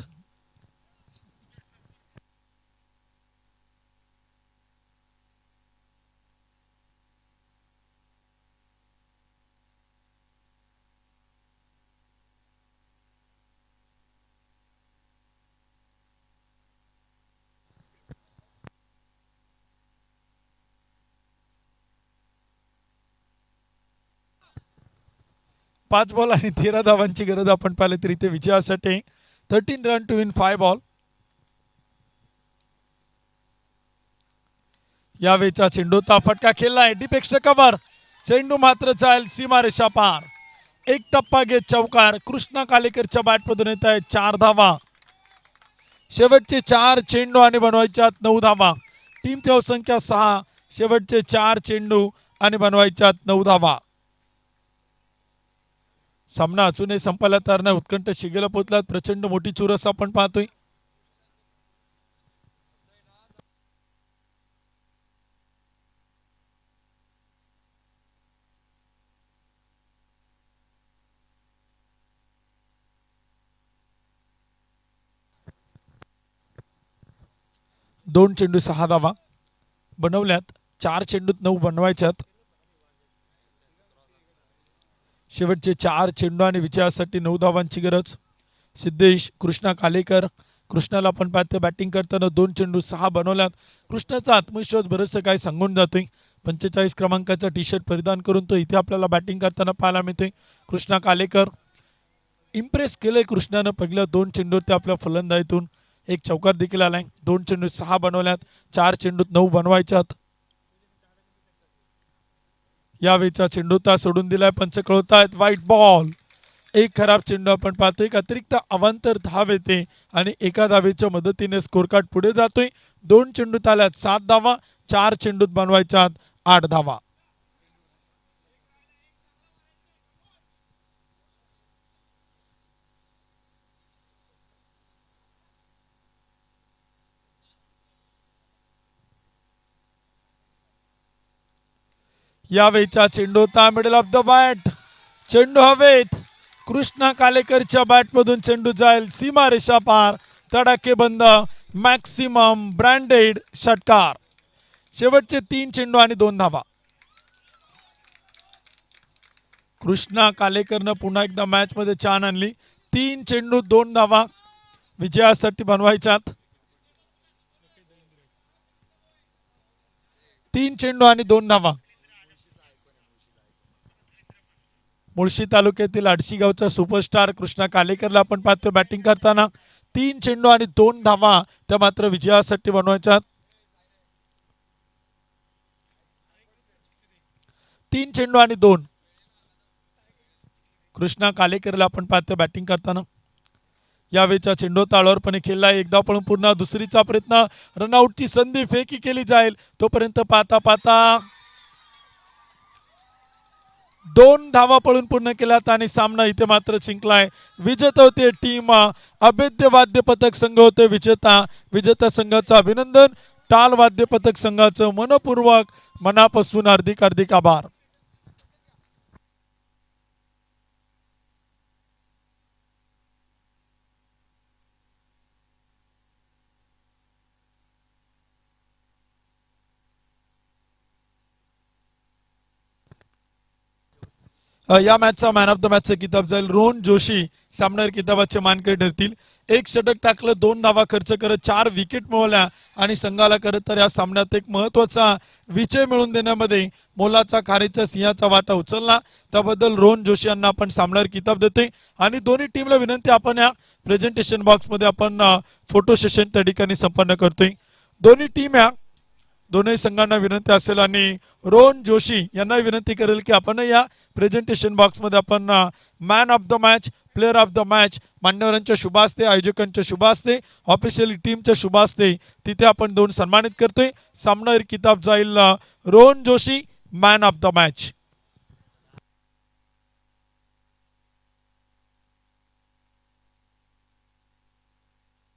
पाच बॉल आणि 13 धावांची गरज आपण पाहिलं तर इथे विजयासाठी 13 रन टू विन 5 बॉल. यावेळचा चेंडूचा फटका खेळलाय डीप एक्स्ट्रा कव्हर. चेंडू मात्र जाईल सीमारेषा पार. एक टप्पा घेत चौकार. कृष्णा कालेकरच्या बॅटमधून येत आहे 4 धावा. शेवटचे 4 चेंडू आणि बनवायच्यात 9 धावा. टीमची धावसंख्या 6. शेवटचे 4 चेंडू आणि बनवायच्यात 9 धावा. सामना अजूनही संपायला तयार नाही. उत्कंठ शिगेला पोहोचलात. प्रचंड मोठी चुरस आपण पाहतोय. दोन चेंडू 6 धावा बनवल्यात. 4 चेंडूत 9 बनवायच्यात. शेवटचे 4 चेंडू आणि विजयासाठी 9 धावांची गरज. सिद्धेश कृष्णा कालेकर. कृष्णाला आपण पाहतो बॅटिंग करताना 2 चेंडू 6 बनवल्यात. कृष्णाचा आत्मविश्वास बरंचसं काय सांगून जातोय. 45 क्रमांकाचा टी शर्ट परिधान करून तो इथे आपल्याला बॅटिंग करताना पाहायला मिळतोय. कृष्णा कालेकर इम्प्रेस केलंय कृष्णानं. पहिल्या 2 चेंडूवर ते आपल्या फलंदाजीतून एक चौकार देखील आलाय. 2 चेंडू 6 बनवल्यात. 4 चेंडूत 9 बनवायच्यात. यावेळचा चेंडूता सोडून दिलाय. पंच कळवतायत व्हाईट बॉल. एक खराब चेंडू आपण पाहतोय. एक अतिरिक्त अवांतर धाव येते आणि एका धावेच्या मदतीने स्कोर कार्ड पुढे जातोय. 2 चेंडूत आल्यात 7 धावा. 4 चेंडूत बनवायच्यात 8 धावा. यावेळचा चेंडू होता मिडल ऑफ द बॅट. चेंडू हवेत. कृष्णा कालेकरच्या बॅटमधून चेंडू जाईल सीमारेषा पार. तडाखेबंद मॅक्सिमम ब्रँडेड षटकार. शेवटचे 3 चेंडू आणि 2 धावा. कृष्णा कालेकरनं पुन्हा एकदा मॅच मध्ये छान आणली. 3 चेंडू 2 धावा विजयासाठी बनवायच्यात. 3 चेंडू आणि 2 धावा. मुळशी तालुक्यातील आडशी गावचा सुपरस्टार कृष्णा कालेकरला आपण पाहतो बॅटिंग करताना. 3 चेंडू आणि 2 धावा त्या मात्र विजयासाठी बनवायच्यात. 3 चेंडू आणि 2. कृष्णा कालेकरला आपण पाहतो बॅटिंग करताना. यावेळचा चेंडू ताळावरपणे खेळला. एकदा पळून पुन्हा दुसरीचा प्रयत्न. रनआउटची संधी फेकी केली जाईल. तोपर्यंत पाहता पाहता 2 धावा पळून पूर्ण केल्यात आणि सामना इथे मात्र जिंकलाय. विजेता होते टीम अभेद्य वाद्य पथक संघ होते विजेता. विजेता संघाचं अभिनंदन. टाल वाद्य पथक संघाचं मनपूर्वक मनापासून हार्दिक हार्दिक आभार. या मॅचचा मॅन ऑफ द मॅचचा किताब जाईल रोहन जोशी. सामनावीर किताबाचे मानकरी ठरतील. एक षटक टाकलं, 2 धावा खर्च करत 4 विकेट मिळवल्या आणि संघाला खरं तर या सामन्यात एक महत्वाचा विजय मिळवून देण्यामध्ये मोलाचा खारीचा सिंहाचा वाटा उचलला. त्याबद्दल रोहन जोशी यांना आपण सामनावीर किताब देतोय आणि दोन्ही टीमला विनंती आपण या प्रेझेंटेशन बॉक्स मध्ये आपण फोटो सेशन त्या ठिकाणी संपन्न करतोय. दोन्ही टीम या दोन्ही संघांना विनंती असेल आणि रोहन जोशी यांना विनंती करेल की आपण या प्रेझेंटेशन बॉक्स मध्ये आपण man of the match, player of the match, मान्यवरांच्या शुभ हस्ते, आयोजकांच्या शुभ हस्ते, ऑफिशियल टीमच्या शुभ हस्ते तिथे आपण दोन सन्मानित करतोय. सामनावीर किताब जाईल Rohan Joshi, man of the match.